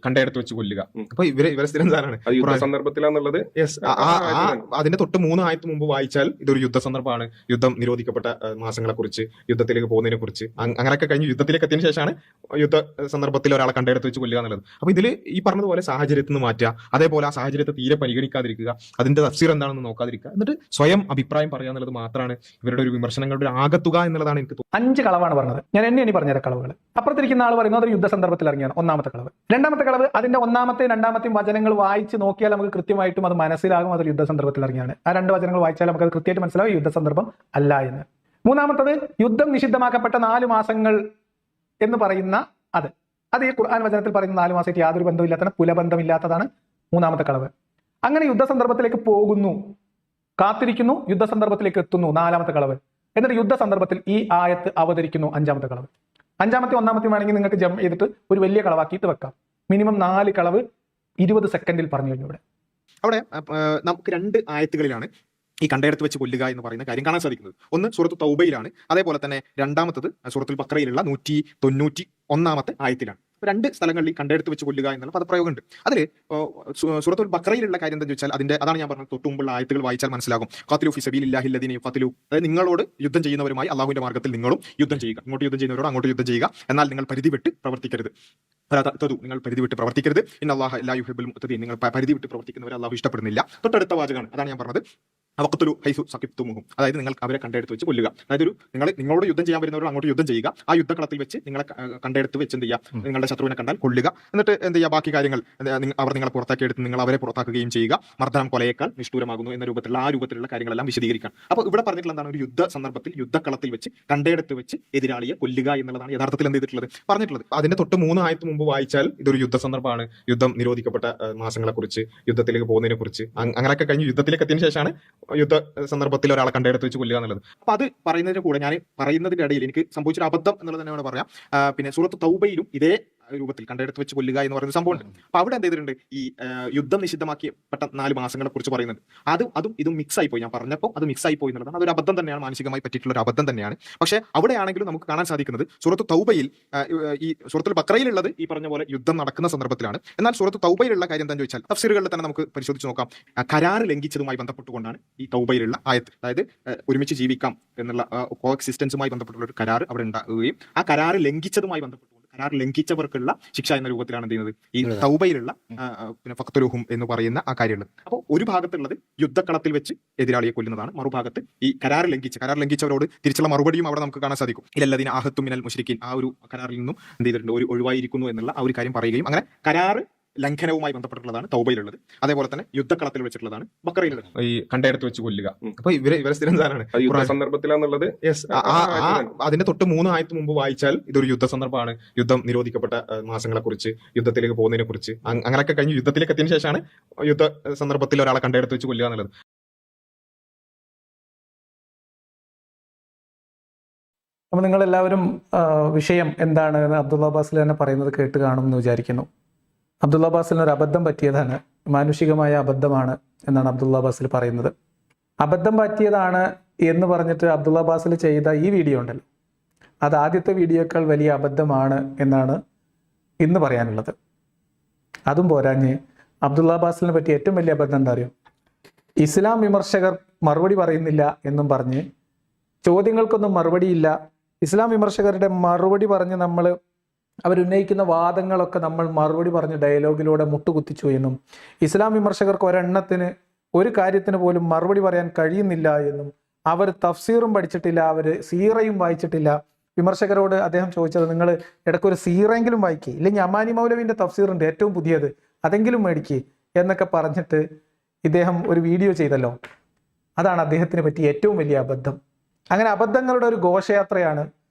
കണ്ടെടുത്ത് വെച്ച് കൊല്ലുക. അപ്പൊ ഇവരെ സ്ഥിരം സാധനമാണ് സന്ദർഭത്തിലാന്നുള്ളത്. അതിന്റെ തൊട്ട് 3 ആയത്ത് മുമ്പ് വായിച്ചാൽ ഇതൊരു യുദ്ധ സന്ദർഭമാണ്, യുദ്ധം നിരോധിക്കപ്പെട്ട മാസങ്ങളെ കുറിച്ച്, യുദ്ധത്തിലേക്ക് പോകുന്നതിനെ കുറിച്ച്, അങ്ങനെയൊക്കെ കഴിഞ്ഞ് യുദ്ധത്തിലേക്ക് എത്തിയതിനു ശേഷമാണ് യുദ്ധ സന്ദർഭത്തിൽ ഒരാളെ കണ്ടെടുത്ത് വെച്ച് കൊല്ലുക എന്നുള്ളത്. അപ്പൊ ഇതിൽ ഈ പറഞ്ഞതുപോലെ സാഹചര്യത്തിൽ നിന്ന് മാറ്റുക, അതേപോലെ ആ സാഹചര്യത്തെ തീരെ പരിഗണിക്കാതിരിക്കുക, അതിന്റെ തഫ്സീർ എന്താണെന്ന് നോക്കാതിരിക്കുക, എന്നിട്ട് സ്വയം അഭിപ്രായം പറയുക എന്നുള്ളത് മാത്രമാണ് ഇവരുടെ ഒരു വിമർശനങ്ങളുടെ ഒരു ആകത്തുക എന്നുള്ളതാണ് എനിക്ക് തോന്നുന്നത്. 5 കളവാണ് പറഞ്ഞത്. ഞാൻ എണ്ണി പറഞ്ഞുതരാം കളവുകൾ. അപ്പുറത്തിരിക്കുന്ന ആൾ പറയുന്നത് ഒരു യുദ്ധ സന്ദർഭത്തിൽ ഇറങ്ങിയാണ് ഒന്നാമത്തെ കളവ്. രണ്ടാമത്തെ കളവ് അതിന്റെ ഒന്നാമത്തെയും രണ്ടാമത്തെയും വചനങ്ങൾ വായിച്ച് നോക്കിയാൽ നമുക്ക് കൃത്യമായിട്ടും അത് മനസ്സിലാകും അതൊരു യുദ്ധ സന്ദർഭത്തിൽ ഇറങ്ങിയാണ്. ആ 2 വചനങ്ങൾ വായിച്ചാൽ നമുക്ക് അത് കൃത്യമായിട്ട് മനസ്സിലാവും യുദ്ധ സന്ദർഭം അല്ല എന്ന്. മൂന്നാമത്തത് യുദ്ധം നിഷിദ്ധമാക്കപ്പെട്ട 4 മാസങ്ങൾ എന്ന് പറയുന്ന അത് ഈ ഖുർആൻ വചനത്തിൽ പറയുന്ന 4 മാസമായിട്ട് യാതൊരു ബന്ധമില്ലാത്തതാണ്, കുലബന്ധമില്ലാത്തതാണ് മൂന്നാമത്തെ കളവ്. അങ്ങനെ യുദ്ധ സന്ദർഭത്തിലേക്ക് പോകുന്നു, കാത്തിരിക്കുന്നു, യുദ്ധ സന്ദർഭത്തിലേക്ക് എത്തുന്നു, 4മത്തെ കളവ്. എന്നിട്ട് യുദ്ധ സന്ദർഭത്തിൽ ഈ ആയത്ത് അവതരിക്കുന്നു, 5മത്തെ കളവ്. 5മത്തെ 1മത്തെ വേണമെങ്കിൽ നിങ്ങൾക്ക് ജം ചെയ്തിട്ട് ഒരു വലിയ കളവാക്കിയിട്ട് വെക്കാം. മിനിമം 4 കളവ് 20 സെക്കൻഡിൽ പറഞ്ഞു കഴിഞ്ഞു. അവിടെ നമുക്ക് 2 ആയത്തുകളിലാണ് ഈ കണ്ടെടുത്ത് വെച്ച് കൊല്ലുക എന്ന് പറയുന്ന കാര്യം കാണാൻ സാധിക്കുന്നത്. ഒന്ന് സൂറത്ത് തൗബയിലാണ്, അതേപോലെ തന്നെ രണ്ടാമത്തത് സൂറത്തുൽ ബഖറയിലുള്ള 191 ആയത്തിലാണ്. 2 സ്ഥലങ്ങളിൽ കണ്ടെടുത്ത് വെച്ച് കൊല്ലുക എന്നുള്ള പദപ്രയോഗമുണ്ട്. അതിൽ സൂറത്തുൽ ബഖറയിലുള്ള കാര്യം എന്താ ചോദിച്ചാൽ അതാണ് ഞാൻ പറഞ്ഞത്, തൊട്ടുമുമ്പുള്ള ആയത്തുകൾ വായിച്ചാൽ മനസ്സിലാകും. ഖാതിലു ഫീ സബീലില്ലാഹി അല്ലദീന യുഖാതിലു, അതായത് നിങ്ങളോട് യുദ്ധം ചെയ്യുന്നവരുമായി അള്ളാഹുവിന്റെ മാർഗ്ഗത്തിൽ നിങ്ങളും യുദ്ധം ചെയ്യുക, ഇങ്ങോട്ട് യുദ്ധം ചെയ്യുന്നവരോട് അങ്ങോട്ട് യുദ്ധം ചെയ്യുക, എന്നാൽ നിങ്ങൾ പരിധി വിട്ട് പ്രവർത്തിക്കരുത്. നിങ്ങൾ പരിധി വിട്ട് പ്രവർത്തിക്കരുത്. ഇന്നല്ലാഹ ലാ യുഹിബ്ബുൽ മുഅ്തദീൻ, നിങ്ങൾ പരിധി വിട്ട് പ്രവർത്തിക്കുന്നവരെ അള്ളാഹു ഇഷ്ടപ്പെടുന്നില്ല. തൊട്ടടുത്ത വാചകമാണ്, അതാണ് ഞാൻ പറഞ്ഞത്, വഖ്തുലു ഹൈസു സഖിഫ്തുമുഹും, അതായത് നിങ്ങൾ അവരെ കണ്ടെടുത്ത് വെച്ച് കൊല്ലുക. അതായത് നിങ്ങളോട് യുദ്ധം ചെയ്യാൻ വരുന്നവരോട് അങ്ങോട്ട് യുദ്ധം ചെയ്യുക, ആ യുദ്ധകളത്തിൽ വെച്ച് നിങ്ങളെ കണ്ടെടുത്ത് വെച്ച് എന്ത് ചെയ്യുക, നിങ്ങളുടെ ശത്രുവിനെ കണ്ടാൽ കൊല്ലുക. എന്നിട്ട് എന്ത് ചെയ്യുക, ബാക്കി കാര്യങ്ങൾ അവർ നിങ്ങളെ പുറത്താക്കി എടുത്ത് നിങ്ങൾ അവരെ പുറത്താക്കുകയും ചെയ്യുക. മർദ്ദനം കൊലയേക്കാൾ നിഷ്ഠൂരമാകുന്നു എന്ന രൂപത്തിലുള്ള ആ രൂപത്തിലുള്ള കാര്യങ്ങളെല്ലാം വിശദീകരിക്കാം. അപ്പോൾ ഇവിടെ പറഞ്ഞിട്ടുള്ള എന്താണ്, ഒരു യുദ്ധ സന്ദർഭത്തിൽ യുദ്ധക്കളത്തിൽ വെച്ച് കണ്ടെടുത്ത് വെച്ച് എതിരാളിയെ കൊല്ലുക എന്നുള്ളതാണ് യഥാർത്ഥത്തിൽ എന്ത് ചെയ്തിട്ടുള്ളത് പറഞ്ഞിട്ടുള്ളത്. അതിന്റെ തൊട്ട് 3 ആയത്ത് മുമ്പ് വായിച്ചാൽ ഇതൊരു യുദ്ധ സന്ദർഭമാണ്, യുദ്ധം നിരോധിക്കപ്പെട്ട മാസങ്ങളെ കുറിച്ച്, യുദ്ധത്തിലേക്ക് പോകുന്നതിനെ കുറിച്ച്, അങ്ങനെയൊക്കെ കഴിഞ്ഞ് യുദ്ധത്തിലേക്ക് എത്തിയതിനു ശേഷമാണ് യുദ്ധ സന്ദർഭത്തിൽ ഒരാളെ കണ്ടെടുത്ത് വെച്ച് കൊല്ലുക എന്നുള്ളത്. അപ്പൊ അത് പറയുന്നതിന് കൂടെ ഞാൻ പറയുന്നതിന്റെ ഇടയിൽ എനിക്ക് സംഭവിച്ചൊരു അബദ്ധം എന്നുള്ളത് തന്നെയാണ് പറയാം. പിന്നെ സൂറത്ത് തൗബയിലും ഇതേ രൂപത്തിൽ കണ്ടെടുത്ത് വെച്ച് കൊല്ലുക എന്ന് പറയുന്ന സംഭവമുണ്ട്. അപ്പൊ അവിടെ എന്ത് ചെയ്തിട്ടുണ്ട്, ഈ യുദ്ധം നിഷിദ്ധമാക്കിയപ്പെട്ട 4 മാസങ്ങളെ കുറിച്ച് പറയുന്നുണ്ട്. അതും ഇതും മിക്സ് ആയി പോയി. ഞാൻ പറഞ്ഞപ്പോൾ അത് മിക്സ് ആയി പോയി എന്നുള്ളതാണ്. അതൊരു അബദ്ധം തന്നെയാണ്, മാനസികമായി പറ്റിയിട്ടുള്ള ഒരു അബദ്ധം തന്നെയാണ്. പക്ഷേ അവിടെയാണെങ്കിലും നമുക്ക് കാണാൻ സാധിക്കുന്നത് സൂറത്ത് തൗബയിൽ, ഈ സൂറത്തുൽ ബഖറയിലുള്ളത് ഈ പറഞ്ഞ പോലെ യുദ്ധം നടക്കുന്ന സന്ദർഭത്തിലാണ്. എന്നാൽ സൂറത്ത് തൗബയിലുള്ള കാര്യം എന്താണെന്ന് ചോദിച്ചാൽ തഫ്സീറുകളിൽ തന്നെ നമുക്ക് പരിശോധിച്ച് നോക്കാം. കരാർ ലംഘിച്ചതുമായി ബന്ധപ്പെട്ടുകൊണ്ടാണ് ഈ തൗബയിലുള്ള ആയത്ത്, അതായത് ഒരുമിച്ച് ജീവിക്കാം എന്നുള്ള കോ എക്സിസ്റ്റൻസുമായി ബന്ധപ്പെട്ടുള്ള ഒരു കരാർ അവിടെ ഉണ്ടാകുകയും ആ കരാർ ലംഘിച്ചതുമായി ബന്ധപ്പെട്ട് കരാർ ലംഘിച്ചവർക്കുള്ള ശിക്ഷ എന്ന രൂപത്തിലാണ് എന്ത് ചെയ്യുന്നത് ഈ തൗബയിലുള്ള പിന്നെ ഫഖ്തുലുഹും എന്ന് പറയുന്ന ആ കാര്യമുള്ളത്. അപ്പോൾ ഒരു ഭാഗത്തുള്ളത് യുദ്ധക്കളത്തിൽ വെച്ച് എതിരാളിയെ കൊല്ലുന്നതാണ്, മറുഭാഗത്ത് ഈ കരാർ ലംഘിച്ചവരോട് തിരിച്ചുള്ള മറുപടിയും അവിടെ നമുക്ക് കാണാൻ സാധിക്കും. ഇല്ലല്ലദീന ആഹദ്തു മിനൽ മുശ്രിക്കീൻ, ആ ഒരു കരാറിൽ നിന്നും എന്ത് ചെയ്തിട്ടുണ്ട്, ഒരു ഒഴിവായിരിക്കുന്നു എന്നുള്ള ആ ഒരു കാര്യം പറയുകയും അങ്ങനെ കരാർ ലംഘനവുമായി ബന്ധപ്പെട്ടിട്ടുള്ളതാണ് തൗബയിലുള്ളത്. അതേപോലെ തന്നെ യുദ്ധക്കളത്തിൽ വെച്ചിട്ടുള്ളതാണ് ബഖറയിലുള്ളത്. ഈ കണ്ടെടുത്ത് വെച്ച് കൊല്ലുക. അപ്പൊ ഇവരെ സ്ഥിരം സാധനമാണ്, സന്ദർഭത്തിലാന്നുള്ളത്. അതിന്റെ തൊട്ട് 3 ആയത്ത് മുമ്പ് വായിച്ചാൽ ഇതൊരു യുദ്ധ സന്ദർഭമാണ്, യുദ്ധം നിരോധിക്കപ്പെട്ട മാസങ്ങളെ കുറിച്ച്, യുദ്ധത്തിലേക്ക് പോകുന്നതിനെ കുറിച്ച്, അങ്ങനെയൊക്കെ കഴിഞ്ഞ് യുദ്ധത്തിലേക്ക് എത്തിയതിനു ശേഷമാണ് യുദ്ധ സന്ദർഭത്തിൽ ഒരാളെ കണ്ടെടുത്ത് വെച്ച് കൊല്ലുക എന്നുള്ളത്. അപ്പോൾ നിങ്ങളെല്ലാവരും വിഷയം എന്താണ് എന്ന് അബ്ദുള്ള അബ്ബാസിൽ തന്നെ പറയുന്നത് കേട്ട് കാണുമെന്ന് വിചാരിക്കുന്നു. അബ്ദുള്ള അബ്ബാസിന് ഒരു അബദ്ധം പറ്റിയതാണ്, മാനുഷികമായ അബദ്ധമാണ് എന്നാണ് അബ്ദുള്ള അബ്ബാസിൽ പറയുന്നത്. അബദ്ധം പറ്റിയതാണ് എന്ന് പറഞ്ഞിട്ട് അബ്ദുള്ള അബ്ബാസിൽ ചെയ്ത ഈ വീഡിയോ ഉണ്ടല്ലോ, അത് ആദ്യത്തെ വീഡിയോയേക്കാൾ വലിയ അബദ്ധമാണ് എന്നാണ് ഇന്ന് പറയാനുള്ളത്. അതും പോരാഞ്ഞ് അബ്ദുള്ള അബ്ബാസിനെ പറ്റി ഏറ്റവും വലിയ അബദ്ധം എന്താ അറിയോ, ഇസ്ലാം വിമർശകർ മറുപടി പറയുന്നില്ല എന്നും പറഞ്ഞ്, ചോദ്യങ്ങൾക്കൊന്നും മറുപടിയില്ല, ഇസ്ലാം വിമർശകരുടെ മറുപടി പറഞ്ഞ് അവരുന്നയിക്കുന്ന വാദങ്ങളൊക്കെ നമ്മൾ മറുപടി പറഞ്ഞ് ഡയലോഗിലൂടെ മുട്ടുകുത്തിച്ചു എന്നും, ഇസ്ലാം വിമർശകർക്ക് ഒരെണ്ണത്തിന് ഒരു കാര്യത്തിന് പോലും മറുപടി പറയാൻ കഴിയുന്നില്ല എന്നും, അവർ തഫ്സീറും പഠിച്ചിട്ടില്ല, അവർ സീറയും വായിച്ചിട്ടില്ല. വിമർശകരോട് അദ്ദേഹം ചോദിച്ചത്, നിങ്ങൾ ഇടയ്ക്കൊരു സീറെങ്കിലും വായിക്കുക, ഇല്ലെങ്കിൽ അമാനി മൗലവിൻ്റെ തഫ്സീറുണ്ട് ഏറ്റവും പുതിയത്, അതെങ്കിലും മേടിക്കുക എന്നൊക്കെ പറഞ്ഞിട്ട് ഇദ്ദേഹം ഒരു വീഡിയോ ചെയ്തല്ലോ. അതാണ് അദ്ദേഹത്തിന് പറ്റിയ ഏറ്റവും വലിയ അബദ്ധം. അങ്ങനെ അബദ്ധങ്ങളുടെ ഒരു ഘോഷയാത്രയാണ്.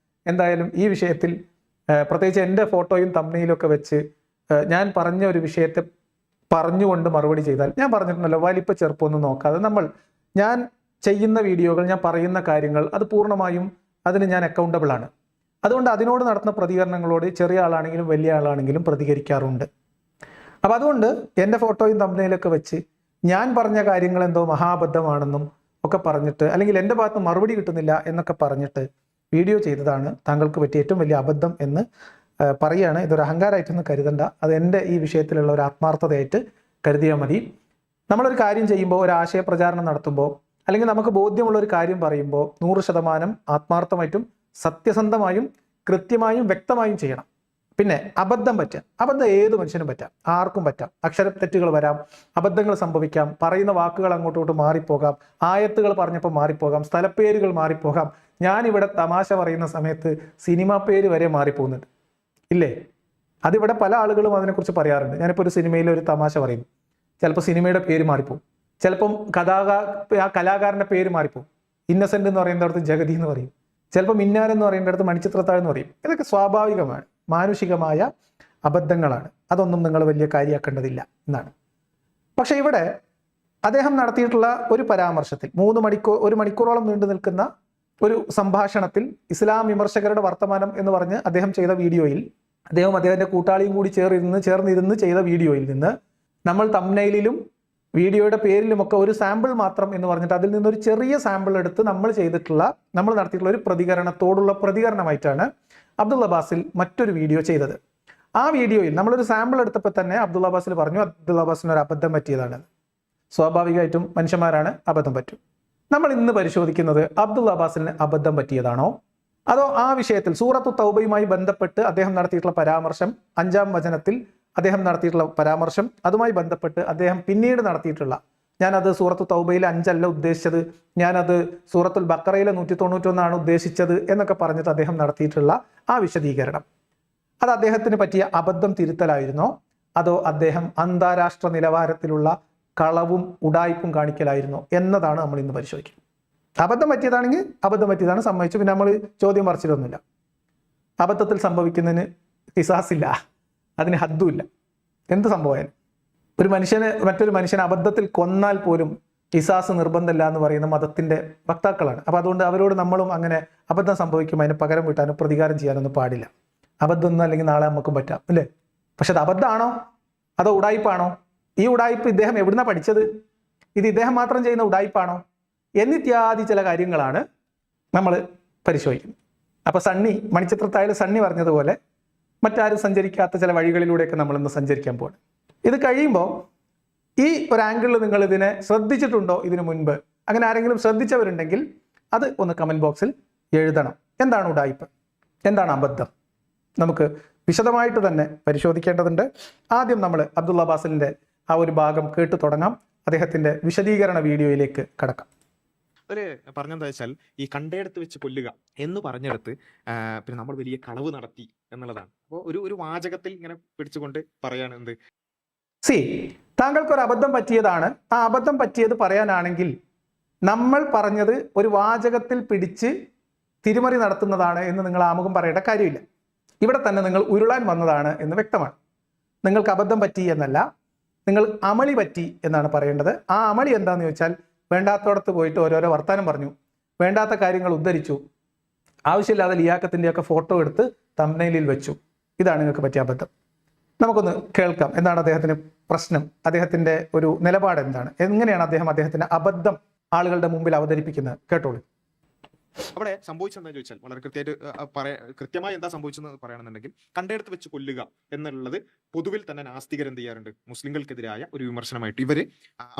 എന്തായാലും ഈ വിഷയത്തിൽ പ്രത്യേകിച്ച് എൻ്റെ ഫോട്ടോയും തമ്മിലൊക്കെ വെച്ച് ഞാൻ പറഞ്ഞ ഒരു വിഷയത്തെ പറഞ്ഞുകൊണ്ട് മറുപടി ചെയ്താൽ, ഞാൻ പറഞ്ഞിട്ടുണ്ടല്ലോ വലിപ്പ ചെറുപ്പമൊന്നും നോക്കാതെ ഞാൻ ചെയ്യുന്ന വീഡിയോകൾ, ഞാൻ പറയുന്ന കാര്യങ്ങൾ, അത് പൂർണ്ണമായും അതിന് ഞാൻ അക്കൗണ്ടബിൾ ആണ്. അതുകൊണ്ട് അതിനോട് നടത്തുന്ന പ്രതികരണങ്ങളോട് ചെറിയ ആളാണെങ്കിലും വലിയ ആളാണെങ്കിലും പ്രതികരിക്കാറുണ്ട്. അപ്പം അതുകൊണ്ട് എൻ്റെ ഫോട്ടോയും തമ്മിലൊക്കെ വെച്ച് ഞാൻ പറഞ്ഞ കാര്യങ്ങൾ എന്തോ മഹാബദ്ധമാണെന്നും ഒക്കെ പറഞ്ഞിട്ട്, അല്ലെങ്കിൽ എൻ്റെ ഭാഗത്ത് മറുപടി കിട്ടുന്നില്ല എന്നൊക്കെ പറഞ്ഞിട്ട് വീഡിയോ ചെയ്തതാണ് താങ്കൾക്ക് പറ്റിയ ഏറ്റവും വലിയ അബദ്ധം എന്ന് പറയുകയാണ്. ഇതൊരു അഹങ്കാരമായിട്ടൊന്നും കരുതണ്ട, അത് എൻ്റെ ഈ വിഷയത്തിലുള്ള ഒരു ആത്മാർത്ഥതയായിട്ട് കരുതിയാൽ മതി. നമ്മളൊരു കാര്യം ചെയ്യുമ്പോൾ, ഒരു ആശയ പ്രചാരണം നടത്തുമ്പോൾ, അല്ലെങ്കിൽ നമുക്ക് ബോധ്യമുള്ള ഒരു കാര്യം പറയുമ്പോൾ 100% ആത്മാർത്ഥമായിട്ടും സത്യസന്ധമായും കൃത്യമായും വ്യക്തമായും ചെയ്യണം. പിന്നെ അബദ്ധം പറ്റാം, അബദ്ധം ഏത് മനുഷ്യനും പറ്റാം, ആർക്കും പറ്റാം. അക്ഷരത്തെറ്റുകൾ വരാം, അബദ്ധങ്ങൾ സംഭവിക്കാം, പറയുന്ന വാക്കുകൾ അങ്ങോട്ടോട്ട് മാറിപ്പോകാം, ആയത്തുകൾ പറഞ്ഞപ്പോൾ മാറിപ്പോകാം, സ്ഥലപ്പേരുകൾ മാറിപ്പോകാം. ഞാനിവിടെ തമാശ പറയുന്ന സമയത്ത് സിനിമ പേര് വരെ മാറിപ്പോകുന്നുണ്ട്, ഇല്ലേ? അതിവിടെ പല ആളുകളും അതിനെക്കുറിച്ച് പറയാറുണ്ട്. ഞാനിപ്പോൾ ഒരു സിനിമയിൽ ഒരു തമാശ പറയുന്നു, ചിലപ്പോൾ സിനിമയുടെ പേര് മാറിപ്പോകും, ചിലപ്പം ആ കലാകാരൻ്റെ പേര് മാറിപ്പോകും. ഇന്നസെന്റ് എന്ന് പറയുന്നിടത്ത് ജഗതി എന്ന് പറയും, ചിലപ്പോൾ മിന്നാരം എന്ന് പറയുന്നിടത്ത് മണിച്ചിത്രത്താഴ് എന്ന് പറയും. ഇതൊക്കെ സ്വാഭാവികമാണ്, മാനുഷികമായ അബദ്ധങ്ങളാണ്. അതൊന്നും നിങ്ങൾ വലിയ കാര്യമാക്കേണ്ടതില്ല എന്നാണ്. പക്ഷെ ഇവിടെ അദ്ദേഹം നടത്തിയിട്ടുള്ള ഒരു പരാമർശത്തിൽ 1 മണിക്കൂറോളം നീണ്ടു നിൽക്കുന്ന ഒരു സംഭാഷണത്തിൽ ഇസ്ലാം വിമർശകരുടെ വർത്തമാനം എന്ന് പറഞ്ഞ് അദ്ദേഹം ചെയ്ത വീഡിയോയിൽ, അദ്ദേഹത്തിന്റെ കൂട്ടാളിയും കൂടി ചേർന്നിരുന്ന് ചെയ്ത വീഡിയോയിൽ നിന്ന് നമ്മൾ തംബ്നെയിലിലും വീഡിയോയുടെ പേരിലുമൊക്കെ ഒരു സാമ്പിൾ മാത്രം എന്ന് പറഞ്ഞിട്ട് അതിൽ നിന്നൊരു ചെറിയ സാമ്പിൾ എടുത്ത് നമ്മൾ നടത്തിയിട്ടുള്ള ഒരു പ്രതികരണത്തോടുള്ള പ്രതികരണമായിട്ടാണ് അബ്ദുള്ള ബാസിൽ മറ്റൊരു വീഡിയോ ചെയ്തത്. ആ വീഡിയോയിൽ നമ്മളൊരു സാമ്പിൾ എടുത്തപ്പോൾ തന്നെ അബ്ദുള്ള ബാസിൽ പറഞ്ഞു അബ്ദുള്ള ബാസിന് ഒരു അബദ്ധം പറ്റിയതാണ്. സ്വാഭാവികമായിട്ടും മനുഷ്യന്മാരാണ്, അബദ്ധം പറ്റും. നമ്മൾ ഇന്ന് പരിശോധിക്കുന്നത് അബ്ദുള്ള ബാസിന് അബദ്ധം പറ്റിയതാണോ, അതോ ആ വിഷയത്തിൽ സൂറത്തു തൗബയുമായി ബന്ധപ്പെട്ട് അദ്ദേഹം നടത്തിയിട്ടുള്ള പരാമർശം, 5-ാം വചനത്തിൽ അദ്ദേഹം നടത്തിയിട്ടുള്ള പരാമർശം, അതുമായി ബന്ധപ്പെട്ട് അദ്ദേഹം പിന്നീട് നടത്തിയിട്ടുള്ള, ഞാനത് സൂറത്തു തൗബയിലെ 5 അല്ല ഉദ്ദേശിച്ചത്, ഞാനത് സൂറത്തുൽ ബക്കറയിലെ 191 ഉദ്ദേശിച്ചത് എന്നൊക്കെ പറഞ്ഞിട്ട് അദ്ദേഹം നടത്തിയിട്ടുള്ള ആ വിശദീകരണം, അത് അദ്ദേഹത്തിന് പറ്റിയ അബദ്ധം തിരുത്തലായിരുന്നോ, അതോ അദ്ദേഹം അന്താരാഷ്ട്ര നിലവാരത്തിലുള്ള കളവും ഉഡായിപ്പും കാണിക്കലായിരുന്നോ എന്നതാണ് നമ്മൾ ഇന്ന് പരിശോധിക്കുന്നത്. അബദ്ധം പറ്റിയതാണെങ്കിൽ അബദ്ധം പറ്റിയതാണ്, സമ്മതിച്ചു. പിന്നെ നമ്മൾ ചോദ്യം മറിച്ചിട്ടൊന്നുമില്ല. അബദ്ധത്തിൽ സംഭവിക്കുന്നതിന് ഖിസാസില്ല, അതിന് ഹദ്ദുമില്ല. എന്ത് സംഭവമായാലും മറ്റൊരു മനുഷ്യനെ അബദ്ധത്തിൽ കൊന്നാൽ പോലും ഖിസാസ് നിർബന്ധമില്ല എന്ന് പറയുന്ന മതത്തിന്റെ വക്താക്കളാണ്. അപ്പൊ അതുകൊണ്ട് അവരോട് നമ്മളും അങ്ങനെ അബദ്ധം സംഭവിക്കുമ്പോൾ അതിന് പകരം വീട്ടാനോ പ്രതികാരം ചെയ്യാനൊന്നും പാടില്ല. അബദ്ധം ഒന്നും അല്ലെങ്കിൽ നാളെ നമുക്കും പറ്റാം, അല്ലേ? പക്ഷെ അത് അബദ്ധമാണോ അതോ ഉടായിപ്പാണോ? ഈ ഉടായിപ്പ് ഇദ്ദേഹം എവിടുന്നാ പഠിച്ചത്? ഇത് ഇദ്ദേഹം മാത്രം ചെയ്യുന്ന ഉടായിപ്പാണോ? എന്നിത്യാദി ചില കാര്യങ്ങളാണ് നമ്മൾ പരിശോധിക്കുന്നത്. അപ്പൊ മണിച്ചിത്രത്താഴിൽ സണ്ണി പറഞ്ഞതുപോലെ മറ്റാരും സഞ്ചരിക്കാത്ത ചില വഴികളിലൂടെയൊക്കെ നമ്മൾ ഇന്ന് സഞ്ചരിക്കാൻ പോകണം. ഇത് കഴിയുമ്പോൾ ഈ ഒരു ആംഗിളിൽ നിങ്ങൾ ഇതിനെ ശ്രദ്ധിച്ചിട്ടുണ്ടോ ഇതിനു മുൻപ്? അങ്ങനെ ആരെങ്കിലും ശ്രദ്ധിച്ചവരുണ്ടെങ്കിൽ അത് ഒന്ന് കമന്റ് ബോക്സിൽ എഴുതണം. എന്താണ് ഉടായിപ്പ്, എന്താണ് അബദ്ധം? നമുക്ക് വിശദമായിട്ട് തന്നെ പരിശോധിക്കേണ്ടതുണ്ട്. ആദ്യം നമ്മൾ അബ്ദുള്ള ബാസിലിന്റെ ആ ഒരു ഭാഗം കേട്ടു തുടങ്ങാം. അദ്ദേഹത്തിന്റെ വിശദീകരണ വീഡിയോയിലേക്ക് കടക്കാം. അതില് പറഞ്ഞെന്താ വെച്ചാൽ, ഈ കണ്ടയിടത്ത് വെച്ച് കൊല്ലുക എന്ന് പറഞ്ഞെടുത്ത് പിന്നെ നമ്മൾ വലിയ കളവ് നടത്തി എന്നുള്ളതാണ്. അപ്പോൾ ഒരു വാചകത്തിൽ ഇങ്ങനെ പിടിച്ചുകൊണ്ട് പറയാണ് എന്ത്, താങ്കൾക്കൊരു അബദ്ധം പറ്റിയതാണ്, ആ അബദ്ധം പറ്റിയത് പറയാനാണെങ്കിൽ നമ്മൾ പറഞ്ഞത് ഒരു വാചകത്തിൽ പിടിച്ച് തിരിമറി നടത്തുന്നതാണ് എന്ന് നിങ്ങൾ ആമുഖം പറയേണ്ട കാര്യമില്ല. ഇവിടെ തന്നെ നിങ്ങൾ ഉരുളാൻ വന്നതാണ് എന്ന് വ്യക്തമാണ്. നിങ്ങൾക്ക് അബദ്ധം പറ്റി എന്നല്ല, നിങ്ങൾ അമളി പറ്റി എന്നാണ് പറയേണ്ടത്. ആ അമളി എന്താന്ന് ചോദിച്ചാൽ, വേണ്ടാത്തോടത്ത് പോയിട്ട് ഓരോരോ വർത്താനം പറഞ്ഞു, വേണ്ടാത്ത കാര്യങ്ങൾ ഉദ്ധരിച്ചു, ആവശ്യമില്ലാതെ ലിയാക്കത്തിൻ്റെയൊക്കെ ഫോട്ടോ എടുത്ത് തംബ്നെയിലിൽ വെച്ചു. ഇതാണ് നിങ്ങൾക്ക് പറ്റിയ അബദ്ധം. നമുക്കൊന്ന് കേൾക്കാം എന്താണ് അദ്ദേഹത്തിന് പ്രശ്നം, അദ്ദേഹത്തിന്റെ ഒരു നിലപാട് എന്താണ്, എങ്ങനെയാണ് അദ്ദേഹത്തിന്റെ അബദ്ധം ആളുകളുടെ മുമ്പിൽ അവതരിപ്പിക്കുന്നത്. കേട്ടോളൂ. അവിടെ സംഭവിച്ചെന്താ ചോദിച്ചാൽ, വളരെ കൃത്യമായി എന്താ സംഭവിച്ചെന്ന് പറയുകയാണെന്നുണ്ടെങ്കിൽ, കണ്ടയിടത്ത് വെച്ച് കൊല്ലുക എന്നുള്ളത് പൊതുവിൽ തന്നെ നാസ്തികർ എന്ത് ചെയ്യാറുണ്ട്, മുസ്ലിങ്ങൾക്കെതിരായ ഒരു വിമർശനമായിട്ട് ഇവര്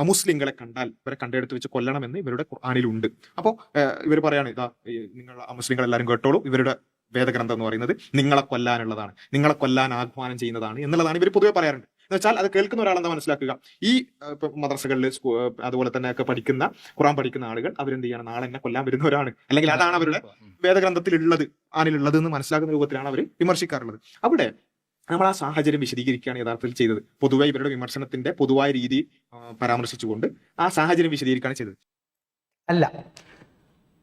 അമുസ്ലിങ്ങളെ കണ്ടാൽ ഇവരെ കണ്ടയിടത്ത് വെച്ച് കൊല്ലണമെന്ന് ഇവരുടെ ഖുർആനിലുണ്ട്. അപ്പോൾ ഇവർ പറയാണ്, ഇതാ നിങ്ങൾ മുസ്ലിങ്ങൾ എല്ലാവരും കേട്ടോളൂ, ഇവരുടെ വേദഗ്രന്ഥം എന്ന് പറയുന്നത് നിങ്ങളെ കൊല്ലാനുള്ളതാണ്, നിങ്ങളെ കൊല്ലാൻ ആഹ്വാനം ചെയ്യുന്നതാണ് എന്നുള്ളതാണ് ഇവർ പൊതുവെ പറയാറുണ്ട്. എന്ന് വെച്ചാൽ അത് കേൾക്കുന്ന ഒരാളെന്താ മനസ്സിലാക്കുക, ഈ മദ്രസകളിൽ അതുപോലെ തന്നെ ഒക്കെ പഠിക്കുന്ന ഖുർആൻ പഠിക്കുന്ന ആളുകൾ അവരെന്ത് ചെയ്യണം, നാളെ എന്നെ കൊല്ലാൻ വരുന്നവരാണ്, അല്ലെങ്കിൽ അതാണ് അവരുടെ വേദഗ്രന്ഥത്തിൽ ഉള്ളത്, ആനിലുള്ളത് എന്ന് മനസ്സിലാക്കുന്ന രൂപത്തിലാണ് അവർ വിമർശിക്കാറുള്ളത്. അവിടെ നമ്മൾ ആ സാഹചര്യം വിശദീകരിക്കുകയാണ് യഥാർത്ഥത്തിൽ ചെയ്തത്. പൊതുവെ ഇവരുടെ വിമർശനത്തിന്റെ പൊതുവായ രീതി പരാമർശിച്ചുകൊണ്ട് ആ സാഹചര്യം വിശദീകരിക്കുകയാണ് ചെയ്തത്. അല്ല,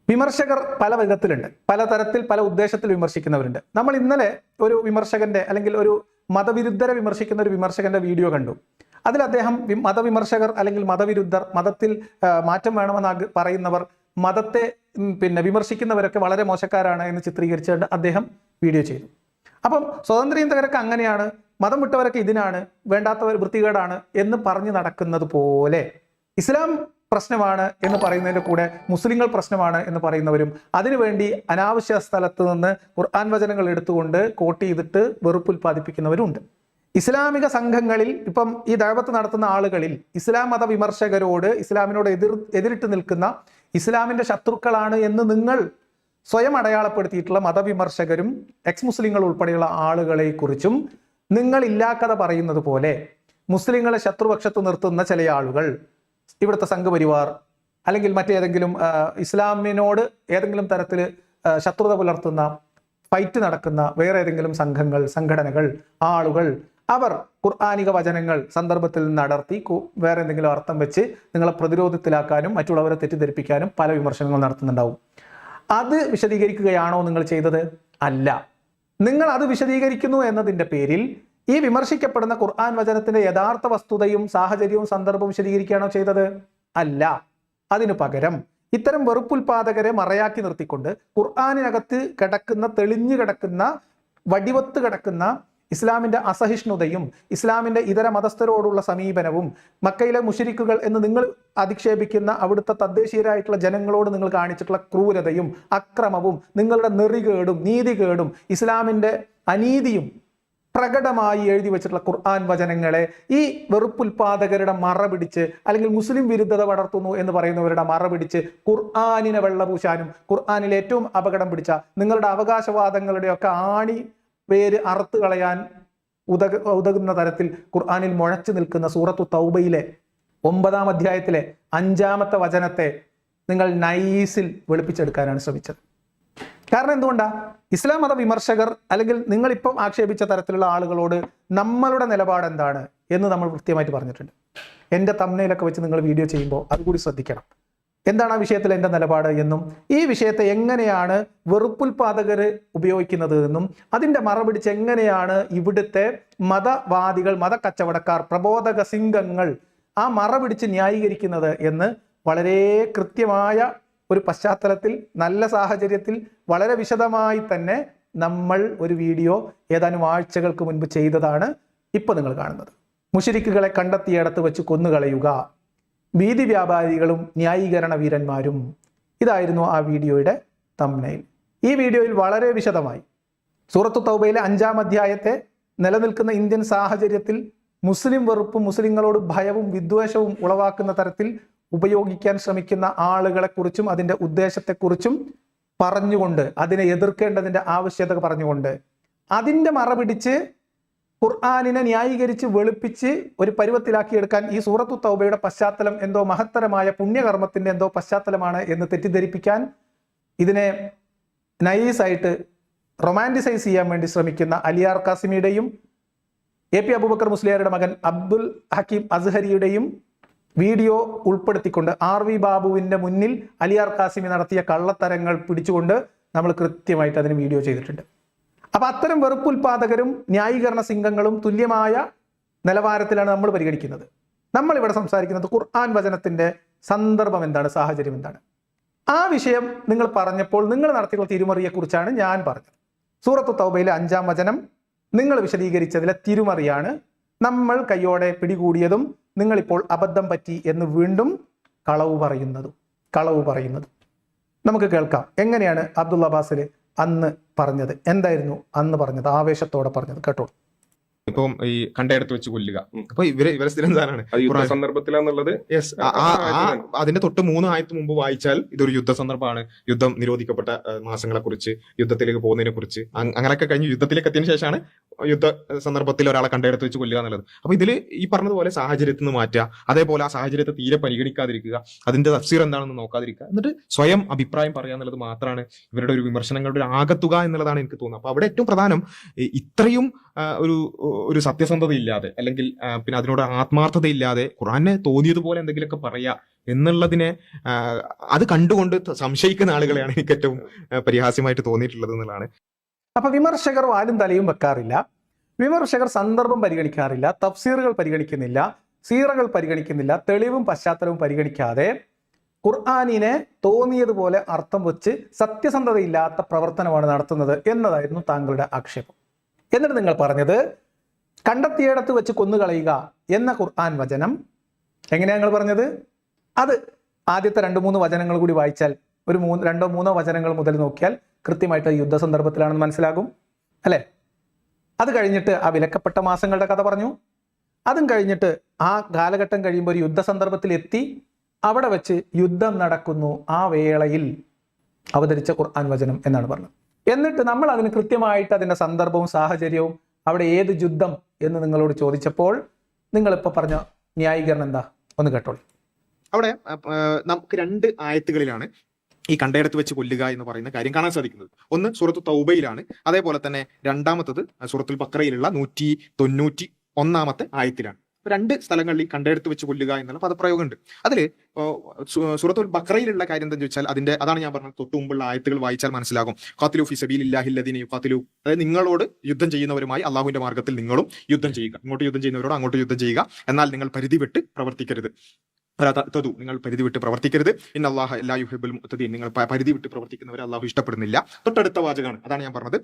വിമർശകർ പല വിധത്തിലുണ്ട്, പലതരത്തിൽ പല ഉദ്ദേശത്തിൽ വിമർശിക്കുന്നവരുണ്ട്. നമ്മൾ ഇന്നലെ ഒരു വിമർശകന്റെ അല്ലെങ്കിൽ ഒരു മതവിരുദ്ധരെ വിമർശിക്കുന്ന ഒരു വിമർശകന്റെ വീഡിയോ കണ്ടു. അതിൽ അദ്ദേഹം മതവിമർശകർ അല്ലെങ്കിൽ മതവിരുദ്ധർ, മതത്തിൽ മാറ്റം വേണമെന്ന് പറയുന്നവർ, മതത്തെ വിമർശിക്കുന്നവരൊക്കെ വളരെ മോശക്കാരാണ് എന്ന് ചിത്രീകരിച്ചുകൊണ്ട് അദ്ദേഹം വീഡിയോ ചെയ്തു. അപ്പം സ്വതന്ത്രചിന്തകരൊക്കെ അങ്ങനെയാണ്, മതം വിട്ടവരൊക്കെ ഇതിനാണ്, വേണ്ടാത്തവർ വൃത്തികേടാണ് എന്ന് പറഞ്ഞു നടക്കുന്നത് പോലെ ഇസ്ലാം പ്രശ്നമാണ് എന്ന് പറയുന്നതിൻ്റെ കൂടെ മുസ്ലിങ്ങൾ പ്രശ്നമാണ് എന്ന് പറയുന്നവരും അതിനുവേണ്ടി അനാവശ്യ സ്ഥലത്ത് നിന്ന് ഖുർആൻ വചനങ്ങൾ എടുത്തുകൊണ്ട് കോട്ട് ചെയ്തിട്ട് വെറുപ്പ് ഉൽപ്പാദിപ്പിക്കുന്നവരുണ്ട്. ഇസ്ലാമിക സംഘങ്ങളിൽ ഇപ്പം ഈ ദഅവത്ത് നടത്തുന്ന ആളുകളിൽ ഇസ്ലാം മത വിമർശകരോട് ഇസ്ലാമിനോട് എതിരിട്ട് നിൽക്കുന്ന ഇസ്ലാമിന്റെ ശത്രുക്കളാണ് എന്ന് നിങ്ങൾ സ്വയം അടയാളപ്പെടുത്തിയിട്ടുള്ള മതവിമർശകരും എക്സ് മുസ്ലിങ്ങൾ ഉൾപ്പെടെയുള്ള ആളുകളെ കുറിച്ചും നിങ്ങൾ ഇല്ലാക്കഥ പറയുന്നത് പോലെ മുസ്ലിങ്ങളെ ശത്രുപക്ഷത്ത് നിർത്തുന്ന ചില ആളുകൾ, ഇവിടുത്തെ സംഘപരിവാർ അല്ലെങ്കിൽ മറ്റേതെങ്കിലും ഇസ്ലാമിനോട് ഏതെങ്കിലും തരത്തിൽ ശത്രുത പുലർത്തുന്ന ഫൈറ്റ് നടക്കുന്ന വേറെ ഏതെങ്കിലും സംഘങ്ങൾ, സംഘടനകൾ, ആളുകൾ, അവർ ഖുർആനിക വചനങ്ങൾ സന്ദർഭത്തിൽ നിന്ന് അടർത്തി വേറെ എന്തെങ്കിലും അർത്ഥം വെച്ച് നിങ്ങളെ പ്രതിരോധത്തിലാക്കാനും മറ്റുള്ളവരെ തെറ്റിദ്ധരിപ്പിക്കാനും പല വിമർശനങ്ങൾ നടത്തുന്നുണ്ടാവും. അത് വിശദീകരിക്കുകയാണോ നിങ്ങൾ ചെയ്തത്? അല്ല. നിങ്ങൾ അത് വിശദീകരിക്കുന്നു എന്നതിൻ്റെ പേരിൽ ഈ വിമർശിക്കപ്പെടുന്ന ഖുർആൻ വചനത്തിന്റെ യഥാർത്ഥ വസ്തുതയും സാഹചര്യവും സന്ദർഭവും വിശദീകരിക്കുകയാണോ ചെയ്തത്? അല്ല. അതിനു പകരം ഇത്തരം വെറുപ്പുൽപാദകരെ മറയാക്കി നിർത്തിക്കൊണ്ട് ഖുർആനിനകത്ത് കിടക്കുന്ന, തെളിഞ്ഞു കിടക്കുന്ന, വടിവത്ത് കിടക്കുന്ന ഇസ്ലാമിന്റെ അസഹിഷ്ണുതയും ഇസ്ലാമിന്റെ ഇതര മതസ്ഥരോടുള്ള സമീപനവും മക്കയിലെ മുശ്രിക്കുകൾ എന്ന് നിങ്ങൾ അധിക്ഷേപിക്കുന്ന അവിടുത്തെ തദ്ദേശീയരായിട്ടുള്ള ജനങ്ങളോട് നിങ്ങൾ കാണിച്ചിട്ടുള്ള ക്രൂരതയും അക്രമവും നിങ്ങളുടെ നെറികേടും നീതികേടും ഇസ്ലാമിന്റെ അനീതിയും പ്രകടമായി എഴുതി വെച്ചിട്ടുള്ള ഖുർആൻ വചനങ്ങളെ ഈ വെറുപ്പുൽപാദകരുടെ മറ പിടിച്ച് അല്ലെങ്കിൽ മുസ്ലിം വിരുദ്ധത വളർത്തുന്നു എന്ന് പറയുന്നവരുടെ മറ പിടിച്ച് ഖുർആനിനെ വെള്ളപൂശാനും ഖുർആനിൽ ഏറ്റവും അപകടം പിടിച്ച നിങ്ങളുടെ അവകാശവാദങ്ങളുടെയൊക്കെ ആണി പേര് അറുത്ത് കളയാൻ ഉതകുന്ന തരത്തിൽ ഖുർആനിൽ മുഴച്ചു നിൽക്കുന്ന സൂറത്തു തൗബയിലെ 9-ാം അധ്യായത്തിലെ 5-ാമത്തെ വചനത്തെ നിങ്ങൾ നൈസിൽ വെളുപ്പിച്ചെടുക്കാനാണ് ശ്രമിച്ചത്. കാരണം എന്തുകൊണ്ടാ? ഇസ്ലാം മത വിമർശകർ അല്ലെങ്കിൽ നിങ്ങളിപ്പം ആക്ഷേപിച്ച തരത്തിലുള്ള ആളുകളോട് നമ്മളുടെ നിലപാട് എന്താണ് എന്ന് നമ്മൾ കൃത്യമായിട്ട് പറഞ്ഞിട്ടുണ്ട്. എൻ്റെ തംബ്നെയിലൊക്കെ വെച്ച് നിങ്ങൾ വീഡിയോ ചെയ്യുമ്പോൾ അതുകൂടി ശ്രദ്ധിക്കണം. എന്താണ് ആ വിഷയത്തിൽ എൻ്റെ നിലപാട് എന്നും ഈ വിഷയത്തെ എങ്ങനെയാണ് വെറുപ്പുൽപാദകർ ഉപയോഗിക്കുന്നത് എന്നും അതിൻ്റെ മറപിടിച്ച് എങ്ങനെയാണ് ഇവിടുത്തെ മതവാദികൾ, മതക്കച്ചവടക്കാർ, പ്രബോധക സിംഗങ്ങൾ ആ മറപിടിച്ച് ന്യായീകരിക്കുന്നത് എന്ന് വളരെ കൃത്യമായ ഒരു പശ്ചാത്തലത്തിൽ, നല്ല സാഹചര്യത്തിൽ, വളരെ വിശദമായി തന്നെ നമ്മൾ ഒരു വീഡിയോ ഏതാനും ആഴ്ചകൾക്ക് മുൻപ് ചെയ്തതാണ് ഇപ്പോൾ നിങ്ങൾ കാണുന്നത്. മുശ്രിക്കുകളെ കണ്ടെത്തിയിടത്ത് വെച്ച് കൊന്നുകളയുക, ഭീതി വ്യാപാരികളും ന്യായീകരണ വീരന്മാരും. ഇതായിരുന്നു ആ വീഡിയോയുടെ തംബ്നെയിൽ. ഈ വീഡിയോയിൽ വളരെ വിശദമായി സൂറത്തു തൗബയിലെ 5-ാം അധ്യായത്തെ നിലനിൽക്കുന്ന ഇന്ത്യൻ സാഹചര്യത്തിൽ മുസ്ലിം വെറുപ്പും മുസ്ലിങ്ങളോട് ഭയവും വിദ്വേഷവും ഉളവാക്കുന്ന തരത്തിൽ ഉപയോഗിക്കാൻ ശ്രമിക്കുന്ന ആളുകളെക്കുറിച്ചും അതിൻ്റെ ഉദ്ദേശത്തെക്കുറിച്ചും പറഞ്ഞുകൊണ്ട്, അതിനെ എതിർക്കേണ്ടതിൻ്റെ ആവശ്യകത പറഞ്ഞുകൊണ്ട്, അതിൻ്റെ മറ പിടിച്ച് ഖുർആനിനെ ന്യായീകരിച്ച് വെളുപ്പിച്ച് ഒരു പരുവത്തിലാക്കിയെടുക്കാൻ ഈ സൂറത്തു തൗബയുടെ പശ്ചാത്തലം എന്തോ മഹത്തരമായ പുണ്യകർമ്മത്തിന്റെ എന്തോ പശ്ചാത്തലമാണ് എന്ന് തെറ്റിദ്ധരിപ്പിക്കാൻ, ഇതിനെ നൈസായിട്ട് റൊമാൻറ്റിസൈസ് ചെയ്യാൻ വേണ്ടി ശ്രമിക്കുന്ന അലിയാർ കാസിമിയുടെയും AP അബൂബക്കർ മുസ്ലിയാരുടെ മകൻ അബ്ദുൽ ഹക്കീം അസ്ഹരിയുടെയും വീഡിയോ ഉൾപ്പെടുത്തിക്കൊണ്ട് RV ബാബുവിന്റെ മുന്നിൽ അലിയാർ കാസിമി നടത്തിയ കള്ളത്തരങ്ങൾ പിടിച്ചുകൊണ്ട് നമ്മൾ കൃത്യമായിട്ട് അതിന് വീഡിയോ ചെയ്തിട്ടുണ്ട്. അപ്പൊ അത്തരം വെറുപ്പുൽപാദകരും ന്യായീകരണ സിംഗങ്ങളും തുല്യമായ നിലവാരത്തിലാണ് നമ്മൾ പരിഗണിക്കുന്നത്. നമ്മൾ ഇവിടെ സംസാരിക്കുന്നത് ഖുർആൻ വചനത്തിന്റെ സന്ദർഭം എന്താണ്, സാഹചര്യം എന്താണ്. ആ വിഷയം നിങ്ങൾ പറഞ്ഞപ്പോൾ നിങ്ങൾ നടത്തിയുള്ള തിരുമറിയെക്കുറിച്ചാണ് ഞാൻ പറഞ്ഞത്. സൂറത്തു തൗബയിലെ 5-ാം വചനം നിങ്ങൾ വിശദീകരിച്ചതിലെ തിരുമറിയാണ് നമ്മൾ കയ്യോടെ പിടികൂടിയതും നിങ്ങളിപ്പോൾ അബദ്ധം പറ്റി എന്ന് വീണ്ടും കളവ് പറയുന്നതും നമുക്ക് കേൾക്കാം. എങ്ങനെയാണ് അബ്ദുള്ള ബാസിൽ അന്ന് പറഞ്ഞത്? എന്തായിരുന്നു അന്ന് പറഞ്ഞത്? ആവേശത്തോടെ പറഞ്ഞത് കേട്ടോ. ഇപ്പം ഈ കണ്ടയിടത്ത് വെച്ച് കൊല്ലുക, അപ്പൊ ഇവരെ സ്ഥിരം സാധനമാണ് സന്ദർഭത്തിലാന്നുള്ളത്. അതിന്റെ തൊട്ട് 3 ആയത്ത് മുമ്പ് വായിച്ചാൽ ഇതൊരു യുദ്ധ സന്ദർഭമാണ്, യുദ്ധം നിരോധിക്കപ്പെട്ട മാസങ്ങളെ കുറിച്ച്, യുദ്ധത്തിലേക്ക് പോകുന്നതിനെ കുറിച്ച്, അങ്ങനെയൊക്കെ കഴിഞ്ഞ് യുദ്ധത്തിലേക്ക് എത്തിയതിനു ശേഷമാണ് യുദ്ധ സന്ദർഭത്തിൽ ഒരാളെ കണ്ടയിടത്ത് വെച്ച് കൊല്ലുക എന്നുള്ളത്. അപ്പൊ ഇതില് ഈ പറഞ്ഞതുപോലെ സാഹചര്യത്തിൽ നിന്ന് മാറ്റുക, അതേപോലെ ആ സാഹചര്യത്തെ തീരെ പരിഗണിക്കാതിരിക്കുക, അതിന്റെ തഫ്സീർ എന്താണെന്ന് നോക്കാതിരിക്കുക, എന്നിട്ട് സ്വയം അഭിപ്രായം പറയുക എന്നുള്ളത് മാത്രമാണ് ഇവരുടെ ഒരു വിമർശനങ്ങളുടെ ഒരു ആകത്തുക എന്നുള്ളതാണ് എനിക്ക് തോന്നുന്നത്. അപ്പൊ അവിടെ ഏറ്റവും പ്രധാനം ഇത്രയും ഒരു സത്യസന്ധത ഇല്ലാതെ അല്ലെങ്കിൽ പിന്നെ അതിനോട് ആത്മാർത്ഥത ഇല്ലാതെ ഖുർആനെ തോന്നിയതുപോലെ എന്തെങ്കിലുമൊക്കെ പറയാ എന്നുള്ളതിനെ അത് കണ്ടുകൊണ്ട് സംശയിക്കുന്ന ആളുകളെയാണ് എനിക്ക് ഏറ്റവും പരിഹാസ്യമായിട്ട് തോന്നിയിട്ടുള്ളത് എന്നുള്ളതാണ്. അപ്പൊ വിമർശകർ വാലും തലയും വെക്കാറില്ല, വിമർശകർ സന്ദർഭം പരിഗണിക്കാറില്ല, തഫ്സീറുകൾ പരിഗണിക്കുന്നില്ല, സീറകൾ പരിഗണിക്കുന്നില്ല, തെളിവും പശ്ചാത്തലവും പരിഗണിക്കാതെ ഖുർആനിനെ തോന്നിയതുപോലെ അർത്ഥം വെച്ച് സത്യസന്ധതയില്ലാത്ത പ്രവർത്തനമാണ് നടത്തുന്നത് എന്നതായിരുന്നു താങ്കളുടെ ആക്ഷേപം. എന്നിട്ട് നിങ്ങൾ പറഞ്ഞത് കണ്ടെത്തിയിടത്ത് വെച്ച് കൊന്നുകളയുക എന്ന ഖുർആൻ വചനം എങ്ങനെയാണ് നിങ്ങൾ പറഞ്ഞത്? അത് ആദ്യത്തെ 2-3 വചനങ്ങൾ കൂടി വായിച്ചാൽ ഒരു 2-3 വചനങ്ങൾ മുതൽ നോക്കിയാൽ കൃത്യമായിട്ട് യുദ്ധ സന്ദർഭത്തിലാണെന്ന് മനസ്സിലാകും അല്ലേ? അത് കഴിഞ്ഞിട്ട് ആ വിലക്കപ്പെട്ട മാസങ്ങളുടെ കഥ പറഞ്ഞു. അതും കഴിഞ്ഞിട്ട് ആ കാലഘട്ടം കഴിയുമ്പോൾ ഒരു യുദ്ധ സന്ദർഭത്തിൽ എത്തി. അവിടെ വെച്ച് യുദ്ധം നടക്കുന്നു. ആ വേളയിൽ അവതരിച്ച ഖുർആൻ വചനം എന്നാണ് പറഞ്ഞത്. എന്നിട്ട് നമ്മൾ അതിന് കൃത്യമായിട്ട് അതിന്റെ സന്ദർഭവും സാഹചര്യവും അവിടെ ഏത് യുദ്ധം എന്ന് നിങ്ങളോട് ചോദിച്ചപ്പോൾ നിങ്ങളിപ്പോൾ പറഞ്ഞ ന്യായീകരണം എന്താ? ഒന്ന് കേട്ടോളൂ. അവിടെ നമുക്ക് 2 ആയത്തുകളിലാണ് ഈ കണ്ടയിടത്ത് വെച്ച് കൊല്ലുക എന്ന് പറയുന്ന കാര്യം കാണാൻ സാധിക്കുന്നത്. ഒന്ന് സൂറത്ത് തൗബയിലാണ്, അതേപോലെ തന്നെ രണ്ടാമത്തത് സൂറത്തുൽ ബഖറയിലുള്ള 191 ആയത്തിലാണ്. 2 സ്ഥലങ്ങളിൽ ഈ കണ്ടയിടത്ത് വെച്ച് കൊല്ലുക എന്നുള്ള പദപ്രയോഗമുണ്ട്. അതിൽ സൂറത്തുൽ ബഖറയിലുള്ള കാര്യം എന്താണെന്ന് ചോദിച്ചാൽ അതാണ് ഞാൻ പറഞ്ഞത്. തൊട്ടു മുമ്പുള്ള ആയത്തുകൾ വായിച്ചാൽ മനസ്സിലാകും. ഖാതിലു ഫീ സബീലില്ലാഹി അല്ലദീന യുഖാതിലു, അതായത് നിങ്ങളോട് യുദ്ധം ചെയ്യുന്നവരുമായി അള്ളാഹുവിന്റെ മാർഗ്ഗത്തിൽ നിങ്ങളും യുദ്ധം ചെയ്യുക. ഇങ്ങോട്ട് യുദ്ധം ചെയ്യുന്നവരോട് അങ്ങോട്ട് യുദ്ധം ചെയ്യുക. എന്നാൽ നിങ്ങൾ പരിധി വിട്ട് പ്രവർത്തിക്കരുത്. നിങ്ങൾ പരിധി വിട്ട് പ്രവർത്തിക്കരുത്. ഇന്നല്ലാഹ ലാ യുഹിബ്ബുൽ മുഅ്തദീൻ, നിങ്ങൾ പരിധി വിട്ട് പ്രവർത്തിക്കുന്നവരെ അള്ളാഹു ഇഷ്ടപ്പെടുന്നില്ല. തൊട്ടടുത്ത വാചകമാണ്. അതാണ് ഞാൻ പറഞ്ഞത്.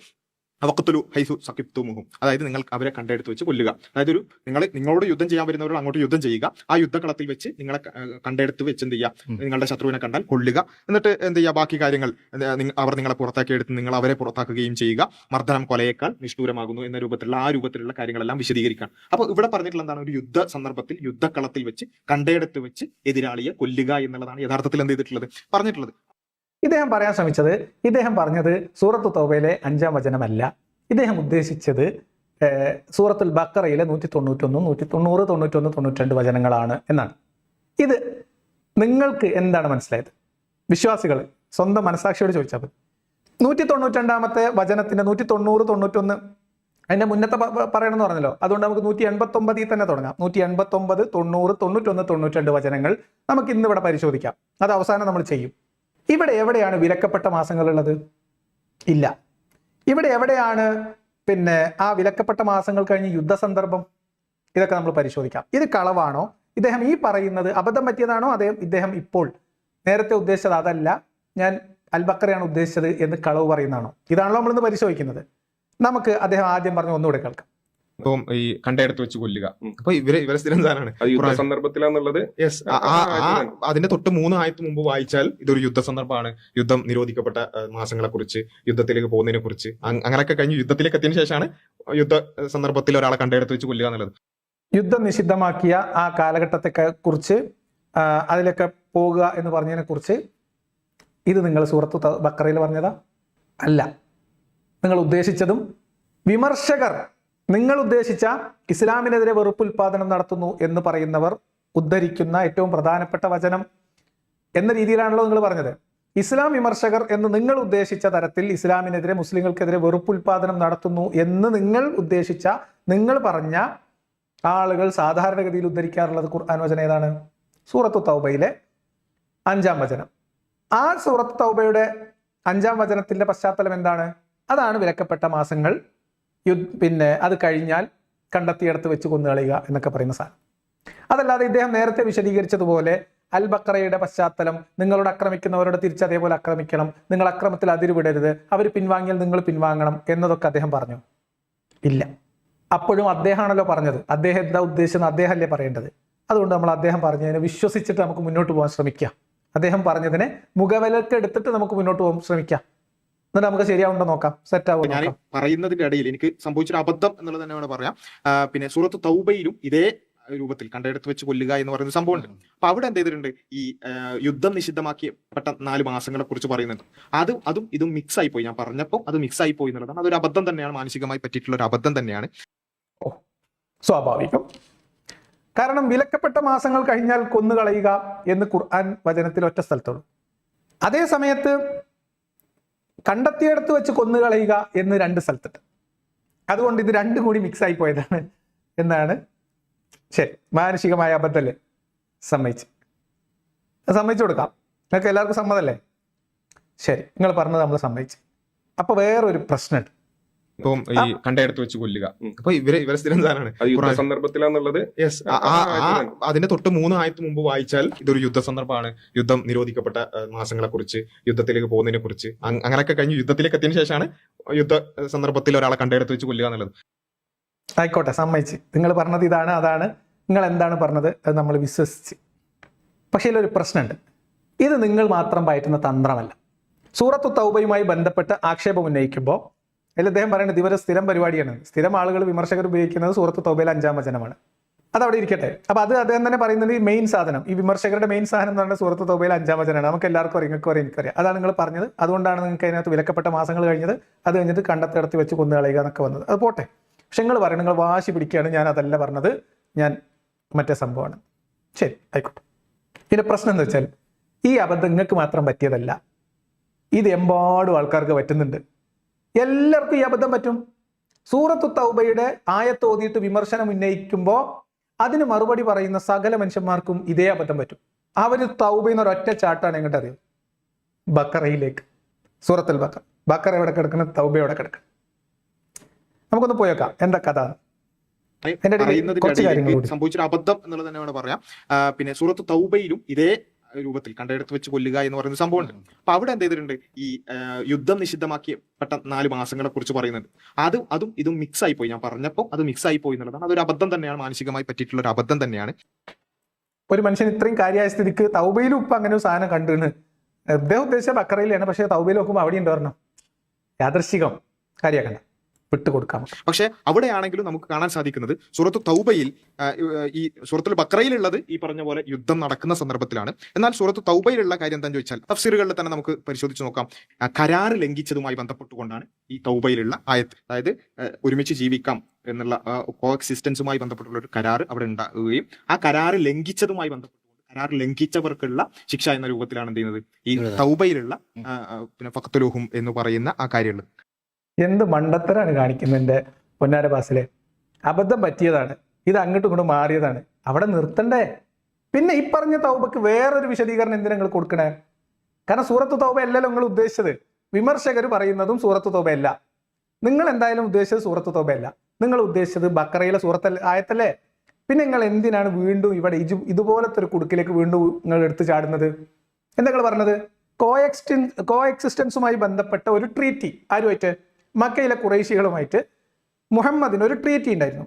വഖ്തുലു ഹൈസു സഖിഫ്തുമുഹും, അതായത് നിങ്ങൾ അവരെ കണ്ടെടുത്ത് വെച്ച് കൊല്ലുക. അതായത് നിങ്ങളോട് യുദ്ധം ചെയ്യാൻ വരുന്നവരോട് അങ്ങോട്ട് യുദ്ധം ചെയ്യുക. ആ യുദ്ധകളത്തിൽ വെച്ച് നിങ്ങളെ കണ്ടെടുത്ത് വെച്ച് എന്ത് ചെയ്യുക? നിങ്ങളുടെ ശത്രുവിനെ കണ്ടാൽ കൊല്ലുക. എന്നിട്ട് എന്ത് ചെയ്യുക? ബാക്കി കാര്യങ്ങൾ അവർ നിങ്ങളെ പുറത്താക്കി എടുത്ത് നിങ്ങൾ അവരെ പുറത്താക്കുകയും ചെയ്യുക. മർദ്ദനം കൊലയേക്കാൾ നിഷ്ഠൂരമാകുന്നു എന്ന രൂപത്തിലുള്ള കാര്യങ്ങളെല്ലാം വിശദീകരിക്കാൻ. അപ്പോൾ ഇവിടെ പറഞ്ഞിട്ടുള്ള എന്താണ്? ഒരു യുദ്ധ സന്ദർഭത്തിൽ യുദ്ധക്കളത്തിൽ വെച്ച് കണ്ടെടുത്ത് വെച്ച് എതിരാളിയെ കൊല്ലുക എന്നുള്ളതാണ് യഥാർത്ഥത്തിൽ എന്ത് ചെയ്തിട്ടുള്ളത്? പറഞ്ഞിട്ടുള്ളത്. ഇദ്ദേഹം പറയാൻ ശ്രമിച്ചത്, ഇദ്ദേഹം പറഞ്ഞത് സൂറത്ത് തൗബയിലെ 5-ാം വചനമല്ല. ഇദ്ദേഹം ഉദ്ദേശിച്ചത് സൂറത്തുൽ ബഖറയിലെ 191, 190, 91, 92 വചനങ്ങളാണ് എന്നാണ്. ഇത് നിങ്ങൾക്ക് എന്താണ് മനസ്സിലായത്? വിശ്വാസികൾ സ്വന്തം മനസാക്ഷിയോട് ചോദിച്ചാൽ 192-ാമത്തെ വചനത്തിന്റെ 190, 91 അതിന്റെ മുന്നത്തെ പറയണമെന്ന് പറഞ്ഞല്ലോ. അതുകൊണ്ട് നമുക്ക് 189 തന്നെ തുടങ്ങാം. 189, 90, 91, 92 വചനങ്ങൾ നമുക്ക് ഇന്നിവിടെ പരിശോധിക്കാം. അത് അവസാനം നമ്മൾ ചെയ്യും. ഇവിടെ എവിടെയാണ് വിലക്കപ്പെട്ട മാസങ്ങളുള്ളത്? ഇല്ല. ഇവിടെ എവിടെയാണ് ആ വിലക്കപ്പെട്ട മാസങ്ങൾ കഴിഞ്ഞ് യുദ്ധസന്ദർഭം? ഇതൊക്കെ നമ്മൾ പരിശോധിക്കാം. ഇത് കളവാണോ? ഇദ്ദേഹം ഈ പറയുന്നത് അബദ്ധം പറ്റിയതാണോ? ഇദ്ദേഹം ഇപ്പോൾ നേരത്തെ ഉദ്ദേശിച്ചത് അതല്ല, ഞാൻ അൽ ബഖറയാണ് ഉദ്ദേശിച്ചത് എന്ന് കളവ് പറയുന്നതാണോ? ഇതാണല്ലോ നമ്മളിന്ന് പരിശോധിക്കുന്നത്. നമുക്ക് അദ്ദേഹം ആദ്യം പറഞ്ഞ ഒന്നുകൂടെ കേൾക്കാം. ഇപ്പം ഈ കണ്ടയിടത്ത് വെച്ച് കൊല്ലുക. അപ്പൊ ഇവരെ സ്ഥിരം സാധനമാണ്. സന്ദർഭത്തിലാന്നുള്ളത് അതിന്റെ തൊട്ട് 3 ആയത്ത് മുമ്പ് വായിച്ചാൽ ഇതൊരു യുദ്ധ സന്ദർഭമാണ്. യുദ്ധം നിരോധിക്കപ്പെട്ട മാസങ്ങളെ കുറിച്ച്, യുദ്ധത്തിലേക്ക് പോകുന്നതിനെ കുറിച്ച്, അങ്ങനെയൊക്കെ കഴിഞ്ഞ് യുദ്ധത്തിലേക്ക് എത്തിയതിനു ശേഷമാണ് യുദ്ധ സന്ദർഭത്തിൽ ഒരാളെ കണ്ടയിടത്ത് വെച്ച് കൊല്ലുക എന്നുള്ളത്. യുദ്ധം നിഷിദ്ധമാക്കിയ ആ കാലഘട്ടത്തെ കുറിച്ച്, അതിലൊക്കെ പോകുക എന്ന് പറഞ്ഞതിനെ കുറിച്ച് ഇത് നിങ്ങൾ സൂറത്ത് ബഖറയിൽ പറഞ്ഞതാ? അല്ല. നിങ്ങൾ ഉദ്ദേശിച്ചതും വിമർശകർ, നിങ്ങൾ ഉദ്ദേശിച്ച ഇസ്ലാമിനെതിരെ വെറുപ്പുൽപാദനം നടത്തുന്നു എന്ന് പറയുന്നവർ ഉദ്ധരിക്കുന്ന ഏറ്റവും പ്രധാനപ്പെട്ട വചനം എന്ന രീതിയിലാണല്ലോ നിങ്ങൾ പറഞ്ഞത്. ഇസ്ലാം വിമർശകർ എന്ന് നിങ്ങൾ ഉദ്ദേശിച്ച തരത്തിൽ ഇസ്ലാമിനെതിരെ, മുസ്ലിങ്ങൾക്കെതിരെ വെറുപ്പുൽപാദനം നടത്തുന്നു എന്ന് നിങ്ങൾ പറഞ്ഞ ആളുകൾ സാധാരണഗതിയിൽ ഉദ്ധരിക്കാറുള്ളത് ഖുർആൻ വചനം ഏതാണ്? സൂറത്തു തൗബയിലെ 5-ാം വചനം. ആ സൂറത്ത് തൗബയുടെ 5-ാം വചനത്തിന്റെ പശ്ചാത്തലം എന്താണ്? അതാണ് വിലക്കപ്പെട്ട മാസങ്ങൾ, അത് കഴിഞ്ഞാൽ കണ്ടെത്തിയെടുത്ത് വെച്ച് കൊന്നുകളയുക എന്നൊക്കെ പറയുന്ന സാധനം. അതല്ലാതെ ഇദ്ദേഹം നേരത്തെ വിശദീകരിച്ചതുപോലെ അൽ ബഖറയുടെ പശ്ചാത്തലം, നിങ്ങളോട് ആക്രമിക്കുന്നവരോട് തിരിച്ച് അതേപോലെ ആക്രമിക്കണം, നിങ്ങൾ അക്രമത്തിൽ അതിരുവിടരുത്, അവർ പിൻവാങ്ങിയാൽ നിങ്ങൾ പിൻവാങ്ങണം എന്നതൊക്കെ അദ്ദേഹം പറഞ്ഞു? ഇല്ല. അപ്പോഴും അദ്ദേഹമാണല്ലോ പറഞ്ഞത്. അദ്ദേഹം എന്താ ഉദ്ദേശിച്ചത് അദ്ദേഹമല്ലേ പറയേണ്ടത്. അതുകൊണ്ട് നമ്മൾ അദ്ദേഹം പറഞ്ഞതിനെ വിശ്വസിച്ചിട്ട് നമുക്ക് മുന്നോട്ട് പോകാൻ ശ്രമിക്കാം. അദ്ദേഹം പറഞ്ഞതിനെ മുഖവിലക്ക് എടുത്തിട്ട് നമുക്ക് മുന്നോട്ട് പോകാൻ ശ്രമിക്കാം. എന്നിട്ട് നമുക്ക് ശരിയാവുണ്ടോ നോക്കാം, സെറ്റ് ആവും. ഞാൻ പറയുന്നതിന്റെ ഇടയിൽ എനിക്ക് സംഭവിച്ചൊരു അബദ്ധം എന്നുള്ളത് തന്നെ പറയാം. പിന്നെ സൂറത്ത് തൗബയിലും ഇതേ രൂപത്തിൽ കണ്ടെടുത്ത് വെച്ച് കൊല്ലുക എന്ന് പറയുന്ന സംഭവമുണ്ട്. അപ്പൊ അവിടെ എന്ത് ചെയ്തിട്ടുണ്ട്? ഈ യുദ്ധം നിഷിദ്ധമാക്കിയപ്പെട്ട 4 മാസങ്ങളെ കുറിച്ച് പറയുന്നുണ്ട്. അതും ഇതും മിക്സ് ആയി പോയി. ഞാൻ പറഞ്ഞപ്പോൾ അത് മിക്സ് ആയി പോയി എന്നുള്ളതാണ്. അതൊരു അബദ്ധം തന്നെയാണ്, മാനസികമായി പറ്റിയിട്ടുള്ള ഒരു അബദ്ധം തന്നെയാണ്. സ്വാഭാവികം. കാരണം വിലക്കപ്പെട്ട മാസങ്ങൾ കഴിഞ്ഞാൽ കൊന്നുകളയുക എന്ന് ഖുർആൻ വചനത്തിൽ ഒറ്റ സ്ഥലത്തുള്ളൂ. അതേ സമയത്ത് കണ്ടെത്തിയെടുത്ത് വെച്ച് കൊന്നുകളയുക എന്ന് 2 സ്ഥലത്തുണ്ട്. അതുകൊണ്ട് ഇത് 2 കൂടി മിക്സ് ആയി പോയതാണ് എന്നാണ്. ശരി, മാനുഷികമായ അബദ്ധല്ലേ? സമ്മതിച്ചു കൊടുക്കാം. നിങ്ങൾക്ക് എല്ലാവർക്കും സമ്മതല്ലേ? ശരി, നിങ്ങൾ പറഞ്ഞത് നമ്മൾ സമ്മതിച്ചു. അപ്പൊ വേറൊരു പ്രശ്നമുണ്ട്. ഇപ്പം ഈ കണ്ടയിടത്ത് വെച്ച് കൊല്ലുക. അപ്പൊ ഇവരെ സ്ഥിരം സാധനമാണ്. സന്ദർഭത്തിലാന്നുള്ളത് അതിന്റെ തൊട്ട് 3 ആയത്ത് മുമ്പ് വായിച്ചാൽ ഇതൊരു യുദ്ധ സന്ദർഭമാണ്. യുദ്ധം നിരോധിക്കപ്പെട്ട മാസങ്ങളെ കുറിച്ച്, യുദ്ധത്തിലേക്ക് പോകുന്നതിനെ കുറിച്ച്, അങ്ങനെയൊക്കെ കഴിഞ്ഞ് യുദ്ധത്തിലേക്ക് എത്തിയതിനു ശേഷമാണ് യുദ്ധ സന്ദർഭത്തിൽ ഒരാളെ കണ്ടയിടത്ത് വെച്ച് കൊല്ലുക എന്നുള്ളത്. ആയിക്കോട്ടെ, സമ്മതിച്ച്. നിങ്ങൾ പറഞ്ഞത് ഇതാണ്, അതാണ്, നിങ്ങൾ എന്താണ് പറഞ്ഞത് അത് നമ്മൾ വിശ്വസിച്ച്. പക്ഷേ ഇതിലൊരു പ്രശ്നമുണ്ട്. ഇത് നിങ്ങൾ മാത്രം പയറ്റുന്ന തന്ത്രമല്ല. സൂറത്തു തൗബയുമായി ബന്ധപ്പെട്ട് ആക്ഷേപം ഉന്നയിക്കുമ്പോൾ അതിൽ അദ്ദേഹം പറയുന്നത് ഇവരെ സ്ഥിരം പരിപാടിയാണ്. സ്ഥിരം ആളുകൾ വിമർശകർ ഉപയോഗിക്കുന്നത് സൂറത്തു തൗബയിലെ 5-ാം വചനമാണ്. അതവിടെ ഇരിക്കട്ടെ. അപ്പൊ അത് അദ്ദേഹം തന്നെ പറയുന്നത് ഈ മെയിൻ സാധനം, ഈ വിമർശകരുടെ മെയിൻ സാധനം എന്ന് പറയുന്നത് സൂറത്തു തൗബയിലെ 5-ാം വചനമാണ്. നമുക്ക് എല്ലാവർക്കും അറിയാം, നിങ്ങൾക്ക് അറിയാം, എനിക്കറിയാം. അതാണ് നിങ്ങൾ പറഞ്ഞത്. അതുകൊണ്ടാണ് നിങ്ങൾക്ക് അതിനകത്ത് വിലക്കപ്പെട്ട മാസങ്ങൾ കഴിഞ്ഞത്. അത് കഴിഞ്ഞിട്ട് കണ്ടത്തിടത്ത് വെച്ച് കൊന്നുകളയുക എന്നൊക്കെ വന്നത്. അത് പോട്ടെ. പക്ഷെ നിങ്ങൾ പറയുന്നത്, നിങ്ങൾ വാശി പിടിക്കുകയാണ്, ഞാൻ അതല്ല പറഞ്ഞത്, ഞാൻ മറ്റേ സംഭവമാണ്. ശരി, ആയിക്കോട്ടെ. ഇതിന്റെ പ്രശ്നം എന്താ വെച്ചാൽ ഈ അബദ്ധം നിങ്ങൾക്ക് മാത്രം പറ്റിയതല്ല, ഇത് എമ്പാടും ആൾക്കാർക്ക് പറ്റുന്നുണ്ട്. എല്ലാവർക്കും ഈ അബദ്ധം പറ്റും. സൂറത്തു തൗബയുടെ ആയത്ത് ഓതിയിട്ട് വിമർശനം ഉന്നയിക്കുമ്പോൾ അതിന് മറുപടി പറയുന്ന സകല മനുഷ്യന്മാർക്കും ഇതേ അബദ്ധം പറ്റും. അവര് തൗബയെന്ന് ഒരൊറ്റ ചാട്ടാണ് എങ്ങോട്ട് അറിയും, ബക്കറയിലേക്ക്. സൂറത്തുൽ ബക്കറ. ബക്കറ എവിടെ കിടക്കണം, തൗബ എവിടെ കിടക്കണം? നമുക്കൊന്ന് പോയേക്കാം എന്താ കഥ. സംഭവിച്ചൊരു അബദ്ധം എന്നുള്ളത് തന്നെയാണ് പറയാം. പിന്നെ സൂറത്ത് തൗബയിലും ഇതേ രൂപത്തിൽ കണ്ടെടുത്ത് വെച്ച് കൊല്ലുക എന്ന് പറയുന്ന സംഭവമുണ്ട്. അപ്പൊ അവിടെ എന്ത് ചെയ്തിട്ടുണ്ട്, ഈ യുദ്ധം നിഷിദ്ധമാക്കിയപ്പെട്ട 4 മാസങ്ങളെ കുറിച്ച് പറയുന്നുണ്ട്. അതും ഇതും മിക്സ് ആയി പോയി. ഞാൻ പറഞ്ഞപ്പോൾ അത് മിക്സ് ആയി പോയി എന്നുള്ളതാണ്. അതൊരു അബദ്ധം തന്നെയാണ്, മാനസികമായി പറ്റിയിട്ടുള്ള ഒരു അബദ്ധം തന്നെയാണ്. ഒരു മനുഷ്യൻ ഇത്രയും കാര്യമായ സ്ഥിതിക്ക് തൗബയിലും ഇപ്പൊ അങ്ങനെ ഒരു സാധനം കണ്ടിരുന്നു. അദ്ദേഹം ഉദ്ദേശിച്ച ബക്കറയിലാണ്, പക്ഷേ തൗബയിൽ നോക്കുമ്പോൾ അവിടെ ഉണ്ട് പറഞ്ഞോ, യാദൃശ്ചികം കാര്യമാക്കണ്ട, വിട്ടുകൊടുക്കാം. പക്ഷെ അവിടെയാണെങ്കിലും നമുക്ക് കാണാൻ സാധിക്കുന്നത് സൂറത്തു തൗബയിൽ ഈ സൂറത്തുൽ ബക്കറയിലുള്ളത് ഈ പറഞ്ഞ പോലെ യുദ്ധം നടക്കുന്ന സന്ദർഭത്തിലാണ്. എന്നാൽ സൂറത്തു തൗബയിലുള്ള കാര്യം എന്താണെന്ന് ചോദിച്ചാൽ തഫ്സീറുകളിൽ തന്നെ നമുക്ക് പരിശോധിച്ച് നോക്കാം. കരാറ് ലംഘിച്ചതുമായി ബന്ധപ്പെട്ടുകൊണ്ടാണ് ഈ തൗബയിലുള്ള ആയത്ത്. അതായത് ഒരുമിച്ച് ജീവിക്കാം എന്നുള്ള കോ എക്സിസ്റ്റൻസുമായി ബന്ധപ്പെട്ടുള്ള ഒരു കരാറ് അവിടെ ഉണ്ടാവുകയും ആ കരാറ് ലംഘിച്ചതുമായി ബന്ധപ്പെട്ടുകൊണ്ട് കരാർ ലംഘിച്ചവർക്കുള്ള ശിക്ഷ എന്ന രൂപത്തിലാണ് എന്ത് ചെയ്യുന്നത് ഈ തൗബയിലുള്ള പിന്നെ ഫഖ്തുലൂഹും എന്ന് പറയുന്ന ആ കാര്യമുള്ളത്. എന്ത് മണ്ടത്തരാണ് കാണിക്കുന്നത് എൻ്റെ പൊന്നാര ബാസിലെ. അബദ്ധം പറ്റിയതാണ്, ഇത് അങ്ങോട്ടും ഇങ്ങോട്ടും മാറിയതാണ്, അവിടെ നിർത്തണ്ടേ? പിന്നെ ഈ പറഞ്ഞ തൗബക്ക് വേറൊരു വിശദീകരണം എന്തിനാ നിങ്ങൾ കൊടുക്കണേ? കാരണം സൂറത്ത് തൗബ അല്ലല്ലോ നിങ്ങൾ ഉദ്ദേശിച്ചത്. വിമർശകർ പറയുന്നതും സൂറത്ത് തൗബ അല്ല. നിങ്ങൾ എന്തായാലും ഉദ്ദേശിച്ചത് സൂറത്ത് തൗബ അല്ല, നിങ്ങൾ ഉദ്ദേശിച്ചത് ബക്കറയിലെ സൂറത്ത് ആയത്തല്ലേ. പിന്നെ നിങ്ങൾ എന്തിനാണ് വീണ്ടും ഇവിടെ ഇതുപോലത്തെ ഒരു കുടുക്കിലേക്ക് വീണ്ടും നിങ്ങൾ എടുത്തു ചാടുന്നത്? എന്താ നിങ്ങൾ പറഞ്ഞത്? കോ എക്സിസ്റ്റൻസുമായി ബന്ധപ്പെട്ട ഒരു ട്രീറ്റി ആരുമായിട്ട്, മക്കയിലെ ഖുറൈശികളുമായിട്ട് മുഹമ്മദിന് ഒരു ട്രീറ്റി ഉണ്ടായിരുന്നു.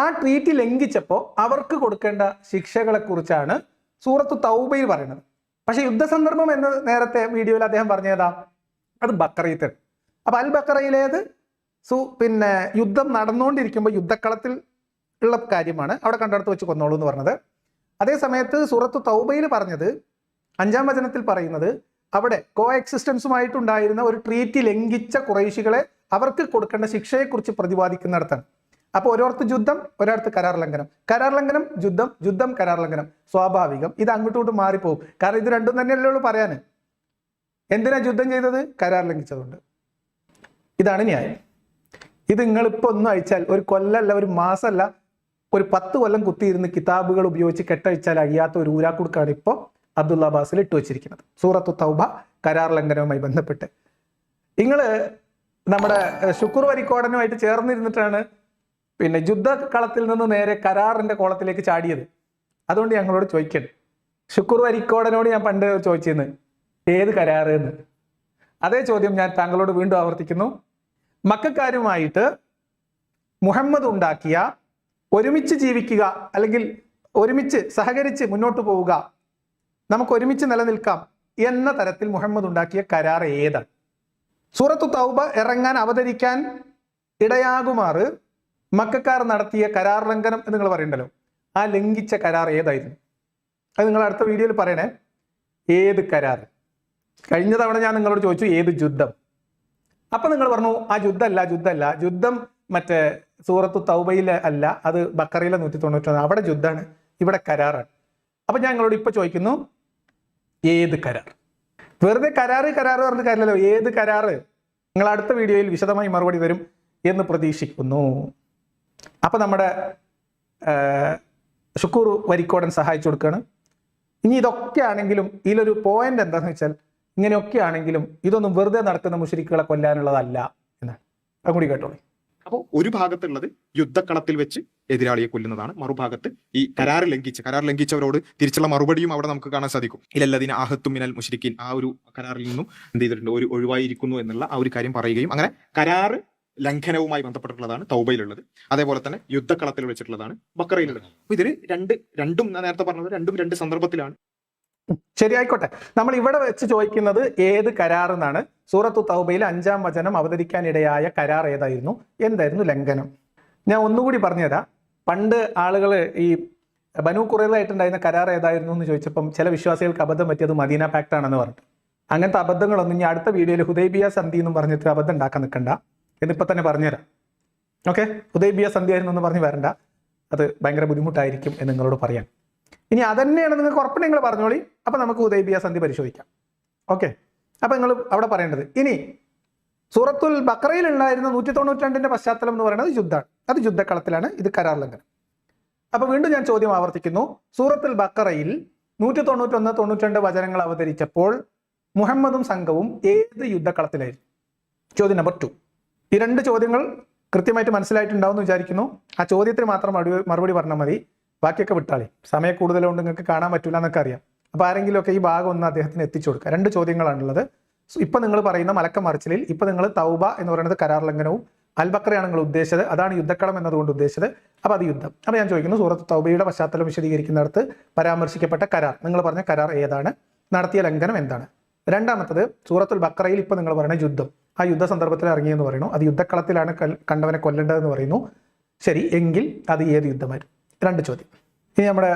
ആ ട്രീറ്റി ലംഘിച്ചപ്പോൾ അവർക്ക് കൊടുക്കേണ്ട ശിക്ഷകളെ കുറിച്ചാണ് സൂറത്ത് തൗബയിൽ പറയുന്നത്. പക്ഷെ യുദ്ധസന്ദർഭം എന്ന് നേരത്തെ വീഡിയോയിൽ അദ്ദേഹം പറഞ്ഞതാ, അത് ബക്കറയിത്തെ. അപ്പൊ അൽ ബക്കറയിലേത് പിന്നെ യുദ്ധം നടന്നുകൊണ്ടിരിക്കുമ്പോൾ യുദ്ധക്കളത്തിൽ ഉള്ള കാര്യമാണ്, അവിടെ കണ്ടെടുത്ത് വെച്ച് കൊന്നോളൂ എന്ന് പറഞ്ഞത്. അതേ സമയത്ത് സൂറത്ത് തൗബയിൽ പറഞ്ഞത് 5-ാം വചനത്തിൽ പറയുന്നത് അവിടെ കോ എക്സിസ്റ്റൻസുമായിട്ടുണ്ടായിരുന്ന ഒരു ട്രീറ്റി ലംഘിച്ച ഖുറൈശികളെ അവർക്ക് കൊടുക്കേണ്ട ശിക്ഷയെക്കുറിച്ച് പ്രതിപാദിക്കുന്നിടത്താണ്. അപ്പോൾ ഒരിടത്ത് യുദ്ധം, ഒരിടത്ത് കരാർ ലംഘനം, കരാർ ലംഘനം യുദ്ധം, യുദ്ധം കരാർ ലംഘനം. സ്വാഭാവികം ഇത് അങ്ങോട്ടും ഇങ്ങോട്ടും മാറിപ്പോകും. കാരണം ഇത് രണ്ടും തന്നെയല്ലേ ഉള്ളൂ പറയാന്. എന്തിനാ യുദ്ധം ചെയ്തത്? കരാർ ലംഘിച്ചതുകൊണ്ട്. ഇതാണ് ന്യായം. ഇത് നിങ്ങളിപ്പോൾ ഒന്നും അയച്ചാൽ ഒരു കൊല്ലല്ല, ഒരു മാസമല്ല, ഒരു 10 കൊല്ലം കുത്തിയിരുന്ന് കിതാബുകൾ ഉപയോഗിച്ച് കെട്ടഴിച്ചാൽ അഴിയാത്ത ഒരു ഊരാക്കുടുക്കാണ് ഇപ്പോൾ അബ്ദുള്ള അബ്ബാസിൽ ഇട്ട് വെച്ചിരിക്കുന്നത്. സൂറത്തു തൗബ കരാർ ലംഘനവുമായി ബന്ധപ്പെട്ട് നിങ്ങൾ നമ്മുടെ ശുക്ർ വരിക്കോടനുമായിട്ട് ചേർന്നിരുന്നിട്ടാണ് പിന്നെ യുദ്ധകളത്തിൽ നിന്ന് നേരെ കരാറിന്റെ കോളത്തിലേക്ക് ചാടിയത്. അതുകൊണ്ട് ഞങ്ങളോട് ചോദിക്കണം, ശുക്ർ വരിക്കോടനോട് ഞാൻ പണ്ട് ചോദിച്ചിരുന്നു ഏത് കരാറ് എന്ന്. അതേ ചോദ്യം ഞാൻ താങ്കളോട് വീണ്ടും ആവർത്തിക്കുന്നു. മക്കക്കാരുമായിട്ട് മുഹമ്മദ് ഉണ്ടാക്കിയ ഒരുമിച്ച് ജീവിക്കുക, അല്ലെങ്കിൽ ഒരുമിച്ച് സഹകരിച്ച് മുന്നോട്ട് പോവുക, നമുക്ക് ഒരുമിച്ച് നിലനിൽക്കാം എന്ന തരത്തിൽ മുഹമ്മദ് ഉണ്ടാക്കിയ കരാർ ഏതാണ്? സൂറത്തു തൗബ ഇറങ്ങാൻ അവതരിക്കാൻ ഇടയാകുമാറ് മക്കക്കാർ നടത്തിയ കരാർ ലംഘനം എന്ന് നിങ്ങൾ പറയണ്ടല്ലോ, ആ ലംഘിച്ച കരാർ ഏതായിരുന്നു? അത് നിങ്ങൾ അടുത്ത വീഡിയോയിൽ പറയണേ. ഏത് കരാർ? കഴിഞ്ഞ തവണ ഞാൻ നിങ്ങളോട് ചോദിച്ചു ഏത് യുദ്ധം. അപ്പൊ നിങ്ങൾ പറഞ്ഞു ആ യുദ്ധമല്ല, യുദ്ധം മറ്റേ സൂറത്തു തൗബയിൽ അല്ല, അത് ബക്കറയിലെ 191, അവിടെ യുദ്ധമാണ്, ഇവിടെ കരാറാണ്. അപ്പൊ ഞാൻ നിങ്ങളോട് ഇപ്പൊ ചോദിക്കുന്നു ഏത് കരാർ? വെറുതെ കരാറ് പറഞ്ഞ കാര്യമല്ലോ, ഏത് കരാറ്? നിങ്ങൾ അടുത്ത വീഡിയോയിൽ വിശദമായി മറുപടി തരും എന്ന് പ്രതീക്ഷിക്കുന്നു. അപ്പൊ നമ്മുടെ ശുക്കൂർ വരിക്കോടൻ സഹായിച്ചു കൊടുക്കുകയാണ്. ഇനി ഇതൊക്കെ ആണെങ്കിലും ഇതിലൊരു പോയിന്റ് എന്താണെന്ന് വെച്ചാൽ, ഇങ്ങനെയൊക്കെ ആണെങ്കിലും ഇതൊന്നും വെറുതെ നടക്കുന്ന മുശ്രിക്കുകളെ കൊല്ലാനുള്ളതല്ല എന്നാണ്. അതുകൂടി കേട്ടോളൂ. അപ്പോൾ ഒരു ഭാഗത്തുള്ളത് യുദ്ധക്കളത്തിൽ വെച്ച് എതിരാളിയെ കൊല്ലുന്നതാണ്, മറുഭാഗത്ത് ഈ കരാർ ലംഘിച്ചവരോട് തിരിച്ചുള്ള മറുപടിയും അവിടെ നമുക്ക് കാണാൻ സാധിക്കും. ഇലല്ലദീന ആഹത്തും മിനൽ മുശ്രിക്കീൻ, ആ ഒരു കരാറിൽ നിന്നും എന്ത് ചെയ്തിട്ടുണ്ട്, ഒരു ഒഴിവായിരിക്കുന്നു എന്നുള്ള ആ ഒരു കാര്യം പറയുകയും, അങ്ങനെ കരാറ് ലംഘനവുമായി ബന്ധപ്പെട്ടിട്ടുള്ളതാണ് തൗബയിലുള്ളത്. അതേപോലെ തന്നെ യുദ്ധക്കളത്തിൽ വെച്ചിട്ടുള്ളതാണ് ബക്കറയിലുള്ളത്. അപ്പൊ ഇതിൽ രണ്ടും നേരത്തെ പറഞ്ഞത് രണ്ടും 2 സന്ദർഭത്തിലാണ് ശരി, ആയിക്കോട്ടെ. നമ്മൾ ഇവിടെ വെച്ച് ചോദിക്കുന്നത് ഏത് കരാർ എന്നാണ്. സൂറത്തു തൗബയിൽ 5-ാം വചനം അവതരിക്കാനിടയായ കരാർ ഏതായിരുന്നു? എന്തായിരുന്നു ലംഘനം? ഞാൻ ഒന്നുകൂടി പറഞ്ഞുതരാം. പണ്ട് ആളുകൾ ഈ ബനു ഖുറൈളയായിട്ടുണ്ടായിരുന്ന കരാർ ഏതായിരുന്നു എന്ന് ചോദിച്ചപ്പം ചില വിശ്വാസികൾക്ക് അബദ്ധം പറ്റിയത് മദീന പാക്ട് ആണെന്ന് പറഞ്ഞു. അങ്ങനത്തെ അബദ്ധങ്ങളൊന്നും ഇനി അടുത്ത വീഡിയോയിൽ ഹുദൈബിയ സന്ധി എന്നും പറഞ്ഞിട്ട് അബദ്ധം ഉണ്ടാക്കാൻ നിൽക്കണ്ട. എന്നിപ്പോൾ തന്നെ പറഞ്ഞുതരാം. ഓക്കെ, ഹുദൈബിയ സന്ധി ആയിരുന്നു എന്ന് പറഞ്ഞ് വരണ്ട, അത് ഭയങ്കര ബുദ്ധിമുട്ടായിരിക്കും എന്ന് നിങ്ങളോട് പറയാം. ഇനി അതന്നെയാണ് നിങ്ങൾക്ക് ഉറപ്പിന് നിങ്ങൾ പറഞ്ഞോളി. അപ്പം നമുക്ക് ഹുദൈബിയ സന്ധി പരിശോധിക്കാം. ഓക്കെ, അപ്പം നിങ്ങൾ അവിടെ പറയേണ്ടത് ഇനി സൂറത്തുൽ ബഖറയിൽ ഉണ്ടായിരുന്ന 192ന്റെ പശ്ചാത്തലം എന്ന് പറയുന്നത് യുദ്ധമാണ്. അത് യുദ്ധക്കളത്തിലാണ്, ഇത് കരാർ ലംഘനം. അപ്പൊ വീണ്ടും ഞാൻ ചോദ്യം ആവർത്തിക്കുന്നു. സൂറത്തുൽ ബഖറയിൽ 191-92 വചനങ്ങൾ അവതരിച്ചപ്പോൾ മുഹമ്മദും സംഘവും ഏത് യുദ്ധക്കളത്തിലായിരുന്നു? ചോദ്യം നമ്പർ 2. ഈ 2 ചോദ്യങ്ങൾ കൃത്യമായിട്ട് മനസ്സിലായിട്ടുണ്ടാവും എന്ന് വിചാരിക്കുന്നു. ആ ചോദ്യത്തിന് മാത്രം മറുപടി പറഞ്ഞാൽ മതി, ബാക്കിയൊക്കെ വിട്ടാളി. സമയം കൂടുതലുകൊണ്ട് നിങ്ങൾക്ക് കാണാൻ പറ്റില്ല എന്നൊക്കെ അറിയാം. അപ്പോൾ ആരെങ്കിലുമൊക്കെ ഈ ഭാഗം ഒന്ന് അദ്ദേഹത്തിന് എത്തിച്ചു കൊടുക്കുക. 2 ചോദ്യങ്ങളാണുള്ളത്. ഇപ്പം നിങ്ങൾ പറയുന്ന മലക്കം മറിച്ചിലിൽ ഇപ്പം നിങ്ങൾ തൗബ എന്ന് പറയുന്നത് കരാർ ലംഘനവും അൽ ബഖറയാണ് നിങ്ങൾ ഉദ്ദേശിച്ചത്, അതാണ് യുദ്ധക്കളം എന്നതുകൊണ്ട് ഉദ്ദേശിച്ചത്. അപ്പോൾ അത് യുദ്ധം. അപ്പോൾ ഞാൻ ചോദിക്കുന്നു, സൂറത്ത് തൗബയുടെ പശ്ചാത്തലം വിശദീകരിക്കുന്നിടത്ത് പരാമർശിക്കപ്പെട്ട കരാർ, നിങ്ങൾ പറഞ്ഞ കരാർ ഏതാണ്? നടത്തിയ ലംഘനം എന്താണ്? രണ്ടാമത്തത്, സൂറത്തുൽ ബഖറയിൽ ഇപ്പം നിങ്ങൾ പറയുന്ന യുദ്ധം, ആ യുദ്ധ സന്ദർഭത്തിൽ ഇറങ്ങിയെന്ന് പറയുന്നു, അത് യുദ്ധക്കളത്തിലാണ് കണ്ടവനെ കൊല്ലേണ്ടതെന്ന് പറയുന്നു. ശരി, എങ്കിൽ അത് ഏത് യുദ്ധമായിരുന്നു? 2 ചോദ്യം. ഇനി നമ്മുടെ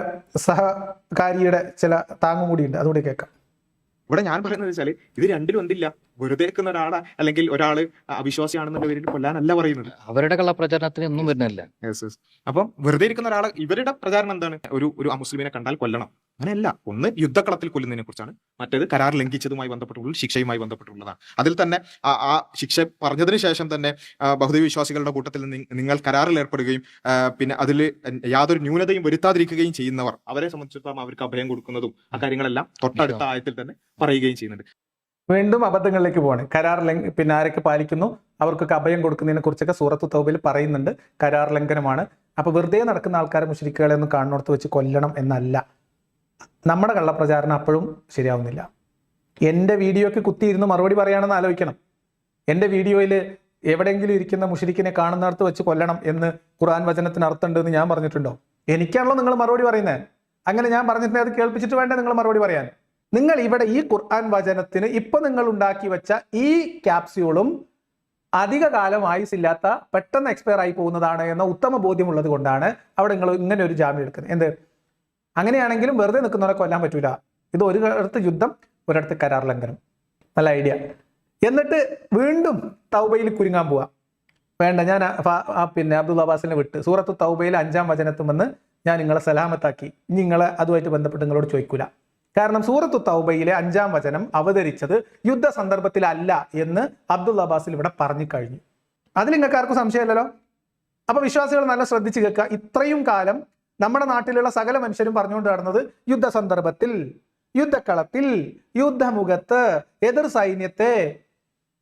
സഹകാരിയുടെ ചില താങ്ങും കൂടിയുണ്ട്, അതുകൂടി കേൾക്കാം. ഇവിടെ ഞാൻ പറയുന്നത് വെച്ചാൽ ഇത് രണ്ടിലും എന്തില്ല, വെറുതെ നിൽക്കുന്ന ഒരാളെ അല്ലെങ്കിൽ ഒരാള് അവിശ്വാസിയാണെന്നുള്ള പേരിൽ കൊല്ലാനല്ല പറയുന്നത്. അവരുടെ കള്ളപ്രചാരണത്തിന് ഒന്നും വരുന്നില്ല. അപ്പം വെറുതെ ഇരിക്കുന്ന ഒരാളെ, ഇവരുടെ പ്രചാരണം എന്താണ്? ഒരു അമുസ്ലിമിനെ കണ്ടാൽ കൊല്ലണം, അങ്ങനെയല്ല. ഒന്ന് യുദ്ധക്കളത്തിൽ കൊല്ലുന്നതിനെ കുറിച്ചാണ്, മറ്റേത് കരാർ ലംഘിച്ചതുമായി ബന്ധപ്പെട്ടുള്ള ശിക്ഷയുമായി ബന്ധപ്പെട്ടുള്ളതാണ്. അതിൽ തന്നെ ആ ശിക്ഷ പറഞ്ഞതിന് ശേഷം തന്നെ ബഹുദൈവ വിശ്വാസികളുടെ കൂട്ടത്തിൽ നിങ്ങൾ കരാറിൽ ഏർപ്പെടുകയും പിന്നെ അതിൽ യാതൊരു ന്യൂനതയും വരുത്താതിരിക്കുകയും ചെയ്യുന്നവർ, അവരെ സംബന്ധിച്ചിടത്തോളം അവർക്ക് അഭയം കൊടുക്കുന്നതും ആ കാര്യങ്ങളെല്ലാം തൊട്ടടുത്ത ആയത്തിൽ തന്നെ പറയുകയും ചെയ്യുന്നുണ്ട്. വീണ്ടും അബദ്ധങ്ങളിലേക്ക് പോവാണ്. കരാർ പിന്നെ ആരൊക്കെ പാലിക്കുന്നു അവർക്കൊക്കെ അഭയം കൊടുക്കുന്നതിനെ കുറിച്ചൊക്കെ സൂറത്തു തൗബയിൽ പറയുന്നുണ്ട്. കരാർ ലംഘനമാണ്. അപ്പൊ വെറുതെ നടക്കുന്ന ആൾക്കാരെ മുശ്രിക്കുകളെ ഒന്ന് കാണുന്നിടത്ത് വെച്ച് കൊല്ലണം എന്നല്ല. നമ്മുടെ കള്ളപ്രചാരണം അപ്പോഴും ശരിയാവുന്നില്ല. എൻ്റെ വീഡിയോക്ക് കുത്തിയിരുന്ന് മറുപടി പറയുകയാണെന്ന് ആലോചിക്കണം. എൻ്റെ വീഡിയോയിൽ എവിടെയെങ്കിലും ഇരിക്കുന്ന മുശ്രിക്കിനെ കാണുന്നിടത്ത് വെച്ച് കൊല്ലണം എന്ന് ഖുർആൻ വചനത്തിന് അർത്ഥമുണ്ട് എന്ന് ഞാൻ പറഞ്ഞിട്ടുണ്ടോ? എനിക്കാണല്ലോ നിങ്ങൾ മറുപടി പറയുന്നത്. അങ്ങനെ ഞാൻ പറഞ്ഞിട്ടുണ്ടെങ്കിൽ അത് കേൾപ്പിച്ചിട്ട് വേണ്ടേ നിങ്ങൾ മറുപടി പറയാൻ? നിങ്ങൾ ഇവിടെ ഈ ഖുർആൻ വചനത്തിന് ഇപ്പൊ നിങ്ങൾ ഉണ്ടാക്കി വെച്ച ഈ ക്യാപ്സ്യൂളും അധിക കാലം ആയുസില്ലാത്ത, പെട്ടെന്ന് എക്സ്പയർ ആയി പോകുന്നതാണ് എന്ന ഉത്തമ ബോധ്യമുള്ളത് കൊണ്ടാണ് അവിടെ നിങ്ങൾ ഇങ്ങനെ ഒരു ജാമ്യം എടുക്കുന്നത്. എന്ത് അങ്ങനെയാണെങ്കിലും വെറുതെ നിൽക്കുന്നവരെ കൊല്ലാൻ പറ്റൂല. ഇത് ഒരിടത്ത് യുദ്ധം, ഒരിടത്ത് കരാർ ലംഘനം. നല്ല ഐഡിയ. എന്നിട്ട് വീണ്ടും തൗബയിൽ കുരുങ്ങാൻ പോവാ. വേണ്ട, ഞാൻ പിന്നെ അബ്ദുൽ അബ്ബാസിനെ വിട്ട് സൂറത്ത് തൗബയിൽ 5-ാം വചനത്തുമെന്ന് ഞാൻ നിങ്ങളെ സലാമത്താക്കി. നിങ്ങളെ അതുമായിട്ട് ബന്ധപ്പെട്ട് നിങ്ങളോട് ചോദിക്കൂല. കാരണം സൂറത്തു തൗബയിലെ 5-ാം വചനം അവതരിച്ചത് യുദ്ധ സന്ദർഭത്തിലല്ല എന്ന് അബ്ദുൽ അബ്ബാസിൽ ഇവിടെ പറഞ്ഞു കഴിഞ്ഞു. അതിൽ നിങ്ങൾക്ക് ആർക്കും സംശയമില്ലല്ലോ. അപ്പൊ വിശ്വാസികൾ നല്ല ശ്രദ്ധിച്ചു കേൾക്കുക. ഇത്രയും കാലം നമ്മുടെ നാട്ടിലുള്ള സകല മനുഷ്യരും പറഞ്ഞുകൊണ്ട് നടന്നത് യുദ്ധ സന്ദർഭത്തിൽ, യുദ്ധക്കളത്തിൽ, യുദ്ധമുഖത്ത് എതിർ സൈന്യത്തെ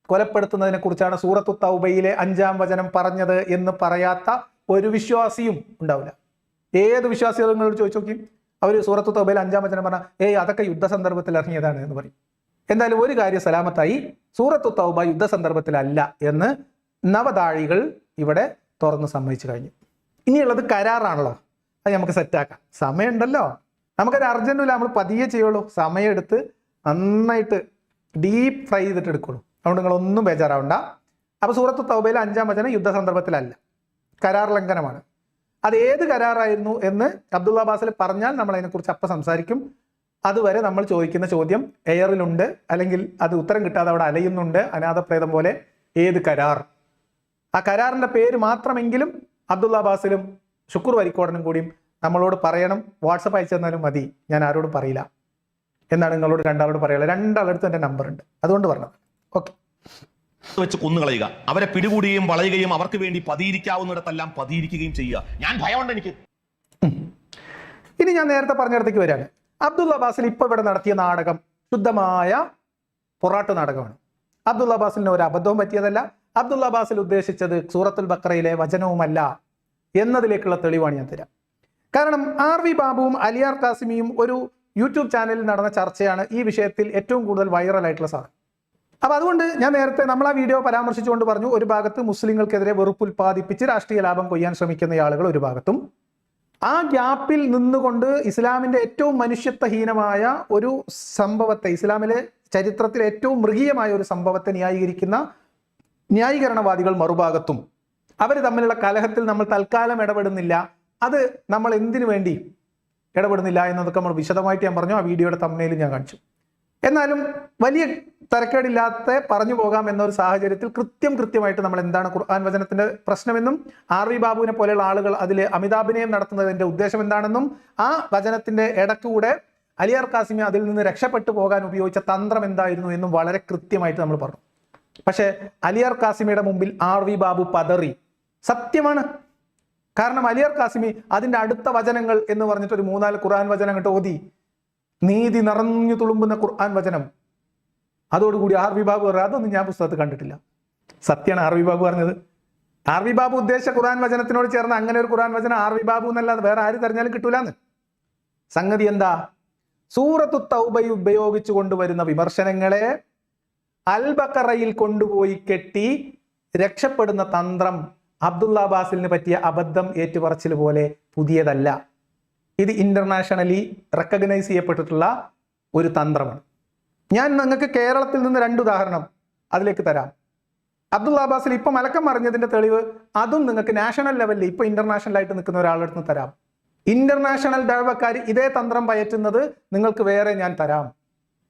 കൊലപ്പെടുത്തുന്നതിനെ കുറിച്ചാണ് സൂറത്തു തൗബയിലെ 5-ാം വചനം പറഞ്ഞത് എന്ന് പറയാത്ത ഒരു വിശ്വാസിയും ഉണ്ടാവില്ല. ഏത് വിശ്വാസികളും നിങ്ങളോട് ചോദിച്ചു നോക്കി, അവർ സൂറത്തു തൗബയിൽ 5-ാം വചനം പറഞ്ഞാൽ അതൊക്കെ യുദ്ധ സന്ദർഭത്തിൽ ഇറങ്ങിയതാണ് എന്ന് പറയും. എന്തായാലും ഒരു കാര്യം സലാമത്തായി, സൂറത്തു തൗബ യുദ്ധ സന്ദർഭത്തിലല്ല എന്ന് നവതാഴികൾ ഇവിടെ തുറന്ന് സമ്മതിച്ചു കഴിഞ്ഞു. ഇനിയുള്ളത് കരാറാണല്ലോ, അത് നമുക്ക് സെറ്റാക്കാം. സമയമുണ്ടല്ലോ, നമുക്കൊരു അർജന്റില്ല, നമ്മൾ പതിയെ ചെയ്യുള്ളൂ. സമയമെടുത്ത് നന്നായിട്ട് ഡീപ്പ് ഫ്രൈ ചെയ്തിട്ട് എടുക്കുള്ളൂ. അതുകൊണ്ട് നിങ്ങളൊന്നും ബേജാറാവണ്ട. അപ്പോൾ സൂറത്തു തൗബയിലെ 5-ാം വചനം യുദ്ധ സന്ദർഭത്തിലല്ല, കരാർ ലംഘനമാണ്. അത് ഏത് കരാറായിരുന്നു എന്ന് അബ്ദുൽ അബ്ബാസിൽ പറഞ്ഞാൽ നമ്മൾ അതിനെക്കുറിച്ച് അപ്പം സംസാരിക്കും. അതുവരെ നമ്മൾ ചോദിക്കുന്ന ചോദ്യം എയറിലുണ്ട്, അല്ലെങ്കിൽ അത് ഉത്തരം കിട്ടാതെ അവിടെ അലയുന്നുണ്ട് അനാഥപ്രേതം പോലെ. ഏത് കരാർ? ആ കരാറിന്റെ പേര് മാത്രമെങ്കിലും അബ്ദുൽ അബ്ബാസിലും ശുക്കൂർ വരിക്കോടനും കൂടിയും നമ്മളോട് പറയണം. വാട്സപ്പ് അയച്ചു തന്നാലും മതി, ഞാൻ ആരോടും പറയില്ല എന്നാണ് നിങ്ങളോട് രണ്ടാളോട് പറയുള്ളത്. രണ്ടാളടുത്തും എൻ്റെ നമ്പർ ഉണ്ട്, അതുകൊണ്ട് പറഞ്ഞത്. ഓക്കെ, വെച്ച് കൊന്നുകളയുക, അവരെ പിടികൂടുകയും വളയുകയും അവർക്ക് വേണ്ടി പതിയിരിക്കാവുന്നിടത്തെല്ലാം പതിയിരിക്കുകയും ചെയ്യുക. ഞാൻ ഭയമുണ്ട് എനിക്ക്. ഇനി ഞാൻ നേരത്തെ പറഞ്ഞിടത്തേക്ക് വരികയാണ്. അബ്ദുൽ അബ്ബാസിൽ ഇപ്പൊ ഇവിടെ നടത്തിയ നാടകം ശുദ്ധമായ പൊറാട്ട് നാടകമാണ്. അബ്ദുൽ അബ്ബാസിന് ഒരു അബദ്ധവും പറ്റിയതല്ല. അബ്ദുൽ അബ്ബാസിൽ ഉദ്ദേശിച്ചത് സൂറത്തുൽ ബഖറയിലെ വചനവുമല്ല എന്നതിലേക്കുള്ള തെളിവാണ് ഞാൻ തരാം. കാരണം RV ബാബുവും അലിയാർ കാസിമിയും ഒരു യൂട്യൂബ് ചാനലിൽ നടന്ന ചർച്ചയാണ് ഈ വിഷയത്തിൽ ഏറ്റവും കൂടുതൽ വൈറലായിട്ടുള്ള സാധനം. അപ്പൊ അതുകൊണ്ട് ഞാൻ നേരത്തെ നമ്മൾ ആ വീഡിയോ പരാമർശിച്ചുകൊണ്ട് പറഞ്ഞു, ഒരു ഭാഗത്ത് മുസ്ലിങ്ങൾക്കെതിരെ വെറുപ്പ് ഉൽപ്പാദിപ്പിച്ച് രാഷ്ട്രീയ ലാഭം കൊയ്യാൻ ശ്രമിക്കുന്ന ആളുകൾ ഒരു ഭാഗത്തും, ആ ഗ്യാപ്പിൽ നിന്നുകൊണ്ട് ഇസ്ലാമിന്റെ ഏറ്റവും മനുഷ്യത്വഹീനമായ ഒരു സംഭവത്തെ, ഇസ്ലാമിലെ ചരിത്രത്തിലെ ഏറ്റവും മൃഗീയമായ ഒരു സംഭവത്തെ ന്യായീകരിക്കുന്ന ന്യായീകരണവാദികൾ മറുഭാഗത്തും, അവർ തമ്മിലുള്ള കലഹത്തിൽ നമ്മൾ തൽക്കാലം ഇടപെടുന്നില്ല, അത് നമ്മൾ എന്തിനു വേണ്ടി ഇടപെടുന്നില്ല എന്നതൊക്കെ നമ്മൾ വിശദമായിട്ട് ഞാൻ പറഞ്ഞു. ആ വീഡിയോയുടെ തമ്മനയിൽ ഞാൻ കാണിച്ചു. എന്നാലും വലിയ തരക്കേടില്ലാത്ത പറഞ്ഞു പോകാം എന്നൊരു സാഹചര്യത്തിൽ കൃത്യമായിട്ട് നമ്മൾ എന്താണ് ഖുർആൻ വചനത്തിന്റെ പ്രശ്നമെന്നും ആർ.വി. ബാബുവിനെ പോലെയുള്ള ആളുകൾ അതിൽ അമിതാഭിനയം നടത്തുന്നതിന്റെ ഉദ്ദേശം എന്താണെന്നും ആ വചനത്തിന്റെ ഇടക്കൂടെ അലിയാർ കാസിമി അതിൽ നിന്ന് രക്ഷപ്പെട്ടു പോകാൻ ഉപയോഗിച്ച തന്ത്രം എന്തായിരുന്നു എന്നും വളരെ കൃത്യമായിട്ട് നമ്മൾ പറഞ്ഞു. പക്ഷേ അലിയാർ കാസിമിയുടെ മുമ്പിൽ ആർ.വി. ബാബു പതറി. സത്യമാണ്. കാരണം അലിയാർ കാസിമി അതിന്റെ അടുത്ത വചനങ്ങൾ എന്ന് പറഞ്ഞിട്ട് ഒരു 3-4 ഖുർആൻ വചനം അങ്ങോട്ട് ഓതി, നീതി നിറഞ്ഞു തുളുമ്പുന്ന ഖുർആൻ വചനം. അതോടുകൂടി ആർ.വി. ബാബു പറഞ്ഞു അതൊന്നും ഞാൻ പുസ്തകത്തിൽ കണ്ടിട്ടില്ല. സത്യമാണ് ആർ.വി. ബാബു പറഞ്ഞത്. ആർ.വി. ബാബു ഉദ്ദേശിച്ച ഖുർആൻ വചനത്തിനോട് ചേർന്ന് അങ്ങനെ ഒരു ഖുർആൻ വചനം ആർ.വി. ബാബു എന്നല്ലാതെ വേറെ ആര് തെരഞ്ഞാലും കിട്ടൂലെന്ന്. സംഗതി എന്താ? സൂറത്തു തൗബ ഉപയോഗിച്ചു കൊണ്ടുവരുന്ന വിമർശനങ്ങളെ അൽ ബഖറയിൽ കൊണ്ടുപോയി കെട്ടി രക്ഷപ്പെടുന്ന തന്ത്രം അബ്ദുള്ള ബാസിലിന് പറ്റിയ അബദ്ധം ഏറ്റുപറച്ചിൽ പോലെ പുതിയതല്ല. ഇത് ഇന്റർനാഷണലി റെക്കഗ്നൈസ് ചെയ്യപ്പെട്ടിട്ടുള്ള ഒരു തന്ത്രമാണ്. ഞാൻ നിങ്ങൾക്ക് കേരളത്തിൽ നിന്ന് 2 ഉദാഹരണം അതിലേക്ക് തരാം. അബ്ദുള്ള ബാസിൽ ഇപ്പൊ മലക്കം മറിഞ്ഞതിന്റെ തെളിവ് അതും നിങ്ങൾക്ക് നാഷണൽ ലെവലിൽ ഇപ്പൊ ഇന്റർനാഷണൽ ആയിട്ട് നിൽക്കുന്ന ഒരാളെടുത്ത് തരാം. ഇന്റർനാഷണൽ ഡഴവക്കാർ ഇതേ തന്ത്രം പയറ്റുന്നത് നിങ്ങൾക്ക് വേറെ ഞാൻ തരാം.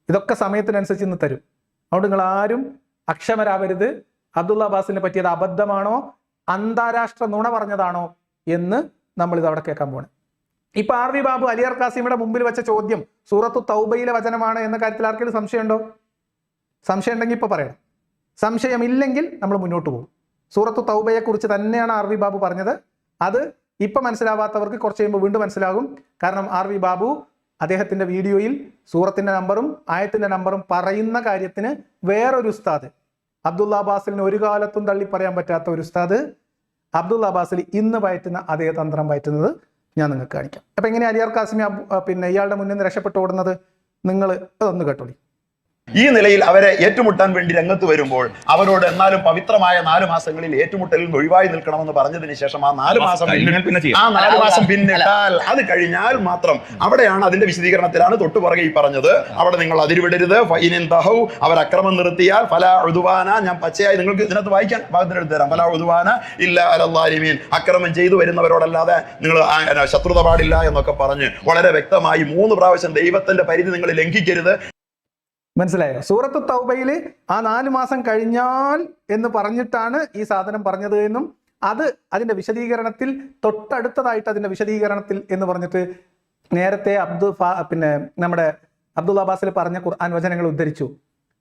ഇതൊക്കെ സമയത്തിനനുസരിച്ച് ഇന്ന് തരും. അതുകൊണ്ട് നിങ്ങൾ ആരും അക്ഷമരാവരുത്. അബ്ദുള്ള ബാസിലിനെ പറ്റിയത് അബദ്ധമാണോ അന്താരാഷ്ട്ര നുണ പറഞ്ഞതാണോ എന്ന് നമ്മൾ ഇത് അവിടെ കേൾക്കാൻ പോകണം. ഇപ്പൊ ആർ.വി. ബാബു അലിയാർ കാസിമിയുടെ മുമ്പിൽ വെച്ച ചോദ്യം സൂറത്തു തൗബയിലെ വചനമാണ് എന്ന കാര്യത്തിൽ ആർക്കെങ്കിലും സംശയമുണ്ടോ? സംശയം ഉണ്ടെങ്കിൽ ഇപ്പൊ പറയണം. സംശയമില്ലെങ്കിൽ നമ്മൾ മുന്നോട്ട് പോകും. സൂറത്തു തൗബയെ കുറിച്ച് തന്നെയാണ് ആർ.വി. ബാബു പറഞ്ഞത്. അത് ഇപ്പൊ മനസ്സിലാവാത്തവർക്ക് കുറച്ച് കഴിയുമ്പോൾ വീണ്ടും മനസ്സിലാകും. കാരണം ആർ.വി. ബാബു അദ്ദേഹത്തിന്റെ വീഡിയോയിൽ സൂറത്തിന്റെ നമ്പറും ആയത്തിന്റെ നമ്പറും പറയുന്ന കാര്യത്തിന് വേറൊരു ഉസ്താദ്, അബ്ദുള്ള ബാസിലിന് ഒരു കാലത്തും തള്ളി പറയാൻ പറ്റാത്ത ഒരു ഉസ്താദ് അബ്ദുള്ള ബാസിൽ ഇന്ന് പയറ്റുന്ന അതേ തന്ത്രം പയറ്റുന്നത് ഞാൻ നിങ്ങൾക്ക് കാണിക്കാം. അപ്പൊ എങ്ങനെ അലിയാർ കാസിമി പിന്നെ ഇയാളുടെ മുന്നിൽ നിന്ന് രക്ഷപ്പെട്ടു ഓടുന്നത് നിങ്ങൾ അതൊന്ന് കേട്ടോളി. ഈ നിലയിൽ അവരെ ഏറ്റുമുട്ടാൻ വേണ്ടി രംഗത്ത് വരുമ്പോൾ അവരോട് എന്നാലും പവിത്രമായ 4 മാസങ്ങളിൽ ഏറ്റുമുട്ടലിൽ നിന്ന് ഒഴിവായി നിൽക്കണമെന്ന് പറഞ്ഞതിന് ശേഷം ആ 4 മാസം പിന്നിട്ടാൽ അത് കഴിഞ്ഞാൽ മാത്രം അവിടെയാണ് അതിന്റെ വിശദീകരണത്തിലാണ് തൊട്ടുപുറകെ ഈ പറഞ്ഞത്. അവിടെ നിങ്ങൾ അതിരുവിടരുത്. അവർ അക്രമം നിർത്തിയാൽ ഫലാ ഉദ്വാന, ഞാൻ പച്ചയായി നിങ്ങൾക്ക് ഇതിനകത്ത് വായിക്കാൻ ഭാഗത്തിനെടുത്ത് തരാം. ഫലാ ഉദ്വാന ഇല്ല അലല്ലാലിമീൻ, അക്രമം ചെയ്തു വരുന്നവരോടല്ലാതെ നിങ്ങൾ ശത്രുത പാടില്ല എന്നൊക്കെ പറഞ്ഞ് വളരെ വ്യക്തമായി 3 പ്രാവശ്യം ദൈവത്തിന്റെ പരിധി നിങ്ങൾ ലംഘിക്കരുത്. മനസ്സിലായോ? സൂറത്തു തൗബയിൽ ആ 4 മാസം കഴിഞ്ഞാൽ എന്ന് പറഞ്ഞിട്ടാണ് ഈ സാധനം പറഞ്ഞത് എന്നും അത് അതിന്റെ വിശദീകരണത്തിൽ തൊട്ടടുത്തതായിട്ട് അതിന്റെ വിശദീകരണത്തിൽ എന്ന് പറഞ്ഞിട്ട് നേരത്തെ പിന്നെ നമ്മുടെ അബ്ദുള്ള ബാസിൽ പറഞ്ഞ ഖുർആൻ വചനങ്ങൾ ഉദ്ധരിച്ചു.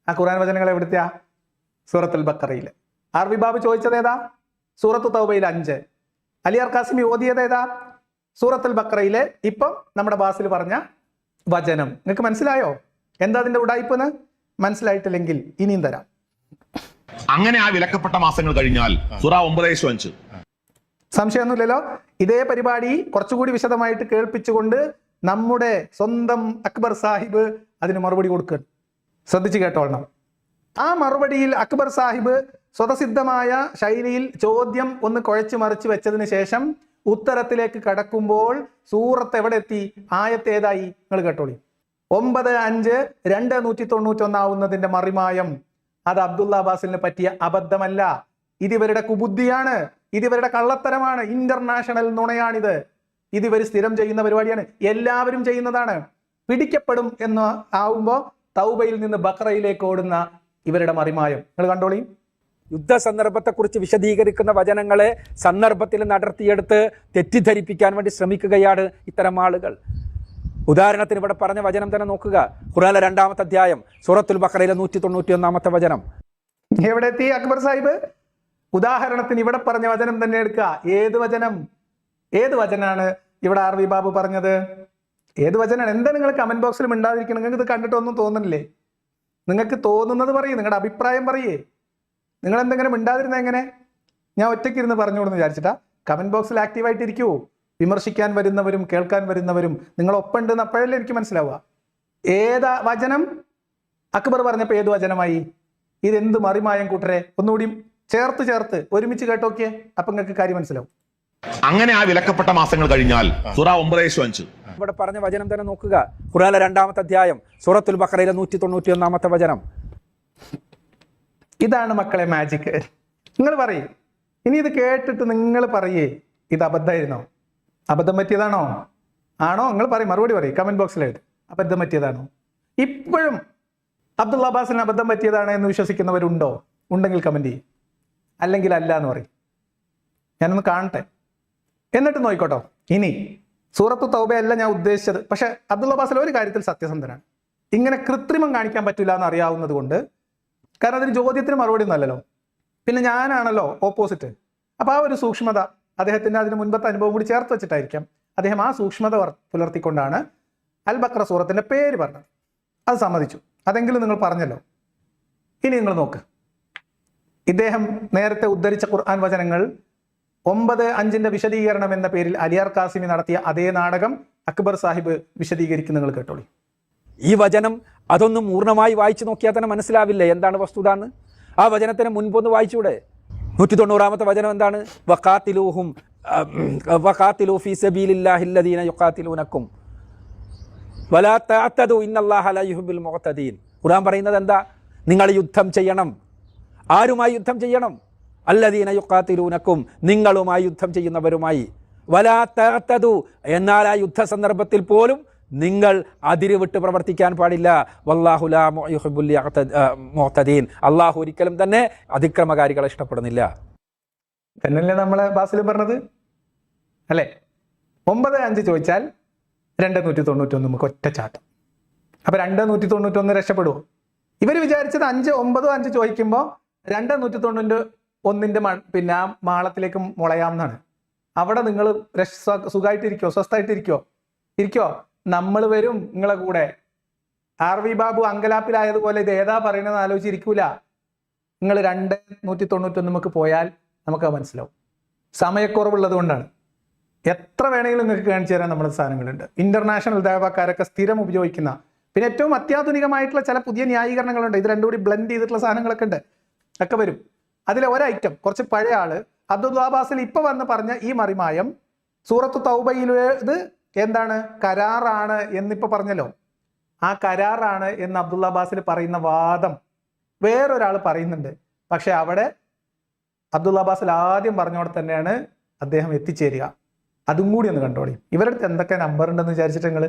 ആ ഖുർആൻ വചനങ്ങൾ എവിടുത്തെയാ? സൂറത്തുൽ ബഖറയിൽ. ആർ.വി. ബാബു ചോദിച്ചത് ഏതാ? സൂറത്തു തൗബയിൽ 5. അലിയാർ കാസിമി ഓതിയത് ഏതാ? സൂറത്തുൽ ബഖറയിലെ ഇപ്പം നമ്മുടെ ബാസിൽ പറഞ്ഞ വചനം. നിങ്ങൾക്ക് മനസ്സിലായോ എന്താ അതിന്റെ ഉടായിപ്പെന്ന്? മനസ്സിലായിട്ടില്ലെങ്കിൽ ഇനിയും തരാം. അങ്ങനെ ആ വിലക്കപ്പെട്ട മാസങ്ങൾ കഴിഞ്ഞാൽ സൂറ 9:5 സംശയമൊന്നുമില്ലല്ലോ. ഇതേ പരിപാടി കുറച്ചുകൂടി വിശദമായിട്ട് കേൾപ്പിച്ചുകൊണ്ട് നമ്മുടെ സ്വന്തം അക്ബർ സാഹിബ് അതിന് മറുപടി കൊടുക്കുക. ശ്രദ്ധിച്ചു കേട്ടോളണം. ആ മറുപടിയിൽ അക്ബർ സാഹിബ് സ്വതസിദ്ധമായ ശൈലിയിൽ ചോദ്യം ഒന്ന് കുഴച്ചു മറിച്ച് വെച്ചതിന് ശേഷം ഉത്തരത്തിലേക്ക് കടക്കുമ്പോൾ സൂറത്ത് എവിടെ എത്തി? ആയത്ത് ഏതായി? നിങ്ങൾ കേട്ടോളി. 9:5 ആവുന്നതിന്റെ മറിമായം അത് അബ്ദുള്ള ബാസിലിനെ പറ്റിയ അബദ്ധമല്ല. ഇതിവരുടെ കുബുദ്ധിയാണ്, ഇതിവരുടെ കള്ളത്തരമാണ്, ഇന്റർനാഷണൽ നുണയാണിത്. ഇതിവർ സ്ഥിരം ചെയ്യുന്ന പരിപാടിയാണ്, എല്ലാവരും ചെയ്യുന്നതാണ്. പിടിക്കപ്പെടും എന്ന് ആവുമ്പോൾ തൗബയിൽ നിന്ന് ബഖറയിലേക്ക് ഓടുന്ന ഇവരുടെ മറിമായം നിങ്ങൾ കണ്ടോളി. യുദ്ധസന്ദർഭത്തെക്കുറിച്ച് വിശദീകരിക്കുന്ന വചനങ്ങളെ സന്ദർഭത്തിൽ നടത്തിയെടുത്ത് തെറ്റിദ്ധരിപ്പിക്കാൻ വേണ്ടി ശ്രമിക്കുകയാണ് ഇത്തരം ആളുകൾ. ഉദാഹരണത്തിന് ഇവിടെ പറഞ്ഞ വചനം തന്നെ നോക്കുക. ഖുർആനിലെ 2-ാമത്തെ അധ്യായം സൂറത്തുൽ ബഖറയിലെ 191 വചനം. എവിടെ എത്തി അക്ബർ സാഹിബ്? ഉദാഹരണത്തിന് ഇവിടെ പറഞ്ഞ വചനം തന്നെ എടുക്കുക. ഏത് വചനാണ് ഇവിടെ ആർ.വി. ബാബു പറഞ്ഞത്? ഏത് വചനാണ്? എന്താ നിങ്ങൾ കമന്റ് ബോക്സിൽ മിണ്ടാതിരിക്കണം? നിങ്ങൾക്ക് ഇത് കണ്ടിട്ടൊന്നും തോന്നുന്നില്ലേ? നിങ്ങൾക്ക് തോന്നുന്നത് പറയേ, നിങ്ങളുടെ അഭിപ്രായം പറയേ. നിങ്ങൾ എന്തെങ്കിലും മിണ്ടാതിരുന്ന എങ്ങനെ? ഞാൻ ഒറ്റയ്ക്ക് ഇരുന്ന് പറഞ്ഞോളൂന്ന് വിചാരിച്ചിട്ടാ? കമന്റ് ബോക്സിൽ ആക്റ്റീവായിട്ടിരിക്കൂ. വിമർശിക്കാൻ വരുന്നവരും കേൾക്കാൻ വരുന്നവരും നിങ്ങൾ ഒപ്പമുണ്ടെന്ന് അപ്പോഴല്ലേ എനിക്ക് മനസ്സിലാവുക. ഏതാ വചനം? അക്ബർ പറഞ്ഞപ്പോൾ ഏത് വചനമായി? ഇതെന്ത് മറിമായം കൂട്ടരെ? ഒന്നുകൂടി ചേർത്ത് ഒരുമിച്ച് കേട്ടോക്കിയേ, അപ്പൊ നിങ്ങൾക്ക് കാര്യം മനസ്സിലാവും. അങ്ങനെ ആ വിലക്കപ്പെട്ട മാസങ്ങൾ കഴിഞ്ഞാൽ സൂറ 9:5 ഇവിടെ പറഞ്ഞ വചനം തന്നെ നോക്കുക. ഖുർആനിലെ 2-ാമത്തെ അധ്യായം സൂറത്തുൽ ബഖറയിലെ 191-ാമത്തെ വചനം. ഇതാണ് മക്കളെ മാജിക്. നിങ്ങൾ പറയേ, ഇനി ഇത് കേട്ടിട്ട് നിങ്ങൾ പറയേ ഇത് അബദ്ധമായിരുന്നോ, അബദ്ധം പറ്റിയതാണോ, ആണോ? നിങ്ങൾ പറയും, മറുപടി പറയും, കമന്റ് ബോക്സിൽ എഴുതി അബദ്ധം പറ്റിയതാണോ. ഇപ്പോഴും അബ്ദുള്ള അബ്ബാസിന് അബദ്ധം പറ്റിയതാണ് എന്ന് വിശ്വസിക്കുന്നവരുണ്ടോ? ഉണ്ടെങ്കിൽ കമന്റ് ചെയ്യും, അല്ലെങ്കിൽ അല്ല എന്ന് പറയും. ഞാനൊന്ന് കാണട്ടെ, എന്നിട്ട് നോയിക്കോട്ടോ. ഇനി സൂറത്തു തൗബയല്ല ഞാൻ ഉദ്ദേശിച്ചത്. പക്ഷെ അബ്ദുള്ള അബ്ബാസിൽ ഒരു കാര്യത്തിൽ സത്യസന്ധനാണ്. ഇങ്ങനെ കൃത്രിമം കാണിക്കാൻ പറ്റില്ല എന്ന് അറിയാവുന്നത് കൊണ്ട്, കാരണം അതിന് ചോദ്യത്തിന് മറുപടി ഒന്നല്ലല്ലോ, പിന്നെ ഞാനാണല്ലോ ഓപ്പോസിറ്റ്. അപ്പോൾ ആ ഒരു സൂക്ഷ്മത അദ്ദേഹത്തിൻ്റെ അതിന് മുൻപത്തെ അനുഭവം കൂടി ചേർത്ത് വെച്ചിട്ടായിരിക്കാം അദ്ദേഹം ആ സൂക്ഷ്മത പുലർത്തിക്കൊണ്ടാണ് അൽ ബഖറ സൂറത്തിൻ്റെ പേര് പറഞ്ഞത്. അത് സമ്മതിച്ചു, അതെങ്കിലും നിങ്ങൾ പറഞ്ഞല്ലോ. ഇനി നിങ്ങൾ നോക്ക്, ഇദ്ദേഹം നേരത്തെ ഉദ്ധരിച്ച ഖുർആൻ വചനങ്ങൾ 9:5 വിശദീകരണം എന്ന പേരിൽ അലിയാർ കാസിമി നടത്തിയ അതേ നാടകം അക്ബർ സാഹിബ് വിശദീകരിക്കുന്ന നിങ്ങൾ കേട്ടോളി. ഈ വചനം അതൊന്നും പൂർണ്ണമായി വായിച്ചു നോക്കിയാൽ തന്നെ മനസ്സിലാവില്ലേ എന്താണ് വസ്തുത എന്ന്. ആ വചനത്തിന് മുൻപൊന്ന് വായിച്ചൂടെ? 190-ാമത്തെ വചനം എന്താണ്? വഖാതിലൂ ഫീ സബീലില്ലാഹി അല്ലദീന യുഖാതിലൂനകും വലാ തഅതദു ഇന്നല്ലാഹ ലാ യുഹിബ്ബുൽ മുഅ്തദീൻ. ഖുർആൻ പറയുന്നത് എന്താ? നിങ്ങൾ യുദ്ധം ചെയ്യണം. ആരുമായി യുദ്ധം ചെയ്യണം? അല്ലദീന യുഖാതിലൂനകും, നിങ്ങളുമായി യുദ്ധം ചെയ്യുന്നവരുമായി. വലാ തഅതദു, എന്നാൽ ആ യുദ്ധ സന്ദർഭത്തിൽ പോലും നിങ്ങൾ അതിരുവിട്ട് പ്രവർത്തിക്കാൻ പാടില്ല. വല്ലാഹു ലാ യുഹിബ്ബുൽ മുഅ്തദീൻ, അള്ളാഹു ഒരിക്കലും തന്നെ അതിക്രമകാരികളെ ഇഷ്ടപ്പെടുന്നില്ല എന്നല്ലേ നമ്മളെ ബാസിൽ പറഞ്ഞത് അല്ലേ? 9:5 ചോദിച്ചാൽ 291 നമുക്ക് ഒറ്റ ചാട്ടം. അപ്പൊ 291 രക്ഷപ്പെടുമോ? ഇവർ വിചാരിച്ചത് 5, 9, 5 ചോദിക്കുമ്പോൾ 291 പിന്നെ ആ മാളത്തിലേക്ക് മുളയാമെന്നാണ്. അവിടെ നിങ്ങൾ സുഖമായിട്ടിരിക്കോ, സ്വസ്ഥമായിട്ടിരിക്കോ? നമ്മൾ വരും നിങ്ങളെ കൂടെ. RV ബാബു അങ്കലാപ്പിലായതുപോലെ ഇത് ഏതാ പറയണമെന്ന് ആലോചിച്ചിരിക്കൂല. നിങ്ങൾ 291 നമുക്ക് പോയാൽ നമുക്ക് മനസ്സിലാവും. സമയക്കുറവുള്ളത് കൊണ്ടാണ്. എത്ര വേണമെങ്കിലും നിങ്ങൾക്ക് കാണിച്ചു തരാൻ നമ്മുടെ സാധനങ്ങളുണ്ട്. ഇന്റർനാഷണൽ ദേവക്കാരൊക്കെ സ്ഥിരം ഉപയോഗിക്കുന്ന, പിന്നെ ഏറ്റവും അത്യാധുനികമായിട്ടുള്ള ചില പുതിയ ന്യായീകരണങ്ങളുണ്ട്. ഇത് രണ്ടും കൂടി ബ്ലെൻഡ് ചെയ്തിട്ടുള്ള സാധനങ്ങളൊക്കെ ഉണ്ട്, ഒക്കെ വരും. അതിലെ ഒരൈറ്റം കുറച്ച് പഴയ ആള് അബ്ദുൽ അബ്ബാസിൽ ഇപ്പൊ വന്ന് പറഞ്ഞ ഈ മറിമായം സൂറത്തു തൗബയിലേത് എന്താണ്? കരാറാണ് എന്നിപ്പോ പറഞ്ഞല്ലോ. ആ കരാറാണ് എന്ന് അബ്ദുൽ അബ്ബാസിൽ പറയുന്ന വാദം വേറൊരാൾ പറയുന്നുണ്ട്. പക്ഷെ അവിടെ അബ്ദുൽ അബ്ബാസിൽ ആദ്യം പറഞ്ഞോടെ തന്നെയാണ് അദ്ദേഹം എത്തിച്ചേരുക. അതും കൂടി ഒന്ന് കണ്ടോളി. ഇവരുടെ അടുത്ത് എന്തൊക്കെ നമ്പർ ഉണ്ടെന്ന് വിചാരിച്ചിട്ട് നിങ്ങൾ.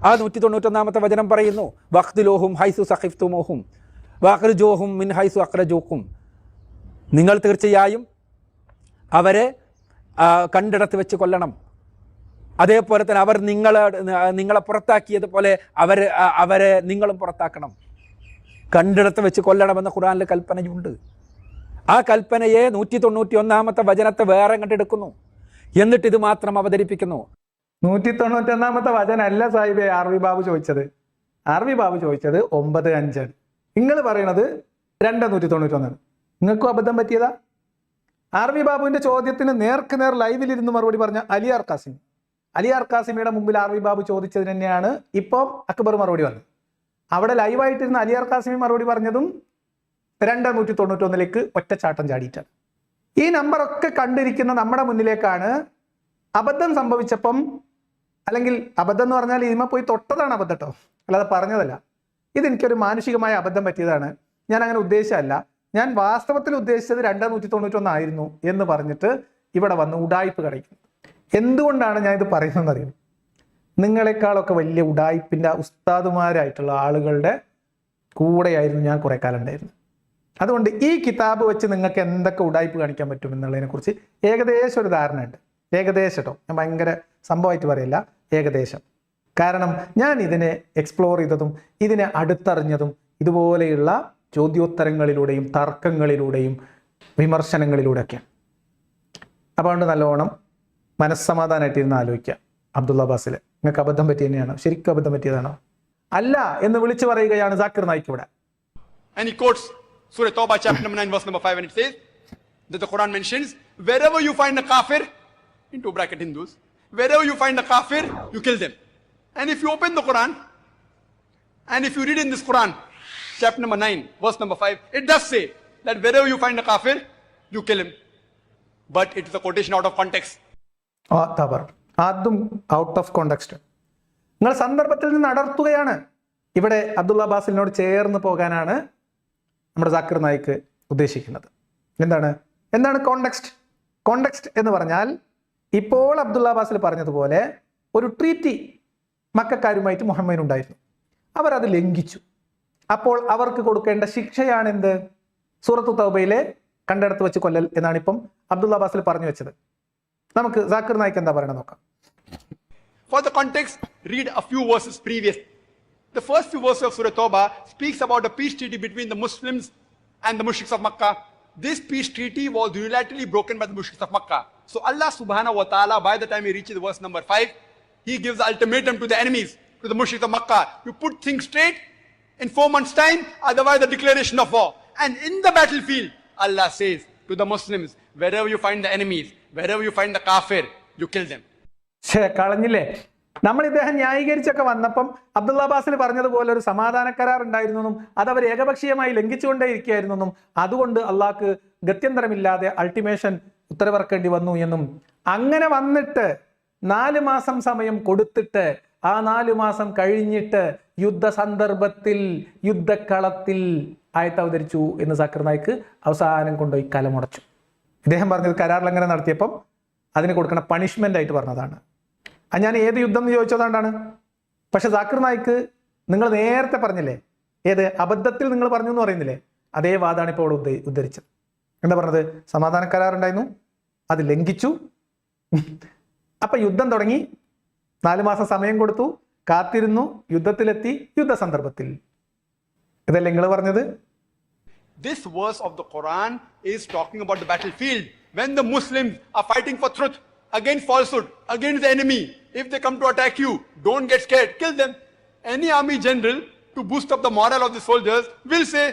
ആ 191-ാമത്തെ വചനം പറയുന്നു, വഖ്ദിലൂഹും ഹൈസു സഖിഫ്തുമൂഹും വഖ്റിജൂഹും മിൻ ഹൈസു അഖ്റജൂക്കും. നിങ്ങൾ തീർച്ചയായും അവരെ കണ്ടിടത്ത് വെച്ച് കൊല്ലണം. അതേപോലെ തന്നെ അവർ നിങ്ങളെ പുറത്താക്കിയതുപോലെ അവരെ നിങ്ങളും പുറത്താക്കണം. കണ്ടിടത്ത് വെച്ച് കൊല്ലണമെന്ന ഖുർആനിൽ കൽപ്പനയുണ്ട്. ആ കൽപ്പനയെ 191-ാമത്തെ വചനത്തെ വേറെ കണ്ടെടുക്കുന്നു, എന്നിട്ട് ഇത് മാത്രം അവതരിപ്പിക്കുന്നു. 191-ാമത്തെ വചനം അല്ല സാഹിബേ RV ബാബു ചോദിച്ചത്. RV ബാബു ചോദിച്ചത് 9:5 ആണ്. നിങ്ങൾ പറയണത് 291. നിങ്ങൾക്കും അബദ്ധം പറ്റിയതാ? RV ബാബുവിന്റെ ചോദ്യത്തിന് നേർക്ക് നേർ ലൈവിലിരുന്ന് മറുപടി പറഞ്ഞ അലിയാർ കാസിമിയുടെ മുമ്പിൽ RV ബാബു ചോദിച്ചത് തന്നെയാണ് ഇപ്പം അക്ബർ മറുപടി പറഞ്ഞത്. അവിടെ ലൈവായിട്ടിരുന്ന അലിയാർ കാസിമി മറുപടി പറഞ്ഞതും 291 ഒറ്റച്ചാട്ടം ചാടിയിട്ടാണ്. ഈ നമ്പറൊക്കെ കണ്ടിരിക്കുന്ന നമ്മുടെ മുന്നിലേക്കാണ് അബദ്ധം സംഭവിച്ചപ്പം, അല്ലെങ്കിൽ അബദ്ധം എന്ന് പറഞ്ഞാൽ ഇതിമ പോയി തൊട്ടതാണ് അബദ്ധം കേട്ടോ, അല്ലാതെ പറഞ്ഞതല്ല. ഇതെനിക്കൊരു മാനുഷികമായ അബദ്ധം പറ്റിയതാണ്, ഞാൻ അങ്ങനെ ഉദ്ദേശിച്ചല്ല, ഞാൻ വാസ്തവത്തിൽ ഉദ്ദേശിച്ചത് 291 ആയിരുന്നു എന്ന് പറഞ്ഞിട്ട് ഇവിടെ വന്ന് ഉഡായിപ്പ് കളിക്കും. എന്തുകൊണ്ടാണ് ഞാൻ ഇത് പറയുന്നതെന്ന് അറിയും? നിങ്ങളെക്കാളൊക്കെ വലിയ ഉഡായിപ്പിൻ്റെ ഉസ്താദുമാരായിട്ടുള്ള ആളുകളുടെ കൂടെയായിരുന്നു ഞാൻ കുറേ കാലം ഉണ്ടായിരുന്നു. അതുകൊണ്ട് ഈ കിതാബ് വെച്ച് നിങ്ങൾക്ക് എന്തൊക്കെ ഉഡായിപ്പ് കാണിക്കാൻ പറ്റും എന്നുള്ളതിനെക്കുറിച്ച് ഏകദേശം ഒരു ധാരണ ഉണ്ട്. ഏകദേശം കേട്ടോ, ഞാൻ ഭയങ്കര സംഭവമായിട്ട് പറയില്ല, ഏകദേശം. കാരണം ഞാൻ ഇതിനെ എക്സ്പ്ലോർ ചെയ്തതും ഇതിനെ അടുത്തറിഞ്ഞതും ഇതുപോലെയുള്ള ചോദ്യോത്തരങ്ങളിലൂടെയും തർക്കങ്ങളിലൂടെയും വിമർശനങ്ങളിലൂടെയൊക്കെയാണ്. അപ്പോൾ അതുകൊണ്ട് നല്ലോണം മനസ്സമാധാനമായിട്ടിരുന്ന് ആലോചിക്കുക. അബ്ദുള്ള അബ്ബാസിൽ നിങ്ങൾക്ക് അബദ്ധം പറ്റി തന്നെയാണോ? ശരിക്കും അബദ്ധം പറ്റിയതാണോ? അല്ല എന്ന് വിളിച്ചു പറയുകയാണ് സാക്കിർ നായിക്ക് ഇവിടെ. And he quotes Surah Tawbah chapter number 9 verse number 5, and it says that the Quran mentions wherever you find a kafir, into bracket Hindus, wherever you find a kafir, you kill them. And if you open the Quran and if you read in this Quran chapter number 9 verse number 5, it does say that wherever you find a kafir, you kill him. but it is a quotation out of context. അതും out of context. നിങ്ങൾ സന്ദർഭത്തിൽ നിന്ന് അടർത്തുകയാണ്. ഇവിടെ അബ്ദുള്ള ബാസിലിനോട് ചേർന്ന് പോകാനാണ് നമ്മുടെ സാക്കിർ നായിക്ക് ഉദ്ദേശിക്കുന്നത്. എന്താണ് കോണ്ടെക്സ്റ്റ്? കോണ്ടെക്സ്റ്റ് എന്ന് പറഞ്ഞാൽ ഇപ്പോൾ അബ്ദുള്ള ബാസിൽ പറഞ്ഞതുപോലെ ഒരു ട്രീറ്റി മക്കക്കാരുമായിട്ട് മുഹമ്മദിനുണ്ടായിരുന്നു. അവരത് ലംഘിച്ചു. അപ്പോൾ അവർക്ക് കൊടുക്കേണ്ട ശിക്ഷയാണ് എന്ത്? സൂറത്തു തൗബയിലെ കണ്ടെടുത്ത് വെച്ച് കൊല്ലൽ എന്നാണ് ഇപ്പം അബ്ദുള്ള ബാസിൽ പറഞ്ഞു വെച്ചത്. നമുക്ക് സാക്കിർ നായിക്ക് എന്താ പറയണത് നോക്കാം. For the context, read a few verses previous. The first few verses of Surah Tawbah speaks about a peace treaty between the Muslims and the mushriks of Makkah. This peace treaty was unilaterally broken by the mushriks of Makkah. So Allah subhanahu wa ta'ala, by the time he reaches verse number 5, he gives the ultimatum to the enemies, to the mushriks of Makkah. You put things straight in 4 months' time, otherwise the declaration of war. And in the battlefield, Allah says to the Muslims, wherever you find the enemies, wherever you find the kafir, you kill them. കളഞ്ഞില്ലേ? നമ്മൾ ഇദ്ദേഹം ന്യായീകരിച്ചൊക്കെ വന്നപ്പം അബ്ദുള്ള ബാസിൽ പറഞ്ഞതുപോലെ ഒരു സമാധാന കരാർ ഉണ്ടായിരുന്നെന്നും അത് അവർ ഏകപക്ഷീയമായി ലംഘിച്ചുകൊണ്ടേ ഇരിക്കുകയായിരുന്നെന്നും അതുകൊണ്ട് അള്ളാഹ്ക്ക് ഗത്യന്തരമില്ലാതെ അൾട്ടിമേഷൻ ഉത്തരവിറക്കേണ്ടി വന്നു എന്നും, അങ്ങനെ വന്നിട്ട് 4 മാസം സമയം കൊടുത്തിട്ട് ആ 4 മാസം കഴിഞ്ഞിട്ട് യുദ്ധ സന്ദർഭത്തിൽ യുദ്ധക്കളത്തിൽ ആയത്ത് അവതരിച്ചു എന്ന് സാക്കിർ നായിക്ക് അവസാനം കൊണ്ടുപോയി കലമുടച്ചു. ഇദ്ദേഹം പറഞ്ഞത് കരാർ ലംഘനം നടത്തിയപ്പം അതിന് കൊടുക്കുന്ന പണിഷ്മെന്റ് ആയിട്ട് പറഞ്ഞതാണ്. ഞാൻ ഏത് യുദ്ധം എന്ന് ചോദിച്ചതുകൊണ്ടാണ്. പക്ഷെ സാക്കിർ നായിക്ക് നിങ്ങൾ നേരത്തെ പറഞ്ഞില്ലേ, ഏത് അബദ്ധത്തിൽ നിങ്ങൾ പറഞ്ഞു എന്ന് പറയുന്നില്ലേ, അതേ വാദമാണ് ഇപ്പോൾ ഇവിടെ ഉദ്ധരിച്ചത്. എന്താ പറഞ്ഞത്? സമാധാന കരാർ ഉണ്ടായിരുന്നു, അത് ലംഘിച്ചു. അപ്പൊ യുദ്ധം തുടങ്ങി, 4 മാസം സമയം കൊടുത്തു, കാത്തിരുന്നു, യുദ്ധത്തിലെത്തി, യുദ്ധ സന്ദർഭത്തിൽ. ഇതല്ലേ നിങ്ങൾ പറഞ്ഞത്? This verse of the Quran is talking about the battlefield. When the Muslims are fighting for truth, against falsehood, against the enemy, if they come to attack you, don't get scared, kill them. Any army general, to boost up the morale of the soldiers, will say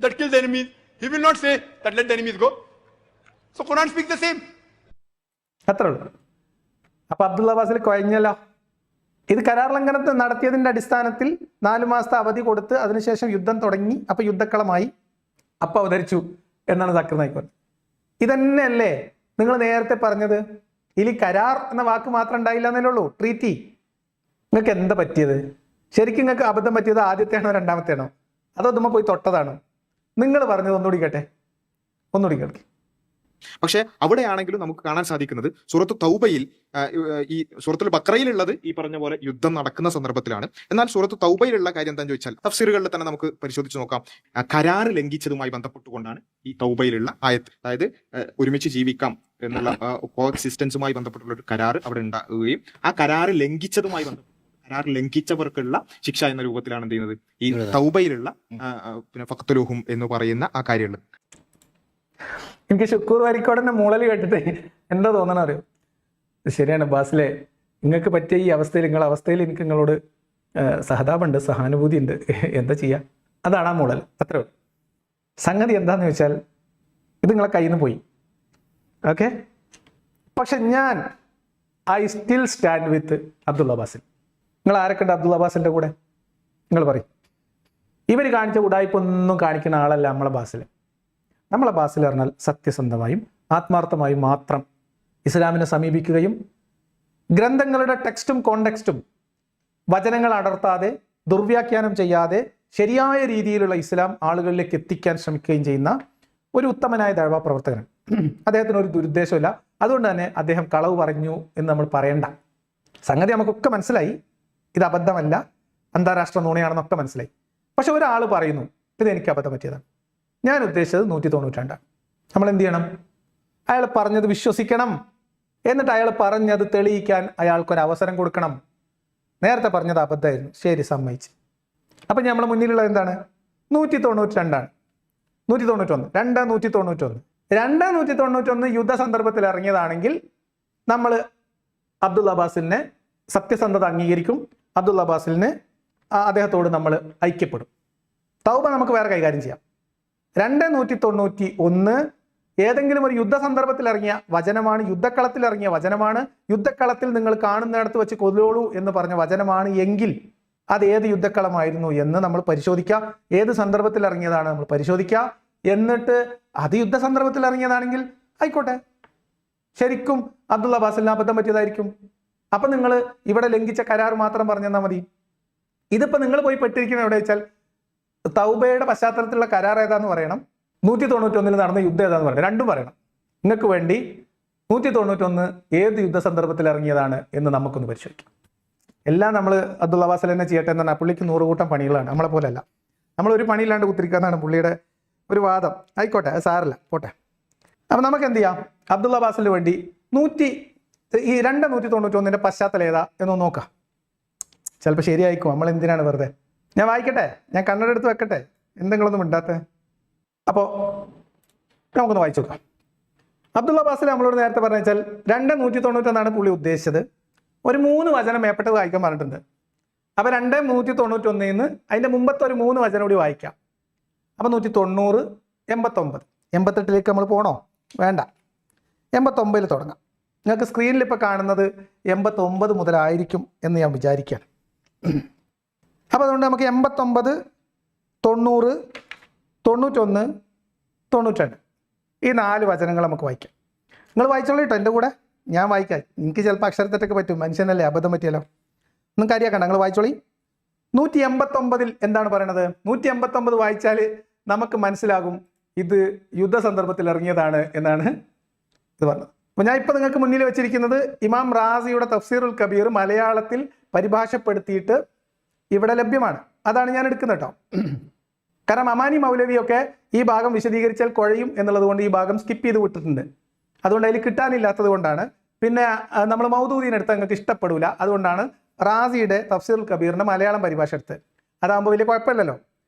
that kill the enemies. He will not say that let the enemies go. So Quran speaks the same. അത്രേ ഉള്ളൂ. അപ്പൊ അബ്ദുള്ള ബാസിൽ കഴിഞ്ഞല്ലോ. ഇത് കരാർ ലംഘനത്തെ നടത്തിയതിന്റെ അടിസ്ഥാനത്തിൽ 4 മാസത്തെ അവധി കൊടുത്ത് അതിനുശേഷം യുദ്ധം തുടങ്ങി, അപ്പൊ യുദ്ധക്കളമായി, അപ്പൊ അവതരിച്ചു എന്നാണ് സാക്കിർ നായിക്ക് പറഞ്ഞത്. ഇതന്നെയല്ലേ നിങ്ങൾ നേരത്തെ പറഞ്ഞത്? ഇതിൽ കരാർ എന്ന വാക്ക് മാത്രം ഉണ്ടായില്ല എന്നല്ലേ ഉള്ളൂ, ട്രീറ്റി. നിങ്ങൾക്ക് എന്താ പറ്റിയത്? ശരിക്കും നിങ്ങൾക്ക് അബദ്ധം പറ്റിയത് ആദ്യത്തെയാണോ രണ്ടാമത്തെയാണോ, അതോ അതുമ്മ പോയി തൊട്ടതാണോ? നിങ്ങൾ പറഞ്ഞത് ഒന്നുകൂടി കേട്ടെ, ഒന്നുകൂടി കേൾക്കി. പക്ഷെ അവിടെയാണെങ്കിലും നമുക്ക് കാണാൻ സാധിക്കുന്നത് സൂറത്ത് തൗബയിൽ ഈ സൂറത്തുൽ ബഖറയിലുള്ളത് ഈ പറഞ്ഞ പോലെ യുദ്ധം നടക്കുന്ന സന്ദർഭത്തിലാണ്. എന്നാൽ സൂറത്ത് തൗബയിലുള്ള കാര്യം എന്താണെന്ന് ചോദിച്ചാൽ തഫ്സീറുകളിൽ തന്നെ നമുക്ക് പരിശോധിച്ച് നോക്കാം. കരാർ ലംഘിച്ചതുമായി ബന്ധപ്പെട്ടുകൊണ്ടാണ് ഈ തൗബയിലുള്ള ആയത്ത്. അതായത് ഒരുമിച്ച് ജീവിക്കാം എന്നുള്ള കോ എക്സിസ്റ്റൻസുമായി ബന്ധപ്പെട്ടുള്ള ഒരു കരാർ അവിടെ ഉണ്ടാവുകയും ആ കരാർ ലംഘിച്ചതുമായി ബന്ധപ്പെട്ട് കരാർ ലംഘിച്ചവർക്കുള്ള ശിക്ഷ എന്ന രൂപത്തിലാണ് എന്ത് ചെയ്യുന്നത് ഈ തൗബയിലുള്ള പിന്നെ ഫഖ്തുലുഹും എന്ന് പറയുന്ന ആ കാര്യമുള്ളത്. എനിക്ക് ശുക്കൂർ വരിക്കോടന്റെ മൂളൽ കേട്ടിട്ട് എന്താ തോന്നണ അറിയോ? ശരിയാണ് ബാസിലെ, നിങ്ങൾക്ക് പറ്റിയ ഈ അവസ്ഥയിൽ, നിങ്ങളുടെ അവസ്ഥയിൽ എനിക്ക് നിങ്ങളോട് സഹതാപമുണ്ട്, സഹാനുഭൂതി ഉണ്ട്. എന്താ ചെയ്യുക? അതാണ് ആ മൂളൽ. അത്രേ ഉള്ളൂ. സംഗതി എന്താന്ന് ചോദിച്ചാൽ ഇത് നിങ്ങളെ കയ്യിൽ നിന്ന് പോയി, ഓക്കെ. പക്ഷെ ഞാൻ still stand with Abdulla Basil. നിങ്ങൾ ആരൊക്കെ ഉണ്ട് അബ്ദുള്ള ബാസിന്റെ കൂടെ? നിങ്ങൾ പറയും. ഇവർ കാണിച്ച ഉടായ്പൊന്നും കാണിക്കുന്ന ആളല്ല നമ്മളെ ബാസിൽ. നമ്മളെ ബാസിൽ പറഞ്ഞാൽ സത്യസന്ധമായും ആത്മാർത്ഥമായും മാത്രം ഇസ്ലാമിനെ സമീപിക്കുകയും ഗ്രന്ഥങ്ങളുടെ ടെക്സ്റ്റും കോണ്ടെക്സ്റ്റും വചനങ്ങൾ അടർത്താതെ ദുർവ്യാഖ്യാനം ചെയ്യാതെ ശരിയായ രീതിയിലുള്ള ഇസ്ലാം ആളുകളിലേക്ക് എത്തിക്കാൻ ശ്രമിക്കുകയും ചെയ്യുന്ന ഒരു ഉത്തമനായ ദഅ്വ പ്രവർത്തകനാണ്. അദ്ദേഹത്തിന് ഒരു ദുരുദ്ദേശമില്ല. അതുകൊണ്ട് തന്നെ അദ്ദേഹം കളവ് പറഞ്ഞു എന്ന് നമ്മൾ പറയണ്ട. സംഗതി നമുക്കൊക്കെ മനസ്സിലായി, ഇത് അബദ്ധമല്ല, അന്താരാഷ്ട്ര നുണയാണെന്നൊക്കെ മനസ്സിലായി. പക്ഷെ ഒരാൾ പറയുന്നു ഇത് എനിക്ക് അബദ്ധം പറ്റിയതാണ്, ഞാൻ ഉദ്ദേശിച്ചത് 192. നമ്മൾ എന്ത് ചെയ്യണം? അയാൾ പറഞ്ഞത് വിശ്വസിക്കണം. എന്നിട്ട് അയാൾ പറഞ്ഞത് തെളിയിക്കാൻ അയാൾക്കൊരു അവസരം കൊടുക്കണം. നേരത്തെ പറഞ്ഞത് അബദ്ധമായിരുന്നു, ശരി, സമ്മതിച്ച്. അപ്പം നമ്മളെ മുന്നിലുള്ള എന്താണ്? 192ആണ്. 191 191 191 യുദ്ധ സന്ദർഭത്തിൽ ഇറങ്ങിയതാണെങ്കിൽ നമ്മൾ അബ്ദുള്ള ബാസിലിനെ സത്യസന്ധത അംഗീകരിക്കും. അബ്ദുള്ള ബാസിലിന് അദ്ദേഹത്തോട് നമ്മൾ ഐക്യപ്പെടും. തൗബ നമുക്ക് വേറെ കൈകാര്യം ചെയ്യാം. 191 ഏതെങ്കിലും ഒരു യുദ്ധ സന്ദർഭത്തിൽ ഇറങ്ങിയ വചനമാണ്, യുദ്ധക്കളത്തിൽ ഇറങ്ങിയ വചനമാണ്, യുദ്ധക്കളത്തിൽ നിങ്ങൾ കാണുന്നിടത്ത് വെച്ച് കൊല്ലോളൂ എന്ന് പറഞ്ഞ വചനമാണ് എങ്കിൽ അത് ഏത് യുദ്ധക്കളമായിരുന്നു എന്ന് നമ്മൾ പരിശോധിക്കുക. ഏത് സന്ദർഭത്തിൽ ഇറങ്ങിയതാണ് നമ്മൾ പരിശോധിക്കുക. എന്നിട്ട് അത് യുദ്ധ സന്ദർഭത്തിൽ ഇറങ്ങിയതാണെങ്കിൽ ആയിക്കോട്ടെ, ശരിക്കും അബ്ദുള്ള അബ്ബാസിലിന് അബദ്ധം പറ്റിയതായിരിക്കും. അപ്പൊ നിങ്ങൾ ഇവിടെ ലംഘിച്ച കരാർ മാത്രം പറഞ്ഞു തന്നാൽ മതി. ഇതിപ്പോ നിങ്ങൾ പോയി പെട്ടിരിക്കുന്നത് എവിടെ വെച്ചാൽ തൗബയുടെ പശ്ചാത്തലത്തിലുള്ള കരാർ ഏതാന്ന് പറയണം, 191 നടന്ന യുദ്ധം ഏതാന്ന് പറയണം, രണ്ടും പറയണം. നിങ്ങൾക്ക് വേണ്ടി 191 ഏത് യുദ്ധ സന്ദർഭത്തിൽ ഇറങ്ങിയതാണ് എന്ന് നമുക്കൊന്ന് പരിശോധിക്കാം. എല്ലാം നമ്മൾ അബ്ദുള്ള അബ്ബാസിൽ തന്നെ ചെയ്യട്ടെ എന്നാണ്. പുള്ളിക്ക് 100 കൂട്ടം പണികളാണ്, നമ്മളെ പോലെയല്ല. നമ്മൾ ഒരു പണിയില്ലാണ്ട് കുത്തിരിക്കാന്നാണ് പുള്ളിയുടെ ഒരു വാദം. ആയിക്കോട്ടെ, അത് സാരല്ല, പോട്ടെ. അപ്പം നമുക്ക് എന്ത് ചെയ്യാം, അബ്ദുള്ള അബ്ബാസിന് വേണ്ടി 191 പശ്ചാത്തലം ഏതാ എന്നൊന്ന് നോക്കാം. ചിലപ്പോൾ ശരിയായിരിക്കും, നമ്മൾ എന്തിനാണ് വെറുതെ. ഞാൻ വായിക്കട്ടെ, ഞാൻ കണ്ണെടുത്ത് വെക്കട്ടെ, എന്തെങ്കിലുമൊന്നും മിണ്ടാത്ത. അപ്പോൾ നമുക്കൊന്ന് വായിച്ചു നോക്കാം. അബ്ദുള്ള അബ്ബാസിൽ നമ്മളോട് നേരത്തെ പറഞ്ഞു വെച്ചാൽ 291 പുള്ളി ഉദ്ദേശിച്ചത്. ഒരു 3 വചനം മേപ്പെട്ട് വായിക്കാൻ പറഞ്ഞിട്ടുണ്ട്. അപ്പോൾ 291 അതിൻ്റെ മുമ്പത്തെ ഒരു 3 വചനം കൂടി വായിക്കാം. അപ്പോൾ 190, 89, 88 നമ്മൾ പോകണോ? വേണ്ട, 89 തുടങ്ങാം. നിങ്ങൾക്ക് സ്ക്രീനിൽ ഇപ്പോൾ കാണുന്നത് 89 മുതലായിരിക്കും എന്ന് ഞാൻ വിചാരിക്കുകയാണ്. അപ്പോൾ അതുകൊണ്ട് നമുക്ക് 89, 90, 91, 92 ഈ 4 വചനങ്ങൾ നമുക്ക് വായിക്കാം. നിങ്ങൾ വായിച്ചോളൂ കേട്ടോ എൻ്റെ കൂടെ, ഞാൻ വായിക്കാം. എനിക്ക് ചിലപ്പോൾ അക്ഷരത്തെറ്റൊക്കെ പറ്റും, മനുഷ്യനല്ലേ, അബദ്ധം പറ്റിയല്ലോ. ഒന്നും കാര്യമാക്കണ്ട, നിങ്ങൾ വായിച്ചോളി. 189 എന്താണ് പറയണത്? 189 വായിച്ചാൽ നമുക്ക് മനസ്സിലാകും ഇത് യുദ്ധ സന്ദർഭത്തിൽ ഇറങ്ങിയതാണ് എന്നാണ് ഇത് പറഞ്ഞത്. അപ്പോൾ ഞാൻ ഇപ്പോൾ നിങ്ങൾക്ക് മുന്നിൽ വെച്ചിരിക്കുന്നത് ഇമാം റാസിയുടെ തഫ്സീറുൽ കബീർ മലയാളത്തിൽ പരിഭാഷപ്പെടുത്തിയിട്ട് ഇവിടെ ലഭ്യമാണ്. അതാണ് ഞാൻ എടുക്കുന്നത് കേട്ടോ. കാരണം അമാനി മൗലവിയൊക്കെ ഈ ഭാഗം വിശദീകരിച്ചാൽ കുഴയും എന്നുള്ളത് കൊണ്ട് ഈ ഭാഗം സ്കിപ്പ് ചെയ്ത് വിട്ടിട്ടുണ്ട്. അതുകൊണ്ട് അതിൽ കിട്ടാനില്ലാത്തത് കൊണ്ടാണ്. പിന്നെ നമ്മൾ മൗദൂദിനെടുത്ത് നിങ്ങൾക്ക് ഇഷ്ടപ്പെടില്ല, അതുകൊണ്ടാണ് റാസിയുടെ തഫ്സീറുൽ കബീറിൻ്റെ മലയാളം പരിഭാഷ എടുത്ത്. അതാകുമ്പോൾ വലിയ കുഴപ്പമില്ലല്ലോ.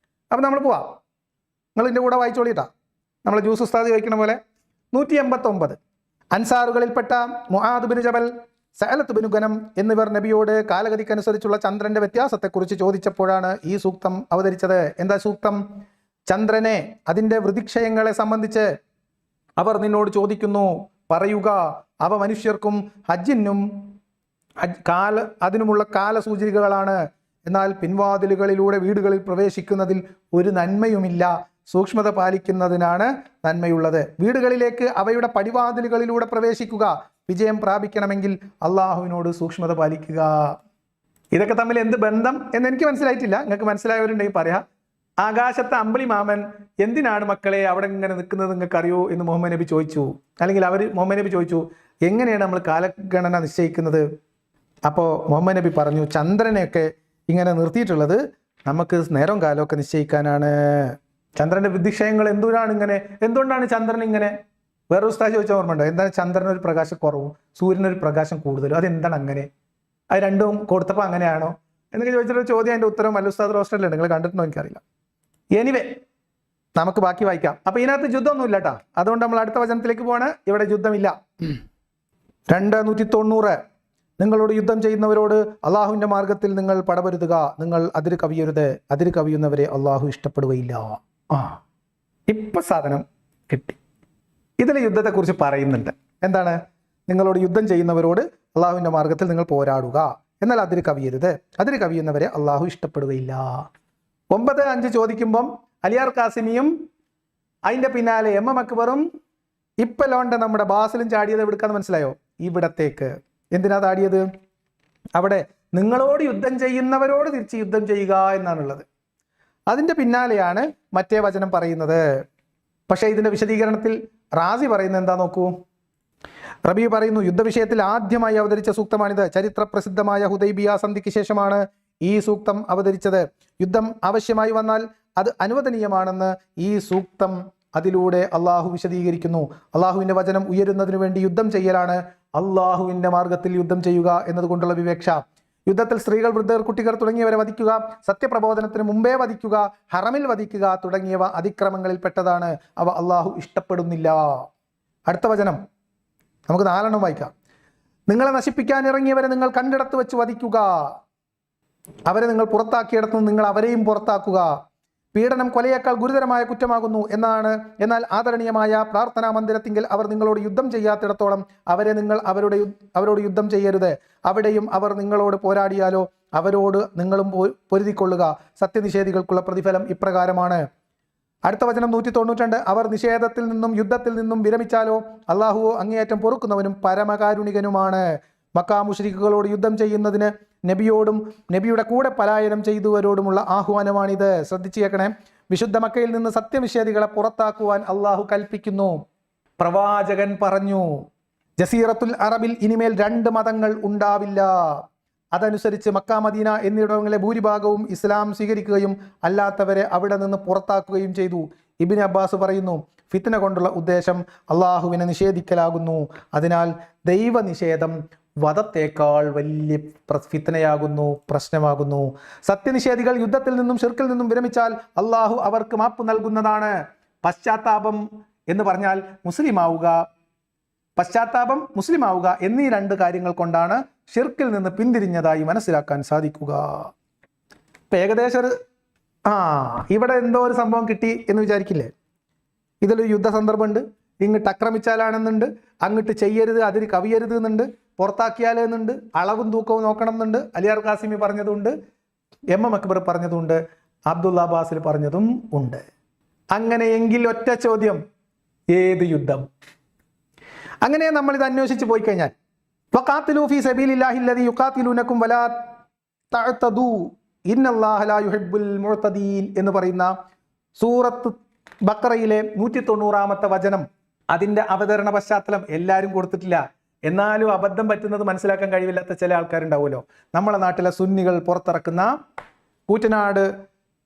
അപ്പം നമ്മൾ പോവാം, നിങ്ങൾ ഇതിൻ്റെ കൂടെ വായിച്ചോളിട്ടാ. നമ്മൾ ജ്യൂസ് ഉസ്താദ് ചോദിക്കുന്ന പോലെ 189 അൻസാറുകളിൽപ്പെട്ട മുആദ് ബിൻ ജബൽ, സഅലത്ത് ബിൻ ഗനം എന്നിവർ നബിയോട് കാലഗതിക്കനുസരിച്ചുള്ള ചന്ദ്രന്റെ വ്യത്യാസത്തെക്കുറിച്ച് ചോദിച്ചപ്പോഴാണ് ഈ സൂക്തം അവതരിച്ചത്. എന്താ സൂക്തം? ചന്ദ്രനെ, അതിൻ്റെ വൃതിക്ഷയങ്ങളെ സംബന്ധിച്ച് അവർ നിന്നോട് ചോദിക്കുന്നു, പറയുക അവ മനുഷ്യർക്കും ഹജ്ജിനും അതിനുമുള്ള കാലസൂചികകളാണ്. എന്നാൽ പിൻവാതിലുകളിലൂടെ വീടുകളിൽ പ്രവേശിക്കുന്നതിൽ ഒരു നന്മയുമില്ല, സൂക്ഷ്മത പാലിക്കുന്നതിനാണ് നന്മയുള്ളത്. വീടുകളിലേക്ക് അവയുടെ പടിവാതിലുകളിലൂടെ പ്രവേശിക്കുക, വിജയം പ്രാപിക്കണമെങ്കിൽ അള്ളാഹുവിനോട് സൂക്ഷ്മത പാലിക്കുക. ഇതൊക്കെ തമ്മിൽ എന്ത് ബന്ധം എന്ന് എനിക്ക് മനസ്സിലായിട്ടില്ല. നിങ്ങൾക്ക് മനസ്സിലായവരുണ്ടെങ്കിൽ പറയാം. ആകാശത്തെ അമ്പിളി മാമൻ എന്തിനാണ് മക്കളെ അവിടെ ഇങ്ങനെ നിൽക്കുന്നത് നിങ്ങൾക്ക് അറിയോ എന്ന് മുഹമ്മദ് നബി ചോദിച്ചു. അല്ലെങ്കിൽ മുഹമ്മദ് നബി ചോദിച്ചു, എങ്ങനെയാണ് നമ്മൾ കാലഗണന നിശ്ചയിക്കുന്നത്? അപ്പോൾ മുഹമ്മദ് നബി പറഞ്ഞു, ചന്ദ്രനെയൊക്കെ ഇങ്ങനെ നിർത്തിയിട്ടുള്ളത് നമുക്ക് നേരവും കാലമൊക്കെ നിശ്ചയിക്കാനാണ്. ചന്ദ്രന്റെ വിദ്യക്ഷയങ്ങൾ എന്തുകൊണ്ടാണ് ചന്ദ്രൻ ഇങ്ങനെ? വേറെ ഉസ്താദ് ചോദിച്ചാൽ ഓർമ്മയുണ്ടോ? എന്താണ് ചന്ദ്രനൊരു പ്രകാശം കുറവും സൂര്യനൊരു പ്രകാശം കൂടുതലും, അതെന്താണ് അങ്ങനെ? അത് രണ്ടും കൊടുത്തപ്പോൾ അങ്ങനെയാണോ എന്നൊക്കെ ചോദിച്ചിട്ടൊരു ചോദ്യം. അതിൻ്റെ ഉത്തരം അൽ ഉസ്താദ് റോസ്റ്ററിലുണ്ട്, നിങ്ങൾ കണ്ടിട്ടുണ്ടോ എനിക്കറിയില്ല. എനിവേ, നമുക്ക് ബാക്കി വായിക്കാം. അപ്പോൾ ഇതിനകത്ത് യുദ്ധമൊന്നും ഇല്ല കേട്ടോ. അതുകൊണ്ട് നമ്മൾ അടുത്ത വചനത്തിലേക്ക് പോവാണ്. ഇവിടെ യുദ്ധമില്ല. 290 നിങ്ങളോട് യുദ്ധം ചെയ്യുന്നവരോട് അള്ളാഹുവിൻ്റെ മാർഗത്തിൽ നിങ്ങൾ പടപൊരുതുക, നിങ്ങൾ അതിര് കവിയരുത്, അതിര് കവിയുന്നവരെ അള്ളാഹു ഇഷ്ടപ്പെടുകയില്ല. ഇപ്പം സാധനം കിട്ടി. ഇതിൽ യുദ്ധത്തെക്കുറിച്ച് പറയുന്നുണ്ട്. എന്താണ്? നിങ്ങളോട് യുദ്ധം ചെയ്യുന്നവരോട് അള്ളാഹുവിൻ്റെ മാർഗത്തിൽ നിങ്ങൾ പോരാടുക, എന്നാൽ അതിര് കവിയരുത്, അതിര് കവിയുന്നവരെ അള്ളാഹു ഇഷ്ടപ്പെടുകയില്ല. 9:5 ചോദിക്കുമ്പം അലിയാർ കാസിമിയും അതിൻ്റെ പിന്നാലെ MM അക്ബറും ഇപ്പലോണ്ട നമ്മുടെ ബാസിലും ചാടിയത് എവിടുക്കാന്ന് മനസ്സിലായോ? ഇവിടത്തേക്ക്. എന്തിനാ ചാടിയത്? അവിടെ നിങ്ങളോട് യുദ്ധം ചെയ്യുന്നവരോട് തിരിച്ച് യുദ്ധം ചെയ്യുക എന്നാണുള്ളത്. അതിൻ്റെ പിന്നാലെയാണ് മറ്റേ വചനം പറയുന്നത്. പക്ഷേ ഇതിൻ്റെ വിശദീകരണത്തിൽ റാസി പറയുന്നത് എന്താ നോക്കൂ. റബി പറയുന്നു, യുദ്ധവിഷയത്തിൽ ആദ്യമായി അവതരിച്ച സൂക്തമാണിത്. ചരിത്ര പ്രസിദ്ധമായ ഹുദൈബിയ സന്ധിക്ക് ശേഷമാണ് ഈ സൂക്തം അവതരിച്ചത്. യുദ്ധം ആവശ്യമായി വന്നാൽ അത് അനുവദനീയമാണെന്ന് ഈ സൂക്തം അതിലൂടെ അള്ളാഹു വിശദീകരിക്കുന്നു. അള്ളാഹുവിൻ്റെ വചനം ഉയരുന്നതിനു വേണ്ടി യുദ്ധം ചെയ്യലാണ് അള്ളാഹുവിൻ്റെ മാർഗത്തിൽ യുദ്ധം ചെയ്യുക എന്നതുകൊണ്ടുള്ള വിവേക്ഷ. യുദ്ധത്തിൽ സ്ത്രീകൾ, വൃദ്ധർ, കുട്ടികൾ തുടങ്ങിയവരെ വധിക്കുക, സത്യപ്രബോധനത്തിന് മുമ്പേ വധിക്കുക, ഹറമിൽ വധിക്കുക തുടങ്ങിയവ അതിക്രമങ്ങളിൽ പെട്ടതാണ്. അവ അള്ളാഹു ഇഷ്ടപ്പെടുന്നില്ല. അടുത്ത വചനം നമുക്ക് 4 വായിക്കാം. നിങ്ങളെ നശിപ്പിക്കാൻ ഇറങ്ങിയവരെ നിങ്ങൾ കണ്ടിടത്ത് വെച്ച് വധിക്കുക, അവരെ നിങ്ങൾ പുറത്താക്കിയിടത്ത് നിങ്ങൾ അവരെയും പുറത്താക്കുക. പീഡനം കൊലയേക്കാൾ ഗുരുതരമായ കുറ്റമാകുന്നു എന്നാൽ ആദരണീയമായ പ്രാർത്ഥനാ മന്ദിരത്തിങ്കിൽ അവർ നിങ്ങളോട് യുദ്ധം ചെയ്യാത്തിടത്തോളം നിങ്ങൾ അവരോട് യുദ്ധം ചെയ്യരുത്. അവിടെയും അവർ നിങ്ങളോട് പോരാടിയാലോ അവരോട് നിങ്ങളും പൊരുതിക്കൊള്ളുക. സത്യനിഷേധികൾക്കുള്ള പ്രതിഫലം ഇപ്രകാരമാണ്. അടുത്ത വചനം 192. അവർ നിഷേധത്തിൽ നിന്നും യുദ്ധത്തിൽ നിന്നും വിരമിച്ചാലോ അള്ളാഹു അങ്ങേയറ്റം പൊറുക്കുന്നവനും പരമകാരുണികനുമാണ്. മക്കാ മുശ്രിക്കുകളോട് യുദ്ധം ചെയ്യുന്നതിന് നബിയോടും നബിയുടെ കൂടെ പലായനം ചെയ്തവരോടുമുള്ള ആഹ്വാനമാണിത്. ശ്രദ്ധിച്ചു കേൾക്കണേ. വിശുദ്ധ മക്കയിൽ നിന്ന് സത്യനിഷേധികളെ പുറത്താക്കുവാൻ അള്ളാഹു കൽപ്പിക്കുന്നു. പ്രവാചകൻ പറഞ്ഞു, ജസീറത്തുൽ അറബിൽ ഇനിമേൽ 2 മതങ്ങൾ ഉണ്ടാവില്ല. അതനുസരിച്ച് മക്ക മദീന എന്നിവിടങ്ങളിലെ ഭൂരിഭാഗവും ഇസ്ലാം സ്വീകരിക്കുകയും അല്ലാത്തവരെ അവിടെ നിന്ന് പുറത്താക്കുകയും ചെയ്തു. ഇബ്നു അബ്ബാസ് പറയുന്നു, ഫിത്ന കൊണ്ടുള്ള ഉദ്ദേശം അള്ളാഹുവിനെ നിഷേധിക്കലാകുന്നു. അതിനാൽ ദൈവനിഷേധം വധത്തേക്കാൾ വലിയ ഫിത്നയാകുന്നു, പ്രശ്നമാകുന്നു. സത്യനിഷേധികൾ യുദ്ധത്തിൽ നിന്നും ശിർക്കിൽ നിന്നും വിരമിച്ചാൽ അള്ളാഹു അവർക്ക് മാപ്പ് നൽകുന്നതാണ്. പശ്ചാത്താപം എന്ന് പറഞ്ഞാൽ പശ്ചാത്താപം മുസ്ലിമാവുക എന്നീ 2 കാര്യങ്ങൾ കൊണ്ടാണ് ഷിർക്കിൽ നിന്ന് പിന്തിരിഞ്ഞതായി മനസ്സിലാക്കാൻ സാധിക്കുക. ഇപ്പം ഏകദേശം ഇവിടെ എന്തോ ഒരു സംഭവം കിട്ടി എന്ന് വിചാരിക്കില്ലേ? ഇതിലൊരു യുദ്ധ സന്ദർഭമുണ്ട്, ഇങ്ങോട്ട് ആക്രമിച്ചാലാണെന്നുണ്ട്, അങ്ങോട്ട് ചെയ്യരുത്, അതിന് കവിയരുത് എന്നുണ്ട്, പുറത്താക്കിയാലെന്നുണ്ട്, അളവും തൂക്കവും നോക്കണം എന്നുണ്ട്, അലിയാർ ഖാസിമി പറഞ്ഞതുണ്ട്, എം അക്ബർ പറഞ്ഞതുണ്ട്, അബ്ദുള്ള അബ്ബാസിൽ പറഞ്ഞതും ഉണ്ട്. അങ്ങനെയെങ്കിൽ ഒറ്റ ചോദ്യം, ഏത് യുദ്ധം? അങ്ങനെ നമ്മൾ ഇത് അന്വേഷിച്ച് പോയി കഴിഞ്ഞാൽ വഖാതിലൂ ഫീ സബീലില്ലാഹി അല്ലദീ യുഖാതിലൂനകും വലാ തഅതദൂ ഇന്നല്ലാഹ ലാ യുഹിബ്ബുൽ മുഅ്തദീൻ എന്ന് പറയുന്ന സൂറത്ത് ബഖറയിലെ 190-ാമത്തെ വചനം, അതിൻ്റെ അവതരണ പശ്ചാത്തലം എല്ലാവരും കൊടുത്തിട്ടില്ല. എന്നാലും അബദ്ധം പറ്റുന്നത് മനസ്സിലാക്കാൻ കഴിവില്ലാത്ത ചില ആൾക്കാരുണ്ടാവുമല്ലോ. നമ്മളെ നാട്ടിലെ സുന്നികൾ പുറത്തിറക്കുന്ന കൂറ്റനാട്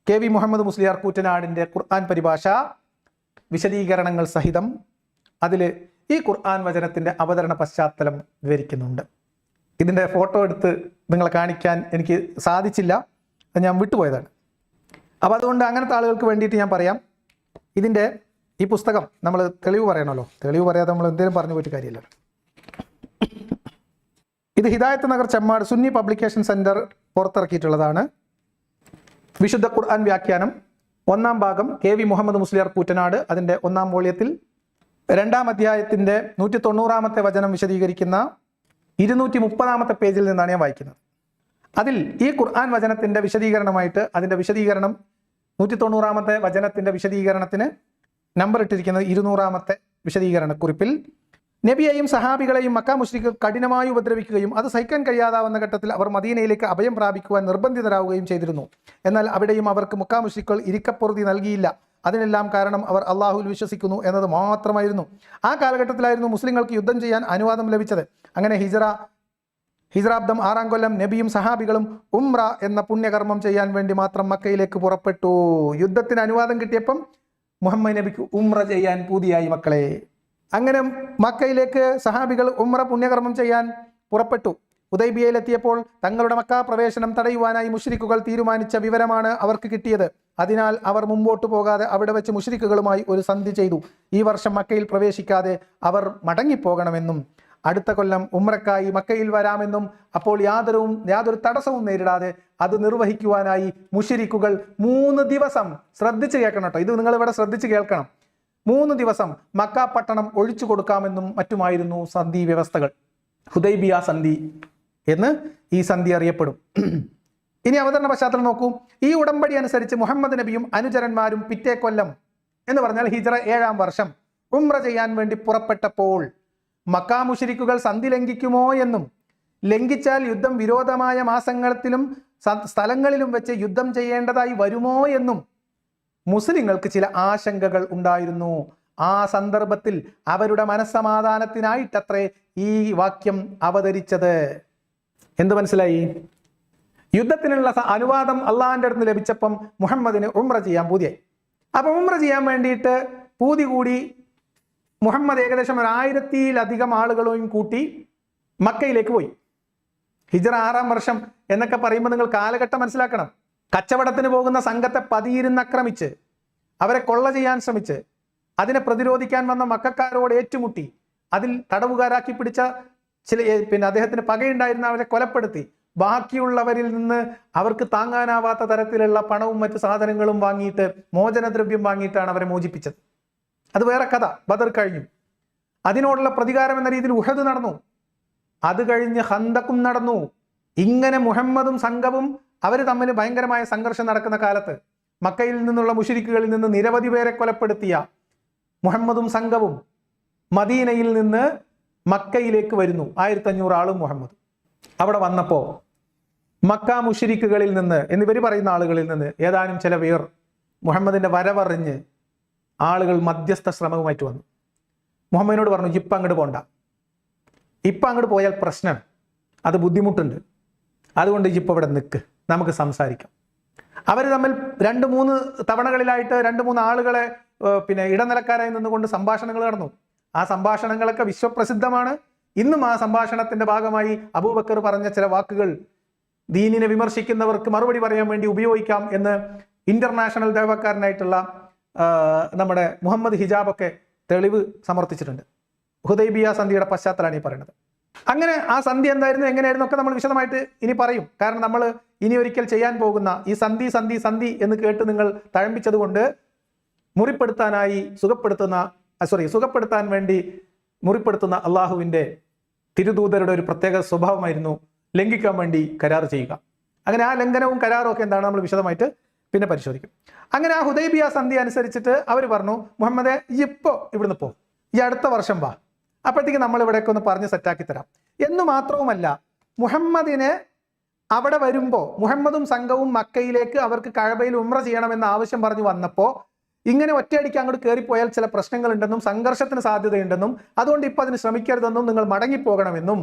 KV മുഹമ്മദ് മുസ്ലിയാർ കൂറ്റനാടിൻ്റെ ഖുർആൻ പരിഭാഷ വിശദീകരണങ്ങൾ സഹിതം അതിൽ ഈ ഖുർആൻ വചനത്തിൻ്റെ അവതരണ പശ്ചാത്തലം വിവരിക്കുന്നുണ്ട്. ഇതിൻ്റെ ഫോട്ടോ എടുത്ത് നിങ്ങളെ കാണിക്കാൻ എനിക്ക് സാധിച്ചില്ല, അത് ഞാൻ വിട്ടുപോയതാണ്. അപ്പോൾ അതുകൊണ്ട് അങ്ങനത്തെ ആളുകൾക്ക് വേണ്ടിയിട്ട് ഞാൻ പറയാം, ഇതിൻ്റെ ഈ പുസ്തകം നമ്മൾ തെളിവ് പറയണമല്ലോ, തെളിവ് പറയാതെ നമ്മൾ എന്തെങ്കിലും പറഞ്ഞു പോയിട്ട് കാര്യമില്ലല്ലോ. ഇത് ഹിദായത്ത് നഗർ ചെമ്മാട് സുന്നി പബ്ലിക്കേഷൻ സെൻറ്റർ പുറത്തിറക്കിയിട്ടുള്ളതാണ്. വിശുദ്ധ ഖുർആൻ വ്യാഖ്യാനം 1-ാം ഭാഗം KV മുഹമ്മദ് മുസ്ലിയാർ കൂറ്റനാട്, അതിൻ്റെ 1-ാം വോള്യത്തിൽ 2-ാം അധ്യായത്തിൻ്റെ 190-ാമത്തെ വചനം വിശദീകരിക്കുന്ന 230-ാമത്തെ പേജിൽ നിന്നാണ് ഞാൻ വായിക്കുന്നത്. അതിൽ ഈ ഖുർആൻ വചനത്തിൻ്റെ വിശദീകരണമായിട്ട് അതിൻ്റെ വിശദീകരണം 190-ാമത്തെ വചനത്തിൻ്റെ വിശദീകരണത്തിന് നമ്പർ ഇട്ടിരിക്കുന്നത് 200-ാമത്തെ വിശദീകരണക്കുറിപ്പിൽ നബിയെയും സഹാബികളെയും മക്ക മുശ്രിക്കുകൾ കഠിനമായി ഉപദ്രവിക്കുകയും അത് സഹിക്കാൻ കഴിയാതാവുന്ന ഘട്ടത്തിൽ അവർ മദീനയിലേക്ക് അഭയം പ്രാപിക്കുവാൻ നിർബന്ധിതരാവുകയും ചെയ്തിരുന്നു. എന്നാൽ അവിടെയും അവർക്ക് മക്ക മുശ്രിക്കുകൾ ഇരിക്കപ്പൊറുതി നൽകിയില്ല. അതിനെല്ലാം കാരണം അവർ അള്ളാഹുവിൽ വിശ്വസിക്കുന്നു എന്നത് മാത്രമായിരുന്നു. ആ കാലഘട്ടത്തിലായിരുന്നു മുസ്ലിങ്ങൾക്ക് യുദ്ധം ചെയ്യാൻ അനുവാദം ലഭിച്ചത്. അങ്ങനെ ഹിജ്റാബ്ദം 6-ാം കൊല്ലം നബിയും സഹാബികളും ഉംറ എന്ന പുണ്യകർമ്മം ചെയ്യാൻ വേണ്ടി മാത്രം മക്കയിലേക്ക് പുറപ്പെട്ടു. യിൽ അനുവാദം കിട്ടിയപ്പം മുഹമ്മദ് നബിക്ക് ഉംറ ചെയ്യാൻ പൂതിയായി മക്കളെ. അങ്ങനെ മക്കയിലേക്ക് സഹാബികൾ ഉംറ പുണ്യകർമ്മം ചെയ്യാൻ പുറപ്പെട്ടു. ഹുദൈബിയയിലെത്തിയപ്പോൾ തങ്ങളുടെ മക്ക പ്രവേശനം തടയുവാനായി മുശ്രിക്കുകൾ തീരുമാനിച്ച വിവരമാണ് അവർക്ക് കിട്ടിയത്. അതിനാൽ അവർ മുമ്പോട്ട് പോകാതെ അവിടെ വെച്ച് മുശ്രിക്കുകളുമായി ഒരു സന്ധി ചെയ്തു. ഈ വർഷം മക്കയിൽ പ്രവേശിക്കാതെ അവർ മടങ്ങിപ്പോകണമെന്നും അടുത്ത കൊല്ലം ഉംറക്കായി മക്കയിൽ വരാമെന്നും അപ്പോൾ യാതൊരു തടസ്സവും നേരിടാതെ അത് നിർവഹിക്കുവാനായി മുശ്രിക്കുകൾ 3 ദിവസം, ശ്രദ്ധിച്ച് കേൾക്കണം കേട്ടോ, ഇത് നിങ്ങൾ ഇവിടെ ശ്രദ്ധിച്ച് കേൾക്കണം, 3 ദിവസം മക്ക പട്ടണം ഒഴിച്ചു കൊടുക്കാമെന്നും മറ്റുമായിരുന്നു സന്ധി വ്യവസ്ഥകൾ. ഹുദൈബിയ സന്ധി എന്ന് ഈ സന്ധി അറിയപ്പെടും. ഇനി അവതരണ പശ്ചാത്തലം നോക്കൂ. ഈ ഉടമ്പടി അനുസരിച്ച് മുഹമ്മദ് നബിയും അനുചരന്മാരും പിറ്റേ കൊല്ലം എന്ന് പറഞ്ഞാൽ ഹിജ്റ 7-ാം വർഷം ഉംറ ചെയ്യാൻ വേണ്ടി പുറപ്പെട്ടപ്പോൾ മക്ക മുശ്രിക്കുകൾ സന്ധി ലംഘിക്കുമോ എന്നും ലംഘിച്ചാൽ യുദ്ധം വിരോധമായ മാസങ്ങളിലും സ്ഥലങ്ങളിലും വെച്ച് യുദ്ധം ചെയ്യേണ്ടതായി വരുമോ എന്നും മുസ്ലിങ്ങൾക്ക് ചില ആശങ്കകൾ ഉണ്ടായിരുന്നു. ആ സന്ദർഭത്തിൽ അവരുടെ മനസ്സമാധാനത്തിനായിട്ടത്രേ ഈ വാക്യം അവതരിച്ചത്. എന്ത് മനസ്സിലായി? യുദ്ധത്തിനുള്ള അനുവാദം അള്ളാഹിൻ്റെ അടുത്ത് ലഭിച്ചപ്പം മുഹമ്മദിന് ഉംറ ചെയ്യാൻ പൂതിയായി. അപ്പം ഉംറ ചെയ്യാൻ വേണ്ടിയിട്ട് പൂതി കൂടി മുഹമ്മദ് ഏകദേശം 1000-ലധികം ആളുകളെയും കൂട്ടി മക്കയിലേക്ക് പോയി. ഹിജ്റ 6-ാം വർഷം എന്നൊക്കെ പറയുമ്പോൾ നിങ്ങൾ കാലഘട്ടം മനസ്സിലാക്കണം. കച്ചവടത്തിന് പോകുന്ന സംഘത്തെ പതിയിരുന്നാക്രമിച്ച് അവരെ കൊള്ള ചെയ്യാൻ ശ്രമിച്ച് അതിനെ പ്രതിരോധിക്കാൻ വന്ന മക്കക്കാരോട് ഏറ്റുമുട്ടി അതിൽ തടവുകാരാക്കി പിടിച്ച അദ്ദേഹത്തിന് പകയുണ്ടായിരുന്ന അവരെ കൊലപ്പെടുത്തി ബാക്കിയുള്ളവരിൽ നിന്ന് അവർക്ക് താങ്ങാനാവാത്ത തരത്തിലുള്ള പണവും മറ്റു സാധനങ്ങളും വാങ്ങിയിട്ട് മോചനദ്രവ്യം വാങ്ങിയിട്ടാണ് അവരെ മോചിപ്പിച്ചത്. അത് വേറെ കഥ. ബദർ കഴിഞ്ഞു. അതിനോടുള്ള പ്രതികാരം എന്ന രീതിയിൽ ഉഹദ് നടന്നു. അത് കഴിഞ്ഞ് ഖന്തഖും നടന്നു. ഇങ്ങനെ മുഹമ്മദും സംഘവും അവർ തമ്മിൽ ഭയങ്കരമായ സംഘർഷം നടക്കുന്ന കാലത്ത് മക്കയിൽ നിന്നുള്ള മുശ്രിക്കുകളിൽ നിന്ന് നിരവധി പേരെ കൊലപ്പെടുത്തിയ മുഹമ്മദും സംഘവും മദീനയിൽ നിന്ന് മക്കയിലേക്ക് വരുന്നു. 1500 ആളും മുഹമ്മദ് അവിടെ വന്നപ്പോൾ മക്ക മുശ്രിക്കുകളിൽ നിന്ന് എന്നിവർ പറയുന്ന ആളുകളിൽ നിന്ന് ഏതാനും ചില പേർ മുഹമ്മദിന്റെ വരവറിഞ്ഞ് ആളുകൾ മധ്യസ്ഥ ശ്രമവുമായിട്ട് വന്നു. മുഹമ്മദിനോട് പറഞ്ഞു, ഇപ്പം അങ്ങോട്ട് പോണ്ട, ഇപ്പം അങ്ങോട്ട് പോയാൽ പ്രശ്നം, അത് ബുദ്ധിമുട്ടുണ്ട്, അതുകൊണ്ട് ഇപ്പം ഇവിടെ നിൽക്ക്, നമുക്ക് സംസാരിക്കാം. അവർ തമ്മിൽ 2-3 തവണകളിലായിട്ട് 2-3 ആളുകളെ ഇടനിലക്കാരായി നിന്നുകൊണ്ട് സംഭാഷണങ്ങൾ നടന്നു. ആ സംഭാഷണങ്ങളൊക്കെ വിശ്വപ്രസിദ്ധമാണ്. ഇന്നും ആ സംഭാഷണത്തിന്റെ ഭാഗമായി അബൂബക്കർ പറഞ്ഞ ചില വാക്കുകൾ ദീനിനെ വിമർശിക്കുന്നവർക്ക് മറുപടി പറയാൻ വേണ്ടി ഉപയോഗിക്കാം എന്ന് ഇന്റർനാഷണൽ ദൈവക്കാരനായിട്ടുള്ള നമ്മുടെ മുഹമ്മദ് ഹിജാബൊക്കെ തെളിവ് സമർത്ഥിച്ചിട്ടുണ്ട്. ഹുദൈബിയ സന്ധിയുടെ പശ്ചാത്തലമാണ് ഈ പറയുന്നത്. അങ്ങനെ ആ സന്ധി എന്തായിരുന്നു, എങ്ങനെയായിരുന്നു ഒക്കെ നമ്മൾ വിശദമായിട്ട് ഇനി പറയും. കാരണം നമ്മൾ ഇനി ഒരിക്കൽ ചെയ്യാൻ പോകുന്ന ഈ സന്ധി എന്ന് കേട്ട് നിങ്ങൾ തഴമ്പിച്ചത് കൊണ്ട് സുഖപ്പെടുത്താൻ വേണ്ടി മുറിപ്പെടുത്തുന്ന അള്ളാഹുവിൻ്റെ തിരുദൂതരുടെ ഒരു പ്രത്യേക സ്വഭാവമായിരുന്നു ലംഘിക്കാൻ വേണ്ടി കരാർ ചെയ്യുക. അങ്ങനെ ആ ലംഘനവും കരാറും ഒക്കെ എന്താണ് നമ്മൾ വിശദമായിട്ട് പിന്നെ പരിശോധിക്കും. അങ്ങനെ ആ ഹുദൈബിയ സന്ധി അനുസരിച്ചിട്ട് അവർ പറഞ്ഞു, മുഹമ്മദെ ഇപ്പോൾ ഇവിടുന്ന് പോ, ഈ അടുത്ത വർഷം വാ, അപ്പോഴത്തേക്ക് നമ്മൾ ഇവിടേക്ക് ഒന്ന് പറഞ്ഞ് സെറ്റാക്കി തരാം എന്ന് മാത്രവുമല്ല, മുഹമ്മദിനെ അവിടെ വരുമ്പോൾ മുഹമ്മദും സംഘവും മക്കയിലേക്ക് അവർക്ക് കഅബയിൽ ഉംറ ചെയ്യണമെന്ന ആവശ്യം പറഞ്ഞു വന്നപ്പോൾ ഇങ്ങനെ ഒറ്റയടിക്ക് അങ്ങോട്ട് കയറിപ്പോയാൽ ചില പ്രശ്നങ്ങളുണ്ടെന്നും സംഘർഷത്തിന് സാധ്യതയുണ്ടെന്നും അതുകൊണ്ട് ഇപ്പം അതിന് ശ്രമിക്കരുതെന്നും നിങ്ങൾ മടങ്ങിപ്പോകണമെന്നും,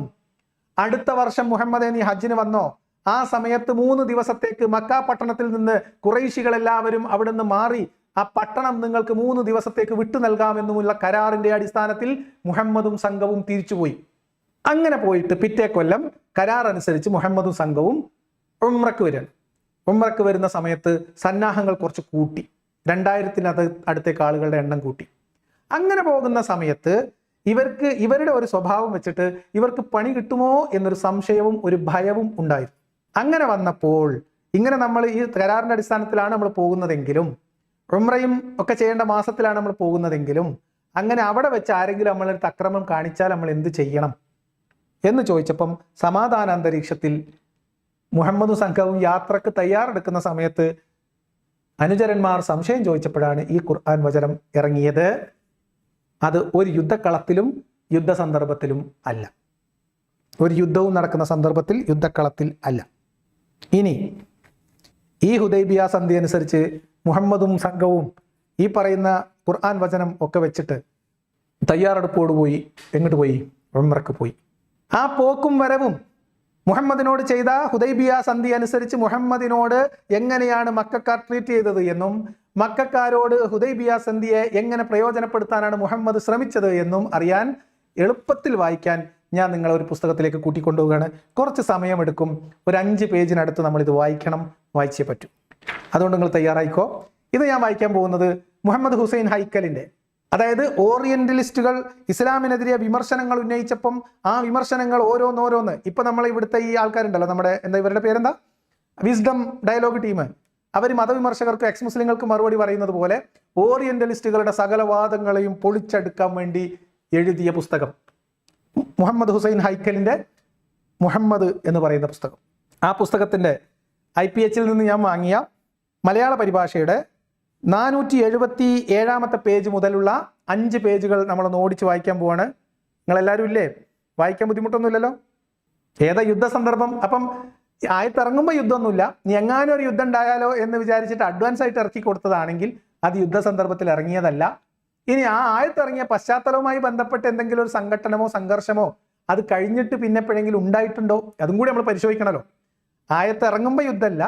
അടുത്ത വർഷം മുഹമ്മദെ നീ ഹജ്ജിന് വന്നോ, ആ സമയത്ത് 3 ദിവസത്തേക്ക് മക്ക പട്ടണത്തിൽ നിന്ന് ഖുറൈശികളെല്ലാവരും അവിടെ നിന്ന് മാറി ആ പട്ടണം നിങ്ങൾക്ക് 3 ദിവസത്തേക്ക് വിട്ടു നൽകാമെന്നുമുള്ള കരാറിന്റെ അടിസ്ഥാനത്തിൽ മുഹമ്മദും സംഘവും തിരിച്ചുപോയി. അങ്ങനെ പോയിട്ട് പിറ്റേ കൊല്ലം കരാർ അനുസരിച്ച് മുഹമ്മദും സംഘവും ഉംറക്ക് വരികയാണ്. ഉംറക്ക് വരുന്ന സമയത്ത് സന്നാഹങ്ങൾ കുറച്ച് കൂട്ടി, 2000 അടുത്തേക്ക് ആളുകളുടെ എണ്ണം കൂട്ടി. അങ്ങനെ പോകുന്ന സമയത്ത് ഇവരുടെ ഒരു സ്വഭാവം വെച്ചിട്ട് ഇവർക്ക് പണി കിട്ടുമോ എന്നൊരു സംശയവും ഒരു ഭയവും ഉണ്ടായിരുന്നു. അങ്ങനെ വന്നപ്പോൾ ഇങ്ങനെ നമ്മൾ ഈ കരാറിന്റെ അടിസ്ഥാനത്തിലാണ് നമ്മൾ പോകുന്നതെങ്കിലും ഉംറയും ഒക്കെ ചെയ്യേണ്ട മാസത്തിലാണ് നമ്മൾ പോകുന്നതെങ്കിലും അങ്ങനെ അവിടെ വെച്ച് ആരെങ്കിലും നമ്മളടുത്ത് അക്രമം കാണിച്ചാൽ നമ്മൾ എന്ത് ചെയ്യണം എന്ന് ചോദിച്ചപ്പം സമാധാന അന്തരീക്ഷത്തിൽ മുഹമ്മദും സംഘവും യാത്രക്ക് തയ്യാറെടുക്കുന്ന സമയത്ത് അനുചരന്മാർ സംശയം ചോദിച്ചപ്പോഴാണ് ഈ ഖുർആൻ വചനം ഇറങ്ങിയത്. അത് ഒരു യുദ്ധക്കളത്തിലും യുദ്ധസന്ദർഭത്തിലും അല്ല, ഒരു യുദ്ധവും നടക്കുന്ന സന്ദർഭത്തിൽ യുദ്ധക്കളത്തിൽ അല്ല. ഇനി ഈ ഹുദൈബിയ സന്ധി അനുസരിച്ച് മുഹമ്മദും സംഘവും ഈ പറയുന്ന ഖുർആൻ വചനം ഒക്കെ വെച്ചിട്ട് തയ്യാറെടുപ്പോട് പോയി. എങ്ങോട്ട് പോയി? ഉംറക്ക് പോയി. ആ പോക്കും വരവും മുഹമ്മദിനോട് ചെയ്ത ഹുദൈബിയ സന്ധി അനുസരിച്ച് മുഹമ്മദിനോട് എങ്ങനെയാണ് മക്കക്കാർ ട്രീറ്റ് ചെയ്തത് എന്നും മക്കക്കാരോട് ഹുദൈബിയ സന്ധിയെ എങ്ങനെ പ്രയോജനപ്പെടുത്താനാണ് മുഹമ്മദ് ശ്രമിച്ചത് എന്നും അറിയാൻ എളുപ്പത്തിൽ വായിക്കാൻ ഞാൻ നിങ്ങളെ ഒരു പുസ്തകത്തിലേക്ക് കൂട്ടിക്കൊണ്ടുപോവുകയാണ്. കുറച്ച് സമയമെടുക്കും, ഒരു 5 പേജിനടുത്ത് നമ്മളിത് വായിച്ചേ പറ്റൂ. അതുകൊണ്ട് നിങ്ങൾ തയ്യാറായിക്കോ. ഇത് ഞാൻ വായിക്കാൻ പോകുന്നത് മുഹമ്മദ് ഹുസൈൻ ഹൈക്കലിൻ്റെ, അതായത് ഓറിയന്റലിസ്റ്റുകൾ ഇസ്ലാമിനെതിരെ വിമർശനങ്ങൾ ഉന്നയിച്ചപ്പം ആ വിമർശനങ്ങൾ ഓരോന്നോരോന്ന് ഇപ്പൊ നമ്മൾ ഇവിടുത്തെ ഈ ആൾക്കാരുണ്ടല്ലോ, നമ്മുടെ ഇവരുടെ പേരെന്താ, വിസ്ഡം ഡയലോഗ് ടീം, അവർ മതവിമർശകർക്കും എക്സ് മുസ്ലിങ്ങൾക്ക് മറുപടി പറയുന്നത് പോലെ ഓറിയന്റലിസ്റ്റുകളുടെ സകല വാദങ്ങളെയും പൊളിച്ചെടുക്കാൻ വേണ്ടി എഴുതിയ പുസ്തകം മുഹമ്മദ് ഹുസൈൻ ഹൈക്കലിൻ്റെ മുഹമ്മദ് എന്ന് പറയുന്ന പുസ്തകം. ആ പുസ്തകത്തിൻ്റെ IPH നിന്ന് ഞാൻ വാങ്ങിയ മലയാള പരിഭാഷയുടെ 477 പേജ് മുതലുള്ള 5 പേജുകൾ നമ്മളൊന്ന് ഓടിച്ച് വായിക്കാൻ പോവാണ്. നിങ്ങളെല്ലാവരും ഇല്ലേ? വായിക്കാൻ ബുദ്ധിമുട്ടൊന്നുമില്ലല്ലോ? ഏതാ യുദ്ധസന്ദർഭം? അപ്പം ആയത്തിറങ്ങുമ്പോൾ യുദ്ധമൊന്നുമില്ല, നീ എങ്ങാനും ഒരു യുദ്ധം ഉണ്ടായാലോ എന്ന് വിചാരിച്ചിട്ട് അഡ്വാൻസ് ആയിട്ട് ഇറക്കി കൊടുത്തതാണെങ്കിൽ അത് യുദ്ധസന്ദർഭത്തിൽ ഇറങ്ങിയതല്ല. ഇനി ആ ആയത്തിറങ്ങിയ പശ്ചാത്തലവുമായി ബന്ധപ്പെട്ട് എന്തെങ്കിലും ഒരു സംഘട്ടനമോ സംഘർഷമോ അത് കഴിഞ്ഞിട്ട് പിന്നെ എപ്പോഴെങ്കിലും ഉണ്ടായിട്ടുണ്ടോ അതും കൂടി നമ്മൾ പരിശോധിക്കണമല്ലോ. ആയത്തിറങ്ങുമ്പോൾ യുദ്ധമല്ല,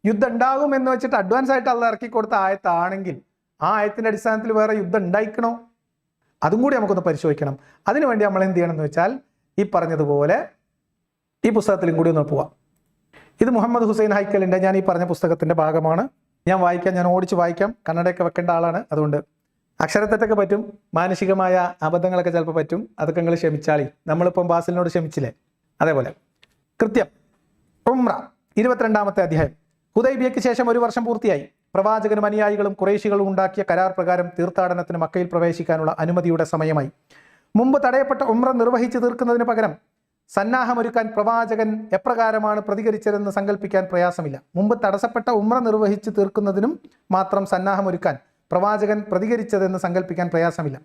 യുദ്ധം ഉണ്ടാകും എന്ന് വെച്ചിട്ട് അഡ്വാൻസ് ആയിട്ട് അത് ഇറക്കി കൊടുത്ത ആയത്താണെങ്കിൽ ആ ആയത്തിന്റെ അടിസ്ഥാനത്തിൽ വേറെ യുദ്ധം ഉണ്ടായിക്കണോ അതും കൂടി നമുക്കൊന്ന് പരിശോധിക്കണം. അതിനുവേണ്ടി നമ്മൾ എന്ത് ചെയ്യണം എന്ന് വെച്ചാൽ ഈ പറഞ്ഞതുപോലെ ഈ പുസ്തകത്തിലും കൂടി ഒന്ന് പോവാം. ഇത് മുഹമ്മദ് ഹുസൈൻ ഹൈക്കലിൻ്റെ ഞാൻ ഈ പറഞ്ഞ പുസ്തകത്തിന്റെ ഭാഗമാണ്. ഞാൻ ഓടിച്ച് വായിക്കാം. കന്നഡയൊക്കെ വെക്കേണ്ട ആളാണ്, അതുകൊണ്ട് അക്ഷരത്തെറ്റൊക്കെ പറ്റും, മാനസികമായ അബദ്ധങ്ങളൊക്കെ ചിലപ്പോൾ പറ്റും. അതൊക്കെ നിങ്ങൾ ക്ഷമിച്ചാളി. നമ്മളിപ്പം ബാസിലിനോട് ക്ഷമിച്ചില്ലേ, അതേപോലെ. കൃത്യം ഉംറ 22-ാമത്തെ അധ്യായം. ഹുദൈബിയയ്ക്ക് ശേഷം 1 വർഷം പൂർത്തിയായി. പ്രവാചകനും അനുയായികളും ഖുറൈശികളും ഉണ്ടാക്കിയ കരാർ പ്രകാരം തീർത്ഥാടനത്തിന് മക്കയിൽ പ്രവേശിക്കാനുള്ള അനുമതിയുടെ സമയമായി. മുമ്പ് തടയപ്പെട്ട ഉംറ നിർവഹിച്ച് തീർക്കുന്നതിന് പകരം സന്നാഹമൊരുക്കാൻ പ്രവാചകൻ എപ്രകാരമാണ് പ്രതികരിച്ചതെന്ന് സങ്കല്പിക്കാൻ പ്രയാസമില്ല. മുമ്പ് തടസ്സപ്പെട്ട ഉംറ നിർവഹിച്ച് തീർക്കുന്നതിനും മാത്രം സന്നാഹമൊരുക്കാൻ പ്രവാചകൻ പ്രതികരിച്ചതെന്ന് സങ്കല്പിക്കാൻ പ്രയാസമില്ല.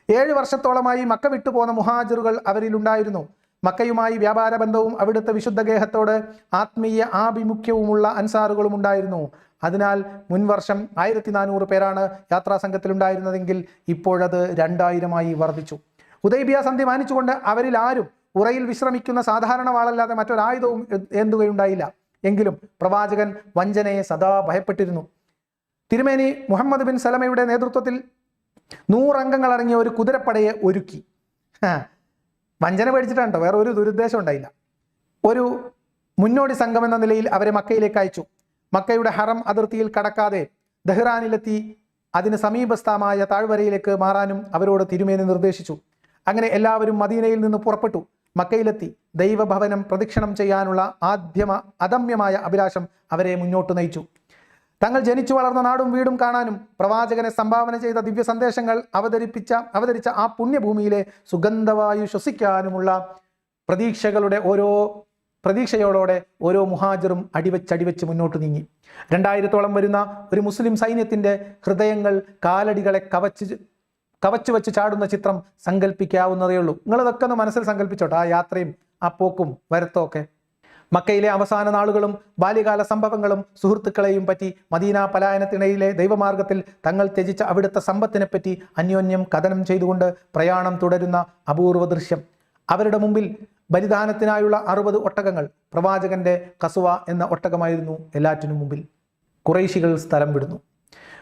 7 വർഷത്തോളമായി മക്ക വിട്ടുപോന്ന മുഹാജിറുകൾ അവരിലുണ്ടായിരുന്നു. മക്കയുമായി വ്യാപാര ബന്ധവും അവിടുത്തെ വിശുദ്ധ ഗേഹത്തോട് ആത്മീയ ആഭിമുഖ്യവുമുള്ള അൻസാറുകളും ഉണ്ടായിരുന്നു. അതിനാൽ മുൻവർഷം 1400 പേരാണ് യാത്രാ സംഘത്തിലുണ്ടായിരുന്നതെങ്കിൽ ഇപ്പോഴത് 2000-ആയി വർദ്ധിച്ചു. ഹുദൈബിയ സന്ധി മാനിച്ചുകൊണ്ട് അവരിൽ ആരും ഉറയിൽ വിശ്രമിക്കുന്ന സാധാരണ വാളല്ലാതെ മറ്റൊരായുധവും ഏന്തുകയുണ്ടായില്ല. എങ്കിലും പ്രവാചകൻ വഞ്ചനയെ സദാ ഭയപ്പെട്ടിരുന്നു. തിരുമേനി മുഹമ്മദ് ബിൻ സലമയുടെ നേതൃത്വത്തിൽ 100 അംഗങ്ങൾ അടങ്ങിയ ഒരു കുതിരപ്പടയെ ഒരുക്കി. വഞ്ചന പേടിച്ചിട്ടാണ് കേട്ടോ, വേറെ ഒരു ദുരുദ്ദേശം ഉണ്ടായില്ല. ഒരു മുന്നോടി സംഘം എന്ന നിലയിൽ അവരെ മക്കയിലേക്ക് അയച്ചു. മക്കയുടെ ഹറം അതിർത്തിയിൽ കടക്കാതെ ദഹ്റാനിലെത്തി അതിന് സമീപസ്ഥമായ താഴ്വരയിലേക്ക് മാറാനും അവരോട് തിരുമേനി നിർദ്ദേശിച്ചു. അങ്ങനെ എല്ലാവരും മദീനയിൽ നിന്ന് പുറപ്പെട്ടു. മക്കയിലെത്തി ദൈവഭവനം പ്രദക്ഷിണം ചെയ്യാനുള്ള അദമ്യമായ അഭിലാഷം അവരെ മുന്നോട്ട് നയിച്ചു. തങ്ങൾ ജനിച്ചു വളർന്ന നാടും വീടും കാണാനും പ്രവാചകനെ സംഭാവന ചെയ്ത ദിവ്യ സന്ദേശങ്ങൾ അവതരിച്ച ആ പുണ്യഭൂമിയിലെ സുഗന്ധവായു ശ്വസിക്കാനുമുള്ള പ്രതീക്ഷയോടെ ഓരോ മുഹാജിറും അടിവെച്ച് മുന്നോട്ട് നീങ്ങി. 2000-ഓളം വരുന്ന ഒരു മുസ്ലിം സൈന്യത്തിന്റെ ഹൃദയങ്ങൾ കാലടികളെ കവച്ചു വെച്ച് ചാടുന്ന ചിത്രം സങ്കല്പിക്കാവുന്നതേ ഉള്ളൂ. നിങ്ങളിതൊക്കെ ഒന്ന് മനസ്സിൽ സങ്കല്പിച്ചോട്ടെ, ആ യാത്രയും ആ പോക്കും വരത്തും ഒക്കെ. മക്കയിലെ അവസാന നാളുകളും ബാല്യകാല സംഭവങ്ങളും സുഹൃത്തുക്കളെയും പറ്റി, മദീന പലായനത്തിനിടയിലെ ദൈവമാർഗത്തിൽ തങ്ങൾ ത്യജിച്ച അവിടുത്തെ സമ്പത്തിനെ പറ്റി അന്യോന്യം കഥനം ചെയ്തുകൊണ്ട് പ്രയാണം തുടരുന്ന അപൂർവ ദൃശ്യം. അവരുടെ മുമ്പിൽ ബലിദാനത്തിനായുള്ള 60 ഒട്ടകങ്ങൾ. പ്രവാചകന്റെ കസുവ എന്ന ഒട്ടകമായിരുന്നു എല്ലാറ്റിനും മുമ്പിൽ. ഖുറൈശികൾ സ്ഥലം വിടുന്നു.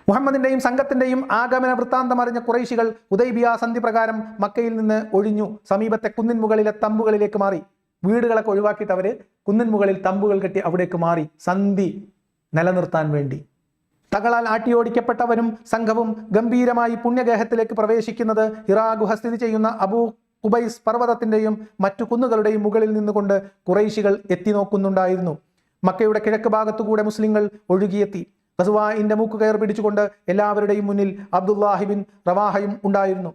മുഹമ്മദിന്റെയും സംഘത്തിന്റെയും ആഗമന വൃത്താന്തം അറിഞ്ഞ ഖുറൈശികൾ ഹുദൈബിയ സന്ധി പ്രകാരം മക്കയിൽ നിന്ന് ഒഴിഞ്ഞു സമീപത്തെ കുന്നിൻ മുകളിലെ തമ്പുകളിലേക്ക് മാറി. വീടുകളൊക്കെ ഒഴിവാക്കിയിട്ട് അവര് കുന്നിൻ മുകളിൽ തമ്പുകൾ കെട്ടി അവിടേക്ക് മാറി, സന്ധി നിലനിർത്താൻ വേണ്ടി. തങ്ങളാൽ ആട്ടിയോടിക്കപ്പെട്ടവനും സംഘവും ഗംഭീരമായി പുണ്യഗേഹത്തിലേക്ക് പ്രവേശിക്കുന്നത് ഹിറാ ഗുഹ സ്ഥിതി ചെയ്യുന്ന അബൂ ഖുബൈസ് പർവ്വതത്തിന്റെയും മറ്റു കുന്നുകളുടെയും മുകളിൽ നിന്നുകൊണ്ട് ഖുറൈശികൾ എത്തി നോക്കുന്നുണ്ടായിരുന്നു. മക്കയുടെ കിഴക്ക് ഭാഗത്തുകൂടെ മുസ്ലിങ്ങൾ ഒഴുകിയെത്തി. ഖസ്വാഇന്റെ മൂക്കുകയർ പിടിച്ചുകൊണ്ട് എല്ലാവരുടെയും മുന്നിൽ അബ്ദുല്ലാഹിബിൻ റവാഹയും ഉണ്ടായിരുന്നു.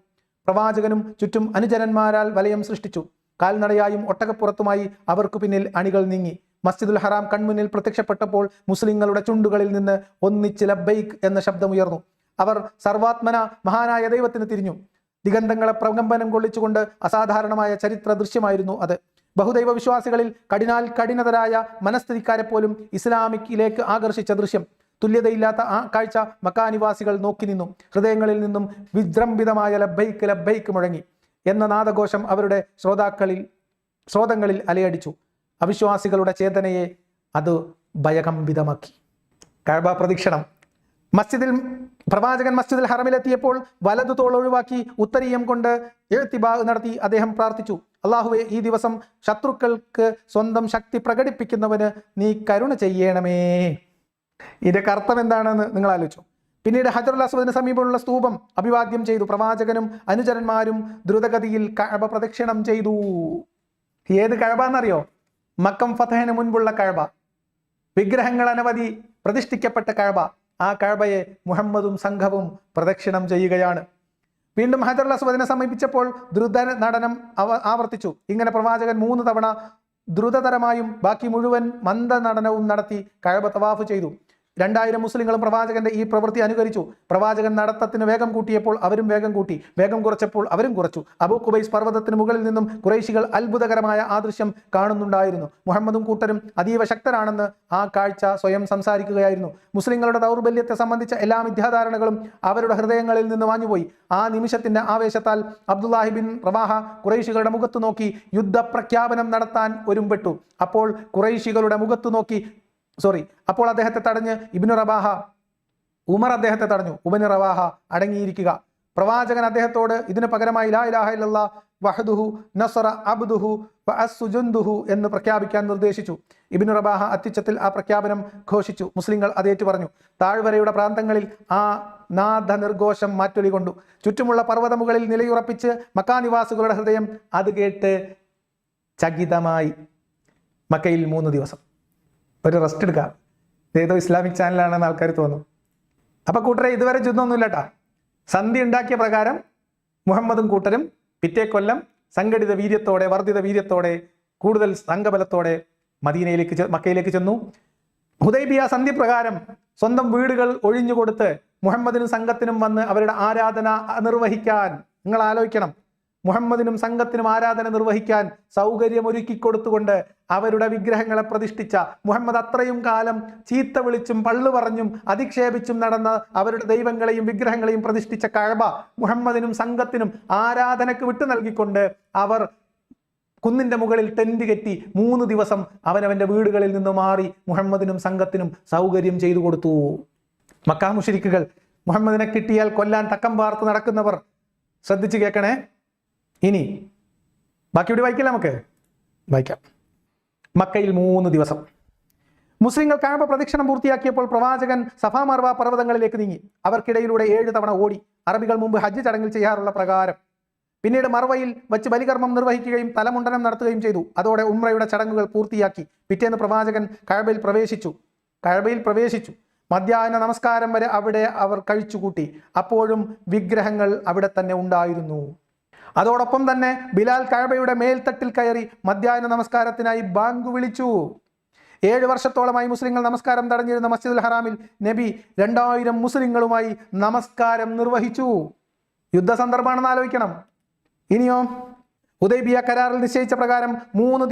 പ്രവാചകനും ചുറ്റും അനുചരന്മാരാൽ വലയം സൃഷ്ടിച്ചു. കാൽനടയായും ഒട്ടകപ്പുറത്തുമായി അവർക്ക് പിന്നിൽ അണികൾ നീങ്ങി. മസ്ജിദുൽ ഹറാം കൺമുന്നിൽ പ്രത്യക്ഷപ്പെട്ടപ്പോൾ മുസ്ലിങ്ങളുടെ ചുണ്ടുകളിൽ നിന്ന് ഒന്നിച്ച് ലബ്ബൈക്ക് എന്ന ശബ്ദമുയർന്നു. അവർ സർവാത്മന മഹാനായ ദൈവത്തിന് തിരിഞ്ഞു. ദിഗന്ധങ്ങളെ പ്രകമ്പനം കൊള്ളിച്ചുകൊണ്ട് അസാധാരണമായ ചരിത്ര ദൃശ്യമായിരുന്നു അത്. ബഹുദൈവ വിശ്വാസികളിൽ കഠിനതരായ മനസ്ഥിതിക്കാരെ പോലും ഇസ്ലാമിക്കിലേക്ക് ആകർഷിച്ച ദൃശ്യം. തുല്യതയില്ലാത്ത ആ കാഴ്ച മക്കാനിവാസികൾ നോക്കി നിന്നു. ഹൃദയങ്ങളിൽ നിന്നും വിജൃംഭിതമായ ലബ്ബൈക്ക് ലബ്ബൈക്ക് മുഴങ്ങി എന്ന നാദഘോഷം അവരുടെ ശ്രോതങ്ങളിൽ അലയടിച്ചു. അവിശ്വാസികളുടെ ചേതനയെ അത് ഭയകമ്പിതമാക്കി. കഅബ പ്രദക്ഷിണം. പ്രവാചകൻ മസ്ജിദുൽ ഹറമിലെത്തിയപ്പോൾ വലതു തോൾ ഒഴിവാക്കി ഉത്തരീയം കൊണ്ട് ഇഅ്തിബാ നടത്തി അദ്ദേഹം പ്രാർത്ഥിച്ചു, അല്ലാഹുവേ, ഈ ദിവസം ശത്രുക്കൾക്ക് സ്വന്തം ശക്തി പ്രകടിപ്പിക്കുന്നവന് നീ കരുണ ചെയ്യണമേ. ഇതിന്റെ അർത്ഥം എന്താണെന്ന് നിങ്ങൾ ആലോചിച്ചു. പിന്നീട് ഹജറുൽ അസ്വദിന് സമീപമുള്ള സ്തൂപം അഭിവാദ്യം ചെയ്തു. പ്രവാചകനും അനുചരന്മാരും ദ്രുതഗതിയിൽ കഅബ പ്രദക്ഷിണം ചെയ്തു. ഏത് കഅബ എന്നറിയോ? മക്കം ഫതഹിന് മുൻപുള്ള കഅബ. വിഗ്രഹങ്ങൾ അനവധി പ്രതിഷ്ഠിക്കപ്പെട്ട കഅബ. ആ കഅബയെ മുഹമ്മദും സംഘവും പ്രദക്ഷിണം ചെയ്യുകയാണ്. വീണ്ടും ഹജറുൽ അസ്വദിനെ സമീപിച്ചപ്പോൾ ദ്രുത നടനം ആവർത്തിച്ചു. ഇങ്ങനെ പ്രവാചകൻ 3 തവണ ദ്രുതതരമായും ബാക്കി മുഴുവൻ മന്ദ നടനവും നടത്തി കഅബ തവാഫ് ചെയ്തു. 2000 മുസ്ലിങ്ങളും പ്രവാചകന്റെ ഈ പ്രവൃത്തി അനുകരിച്ചു. പ്രവാചകൻ നടത്തത്തിന് വേഗം കൂട്ടിയപ്പോൾ അവരും വേഗം കൂട്ടി, വേഗം കുറച്ചപ്പോൾ അവരും കുറച്ചു. അബൂ ഖുബൈസ് പർവ്വതത്തിന് മുകളിൽ നിന്നും ഖുറൈശികൾ അത്ഭുതകരമായ ആ ദൃശ്യം കാണുന്നുണ്ടായിരുന്നു. മുഹമ്മദും കൂട്ടരും അതീവ ശക്തരാണെന്ന് ആ കാഴ്ച സ്വയം സംസാരിക്കുകയായിരുന്നു. മുസ്ലിങ്ങളുടെ ദൗർബല്യത്തെ സംബന്ധിച്ച എല്ലാ മിഥ്യാധാരണകളും അവരുടെ ഹൃദയങ്ങളിൽ നിന്ന് വാഞ്ഞുപോയി. ആ നിമിഷത്തിന്റെ ആവേശത്താൽ അബ്ദുല്ലാഹിബിൻ റവാഹ ഖുറൈശികളുടെ മുഖത്ത് നോക്കി യുദ്ധപ്രഖ്യാപനം നടത്താൻ ഒരുമ്പെട്ടു. അപ്പോൾ അദ്ദേഹത്തെ തടഞ്ഞ് ഉമർ അദ്ദേഹത്തെ തടഞ്ഞു. ഇബ്നു റവാഹ, അടങ്ങിയിരിക്കുക. പ്രവാചകൻ അദ്ദേഹത്തോട് ഇതിന് പകരമായി ലാ ഇലാഹ ഇല്ലല്ലാഹ് വഹ്ദുഹു നസറ അബ്ദുഹു വഅസ്സു ജുൻദുഹു എന്ന് പ്രഖ്യാപിക്കാൻ നിർദ്ദേശിച്ചു. ഇബ്നു റവാഹ അത്യുച്ചത്തിൽ ആ പ്രഖ്യാപനം ഘോഷിച്ചു. മുസ്ലിങ്ങൾ അതേറ്റു പറഞ്ഞു. താഴ്വരയുടെ പ്രാന്തങ്ങളിൽ ആ നാദ നിർഘോഷം മാറ്റൊലി കൊണ്ടു. ചുറ്റുമുള്ള പർവ്വതമുകളിൽ നിലയുറപ്പിച്ച് മക്കാനിവാസികളുടെ ഹൃദയം അത് കേട്ട് ചകിതമായി. മക്കയിൽ 3 ദിവസം ഒരു റെസ്റ്റ് എടുക്കാം. ഏതോ ഇസ്ലാമിക് ചാനലാണെന്ന് ആൾക്കാർ തോന്നും. അപ്പൊ കൂട്ടരെ, ഇതുവരെ യുദ്ധമൊന്നുമില്ലട്ടാ. സന്ധി ഉണ്ടാക്കിയ പ്രകാരം മുഹമ്മദും കൂട്ടരും പിറ്റേ കൊല്ലം സംഘടിത വീര്യത്തോടെ വർദ്ധിത വീര്യത്തോടെ കൂടുതൽ സംഘബലത്തോടെ മക്കയിലേക്ക് ചെന്നു. ഹുദൈബിയ സന്ധി പ്രകാരം സ്വന്തം വീടുകൾ ഒഴിഞ്ഞുകൊടുത്ത് മുഹമ്മദിനും സംഘത്തിനും വന്ന് അവരുടെ ആരാധന നിർവഹിക്കാൻ, നിങ്ങൾ ആലോചിക്കണം, മുഹമ്മദിനും സംഘത്തിനും ആരാധന നിർവഹിക്കാൻ സൗകര്യമൊരുക്കി കൊടുത്തുകൊണ്ട് അവരുടെ വിഗ്രഹങ്ങളെ പ്രതിഷ്ഠിച്ച, മുഹമ്മദ് അത്രയും കാലം ചീത്ത വിളിച്ചും പള്ളു പറഞ്ഞും അധിക്ഷേപിച്ചും നടന്ന അവരുടെ ദൈവങ്ങളെയും വിഗ്രഹങ്ങളെയും പ്രതിഷ്ഠിച്ച കഅബ മുഹമ്മദിനും സംഘത്തിനും ആരാധനക്ക് വിട്ടു നൽകിക്കൊണ്ട് അവർ കുന്നിന്റെ മുകളിൽ ടെന്റ് കെട്ടി 3 ദിവസം അവനവന്റെ വീടുകളിൽ നിന്ന് മാറി മുഹമ്മദിനും സംഘത്തിനും സൗകര്യം ചെയ്തു കൊടുത്തു. മക്കാ മുശ്രിക്കുകൾ, മുഹമ്മദിനെ കിട്ടിയാൽ കൊല്ലാൻ തക്കം പാർത്ത് നടക്കുന്നവർ, ശ്രദ്ധിച്ചു കേൾക്കണേ. ഇനി ബാക്കിയോട് വായിക്കില്ല, നമുക്ക് വായിക്കാം. മക്കയിൽ 3 ദിവസം മുസ്ലിങ്ങൾ കഅബ പ്രദക്ഷിണം പൂർത്തിയാക്കിയപ്പോൾ പ്രവാചകൻ സഫാ മർവ പർവ്വതങ്ങളിലേക്ക് നീങ്ങി. അവർക്കിടയിലൂടെ 7 തവണ ഓടി, അറബികൾ മുമ്പ് ഹജ്ജ് ചടങ്ങിൽ ചെയ്യാറുള്ള പ്രകാരം. പിന്നീട് മർവയിൽ വച്ച് ബലികർമ്മം നിർവഹിക്കുകയും തലമുണ്ടനം നടത്തുകയും ചെയ്തു. അതോടെ ഉംറയുടെ ചടങ്ങുകൾ പൂർത്തിയാക്കി പിറ്റേന്ന് പ്രവാചകൻ കഅബയിൽ പ്രവേശിച്ചു. മധ്യാഹ്ന നമസ്കാരം വരെ അവിടെ അവർ കഴിച്ചുകൂട്ടി. അപ്പോഴും വിഗ്രഹങ്ങൾ അവിടെ തന്നെ ഉണ്ടായിരുന്നു. അതോടൊപ്പം തന്നെ ബിലാൽ കഅബയുടെ മേൽത്തട്ടിൽ കയറി മധ്യാഹ്ന നമസ്കാരത്തിനായി ബാങ്ക് വിളിച്ചു. 7 വർഷത്തോളമായി മുസ്ലിങ്ങൾ നമസ്കാരം തടഞ്ഞിരുന്ന മസ്ജിദുൽ ഹറാമിൽ നബി 2000 മുസ്ലിങ്ങളുമായി നമസ്കാരം നിർവഹിച്ചു. യുദ്ധ സന്ദർഭമാണെന്ന് ആലോചിക്കണം. ഇനിയോ, ഹുദൈബിയ കരാറിൽ നിശ്ചയിച്ച പ്രകാരം 3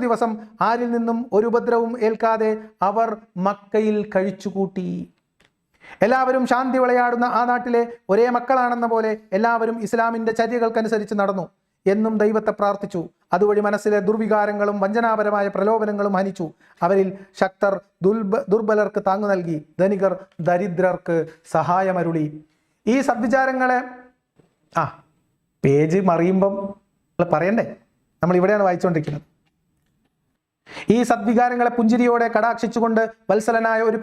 ദിവസം ആരിൽ നിന്നും ഒരു ഉപദ്രവവും ഏൽക്കാതെ അവർ മക്കയിൽ കഴിച്ചുകൂട്ടി. എല്ലാവരും ശാന്തി വിളയാടുന്ന ആ നാട്ടിലെ ഒരേ മക്കളാണെന്ന പോലെ എല്ലാവരും ഇസ്ലാമിന്റെ ചര്യകൾക്കനുസരിച്ച് നടന്നു. എന്നും ദൈവത്തെ പ്രാർത്ഥിച്ചു. അതുവഴി മനസ്സിലെ ദുർവികാരങ്ങളും വഞ്ചനാപരമായ പ്രലോഭനങ്ങളും ഹനിച്ചു. അവരിൽ ശക്തർ ദുർബലർക്ക് താങ്ങു നൽകി, ധനികർ ദരിദ്രർക്ക് സഹായമരുളി. ഈ സദ്വിചാരങ്ങളെ പേജ് മറിയുമ്പം പറയണ്ടേ, നമ്മൾ ഇവിടെയാണ് വായിച്ചുകൊണ്ടിരിക്കുന്നത്. ഈ സദ്വികാരങ്ങളെ പുഞ്ചിരിയോടെ കടാക്ഷിച്ചുകൊണ്ട് വത്സലനായ ഒരു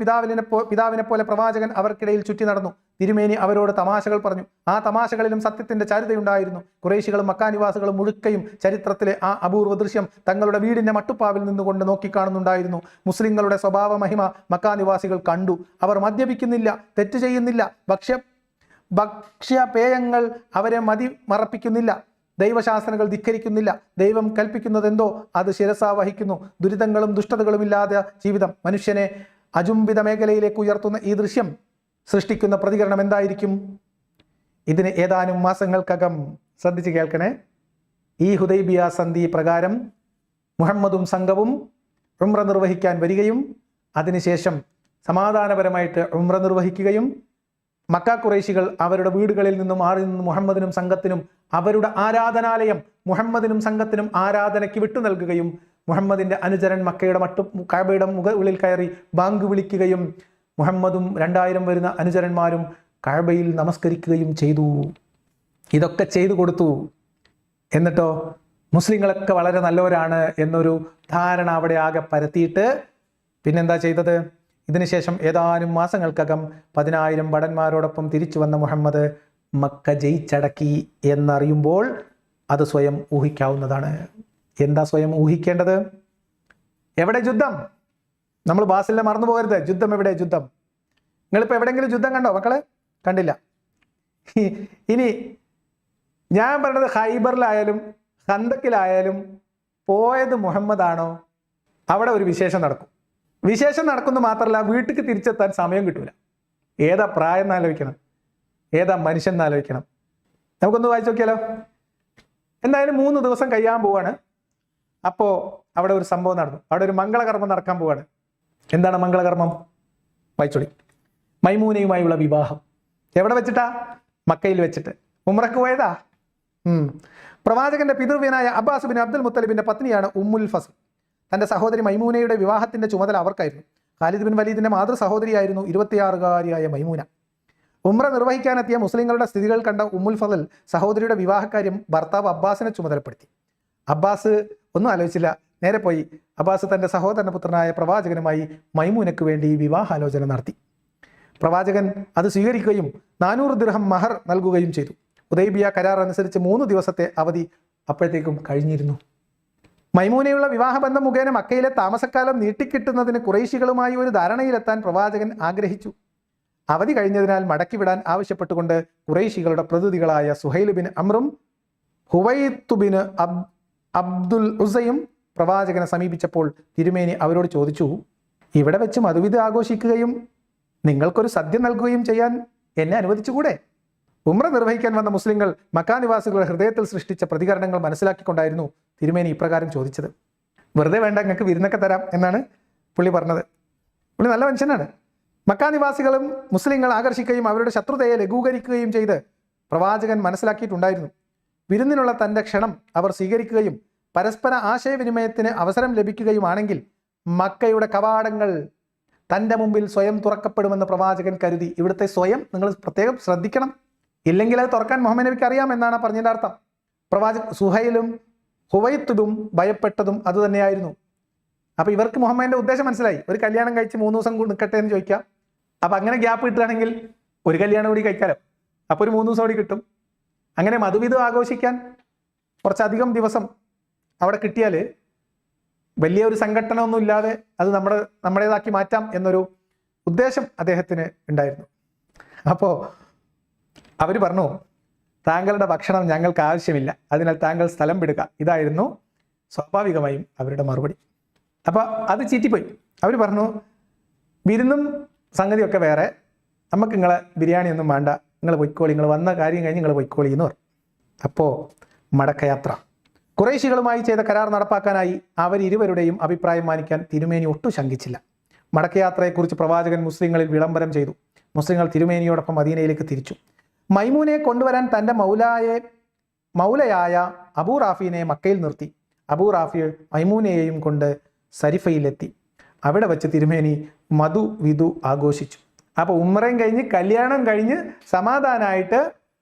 പിതാവിനെ പോലെ പ്രവാചകൻ അവർക്കിടയിൽ ചുറ്റി നടന്നു. തിരുമേനി അവരോട് തമാശകൾ പറഞ്ഞു. ആ തമാശകളിലും സത്യത്തിന്റെ ചരിതയുണ്ടായിരുന്നു. ഖുറൈശികളും മക്കാനിവാസികളും മുഴുക്കയും ചരിത്രത്തിലെ ആ അപൂർവ ദൃശ്യം തങ്ങളുടെ വീടിന്റെ മട്ടുപ്പാവിൽ നിന്നുകൊണ്ട് നോക്കിക്കാണുന്നുണ്ടായിരുന്നു. മുസ്ലിങ്ങളുടെ സ്വഭാവ മഹിമ മക്കാനിവാസികൾ കണ്ടു. അവർ മദ്യപിക്കുന്നില്ല, തെറ്റ് ചെയ്യുന്നില്ല, ഭക്ഷ്യപേയങ്ങൾ അവരെ മറപ്പിക്കുന്നില്ല, ദൈവശാസ്ത്രങ്ങൾ ധിക്കരിക്കുന്നില്ല, ദൈവം കൽപ്പിക്കുന്നതെന്തോ അത് ശിരസാ വഹിക്കുന്നു. ദുരിതങ്ങളും ദുഷ്ടതകളും ഇല്ലാതെ ജീവിതം മനുഷ്യനെ അചുംബിത മേഖലയിലേക്ക് ഉയർത്തുന്ന ഈ ദൃശ്യം സൃഷ്ടിക്കുന്ന പ്രതികരണം എന്തായിരിക്കും? ഇതിന് ഏതാനും മാസങ്ങൾക്കകം, ശ്രദ്ധിച്ച് കേൾക്കണേ, ഈ ഹുദൈബിയ സന്ധി പ്രകാരം മുഹമ്മദും സംഘവും ഉംറ നിർവഹിക്കാൻ വരികയും അതിനുശേഷം സമാധാനപരമായിട്ട് ഉംറ നിർവഹിക്കുകയും മക്ക ഖുറൈശികൾ അവരുടെ വീടുകളിൽ നിന്നും മാറി നിന്ന് മുഹമ്മദിനും സംഘത്തിനും അവരുടെ ആരാധനാലയം മുഹമ്മദിനും സംഘത്തിനും ആരാധനയ്ക്ക് വിട്ടു നൽകുകയും മുഹമ്മദിന്റെ അനുചരൻ മക്കയുടെ കഅബയുടെ മുകളിൽ കയറി ബാങ്ക് വിളിക്കുകയും മുഹമ്മദും 2000 വരുന്ന അനുചരന്മാരും കഅബയിൽ നമസ്കരിക്കുകയും ചെയ്തു. ഇതൊക്കെ ചെയ്തു കൊടുത്തു. എന്നിട്ടോ മുസ്ലിങ്ങളൊക്കെ വളരെ നല്ലവരാണ് എന്നൊരു ധാരണ അവിടെ ആകെ പരത്തിയിട്ട് പിന്നെന്താ ചെയ്തത്? ഇതിനുശേഷം ഏതാനും മാസങ്ങൾക്കകം 10,000 ഭടന്മാരോടൊപ്പം തിരിച്ചു വന്ന മുഹമ്മദ് മക്ക ജയിച്ചടക്കി എന്നറിയുമ്പോൾ അത് സ്വയം ഊഹിക്കാവുന്നതാണ്. എന്താ സ്വയം ഊഹിക്കേണ്ടത്? എവിടെ യുദ്ധം? നമ്മൾ ബാസിലിനെ മറന്നു പോകരുത്. യുദ്ധം എവിടെ? യുദ്ധം നിങ്ങളിപ്പോൾ എവിടെയെങ്കിലും യുദ്ധം കണ്ടോ മക്കളെ? കണ്ടില്ല. ഇനി ഞാൻ പറഞ്ഞത് ഖൈബറിലായാലും ഖന്തക്കിലായാലും പോയത് മുഹമ്മദാണോ, അവിടെ ഒരു വിശേഷം നടക്കും. വിശേഷം നടക്കുന്നു മാത്രമല്ല, വീട്ടിലേക്ക് തിരിച്ചെത്താൻ സമയം കിട്ടൂല. ഏതാ പ്രായം എന്നാലോചിക്കണം, ഏതാ മനുഷ്യൻ എന്നാലോചിക്കണം. നമുക്കൊന്ന് വായിച്ചു നോക്കിയാലോ. എന്തായാലും 3 ദിവസം കഴിയാൻ പോവാണ്. അപ്പോൾ അവിടെ ഒരു സംഭവം നടന്നു. അവിടെ ഒരു മംഗളകർമ്മം നടക്കാൻ പോവാണ്. എന്താണ് മംഗളകർമ്മം? വായിച്ചോളി. മൈമൂനയുമായുള്ള വിവാഹം. എവിടെ വെച്ചിട്ടാ? മക്കയിൽ വെച്ചിട്ട്. ഉംറക്ക് പോയതാ. പ്രവാചകന്റെ പിതൃവ്യനായ അബ്ബാസ് ബിൻ അബ്ദുൽ മുത്തലിബിന്റെ പത്നിയാണ് ഉമ്മുൽ ഫസ്ൽ. തന്റെ സഹോദരി മൈമൂനയുടെ വിവാഹത്തിന്റെ ചുമതല അവർക്കായിരുന്നു. ഖാലിദ് ബിൻ വലീദിന്റെ മാതൃ സഹോദരിയായിരുന്നു 26-കാരിയായ മൈമൂന. ഉംറ നിർവഹിക്കാനെത്തിയ മുസ്ലിങ്ങളുടെ സ്ഥിതികൾ കണ്ട ഉമ്മുൽ ഫസൽ സഹോദരിയുടെ വിവാഹകാര്യം ഭർത്താവ് അബ്ബാസിനെ ചുമതലപ്പെടുത്തി. അബ്ബാസ് ഒന്നും ആലോചിച്ചില്ല, നേരെ പോയി അബ്ബാസ് തന്റെ സഹോദരന്റെ പുത്രനായ പ്രവാചകനുമായി മൈമൂനയ്ക്ക് വേണ്ടി വിവാഹാലോചന നടത്തി. പ്രവാചകൻ അത് സ്വീകരിക്കുകയും 400 ദിർഹം മഹർ നൽകുകയും ചെയ്തു. ഹുദൈബിയ കരാർ അനുസരിച്ച് 3 ദിവസത്തെ അവധി അപ്പോഴത്തേക്കും കഴിഞ്ഞിരുന്നു. മൈമൂനയുള്ള വിവാഹബന്ധം മുഖേന മക്കയിലെ താമസക്കാലം നീട്ടിക്കിട്ടുന്നതിന് ഖുറൈശികളുമായി ഒരു ധാരണയിലെത്താൻ പ്രവാചകൻ ആഗ്രഹിച്ചു. അവധി കഴിഞ്ഞതിനാൽ മടക്കിവിടാൻ ആവശ്യപ്പെട്ടുകൊണ്ട് ഖുറൈശികളുടെ പ്രതിനിധികളായ സുഹൈൽ ബിൻ അമ്രും ഹുവൈത്ത് ബിൻ അബ്ദുൽ ഉസയും പ്രവാചകനെ സമീപിച്ചപ്പോൾ തിരുമേനി അവരോട് ചോദിച്ചു, ഇവിടെ വെച്ച് മധുവിധ ആഘോഷിക്കുകയും നിങ്ങൾക്കൊരു സദ്യ നൽകുകയും ചെയ്യാൻ എന്നെ അനുവദിച്ചുകൂടെ? ഉംറ നിർവഹിക്കാൻ വന്ന മുസ്ലിങ്ങൾ മക്കാ നിവാസികളുടെ ഹൃദയത്തിൽ സൃഷ്ടിച്ച പ്രതികരണങ്ങൾ മനസ്സിലാക്കിക്കൊണ്ടായിരുന്നു തിരുമേനി ഇപ്രകാരം ചോദിച്ചത്. വെറുതെ വേണ്ട, നിങ്ങൾക്ക് വിരുന്നൊക്കെ തരാം എന്നാണ് പുള്ളി പറഞ്ഞത്. പുള്ളി നല്ല മനുഷ്യനാണ്. മക്കാ നിവാസികളും മുസ്ലിങ്ങൾ ആകർഷിക്കുകയും അവരുടെ ശത്രുതയെ ലഘൂകരിക്കുകയും ചെയ്ത് പ്രവാചകൻ മനസ്സിലാക്കിയിട്ടുണ്ടായിരുന്നു. വിരുന്നിനുള്ള തൻ്റെ ക്ഷണം അവർ സ്വീകരിക്കുകയും പരസ്പര ആശയവിനിമയത്തിന് അവസരം ലഭിക്കുകയുമാണെങ്കിൽ മക്കയുടെ കവാടങ്ങൾ തൻ്റെ മുമ്പിൽ സ്വയം തുറക്കപ്പെടുമെന്ന് പ്രവാചകൻ കരുതി. ഇവിടുത്തെ സ്വയം നിങ്ങൾ പ്രത്യേകം ശ്രദ്ധിക്കണം, ഇല്ലെങ്കിൽ അത് തുറക്കാൻ മുഹമ്മദ് നബിക്ക് അറിയാം എന്നാണ് പറഞ്ഞതിൻ്റെ അർത്ഥം. സുഹൈലും ഹുവൈത്തുബും ഭയപ്പെട്ടതും അതുതന്നെയായിരുന്നു. അപ്പോൾ ഇവർക്ക് മുഹമ്മദിൻ്റെ ഉദ്ദേശം മനസ്സിലായി. ഒരു കല്യാണം കഴിച്ച് 3 ദിവസം നിൽക്കട്ടെ എന്ന് ചോദിക്കാം. അപ്പം അങ്ങനെ ഗ്യാപ്പ് കിട്ടുകയാണെങ്കിൽ ഒരു കല്യാണം കൂടി കഴിക്കാലോ, അപ്പോൾ ഒരു 3 ദിവസം കൂടി കിട്ടും. അങ്ങനെ മധുവിധം ആഘോഷിക്കാൻ കുറച്ചധികം ദിവസം അവിടെ കിട്ടിയാൽ വലിയൊരു സംഘടന ഒന്നും ഇല്ലാതെ അത് നമ്മുടേതാക്കി മാറ്റാം എന്നൊരു ഉദ്ദേശം അദ്ദേഹത്തിന് ഉണ്ടായിരുന്നു. അപ്പോൾ അവർ പറഞ്ഞു, താങ്കളുടെ ഭക്ഷണം ഞങ്ങൾക്ക് ആവശ്യമില്ല, അതിനാൽ താങ്കൾ സ്ഥലം വിടുക. ഇതായിരുന്നു സ്വാഭാവികമായും അവരുടെ മറുപടി. അപ്പോൾ അത് ചീറ്റിപ്പോയി. അവർ പറഞ്ഞു, വിരുന്നും സംഗതിയൊക്കെ വേറെ, നമുക്ക് നിങ്ങളെ ബിരിയാണി ഒന്നും വേണ്ട, നിങ്ങൾ പൊയ്ക്കോളി, നിങ്ങൾ വന്ന കാര്യം കഴിഞ്ഞ് നിങ്ങൾ പൊയ്ക്കോളി എന്ന് പറഞ്ഞു. അപ്പോൾ മടക്കയാത്ര. ഖുറൈശികളുമായി ചെയ്ത കരാർ നടപ്പാക്കാനായി അവരിരുവരുടെയും അഭിപ്രായം മാനിക്കാൻ തിരുമേനി ഒട്ടും ശങ്കിച്ചില്ല. മടക്കയാത്രയെക്കുറിച്ച് പ്രവാചകൻ മുസ്ലിങ്ങളിൽ വിളംബരം ചെയ്തു. മുസ്ലിങ്ങൾ തിരുമേനിയോടൊപ്പം മദീനയിലേക്ക് തിരിച്ചു. മൈമൂനയെ കൊണ്ടുവരാൻ തൻ്റെ മൗലയായ അബൂ റാഫിനെ മക്കയിൽ നിർത്തി. അബൂ റാഫി മൈമൂനയെയും കൊണ്ട് സരിഫയിലെത്തി. അവിടെ വെച്ച് തിരുമേനി മധുവിധു ആഘോഷിച്ചു. അപ്പോൾ ഉംറയും കഴിഞ്ഞ് കല്യാണം കഴിഞ്ഞ് സമാധാനമായിട്ട്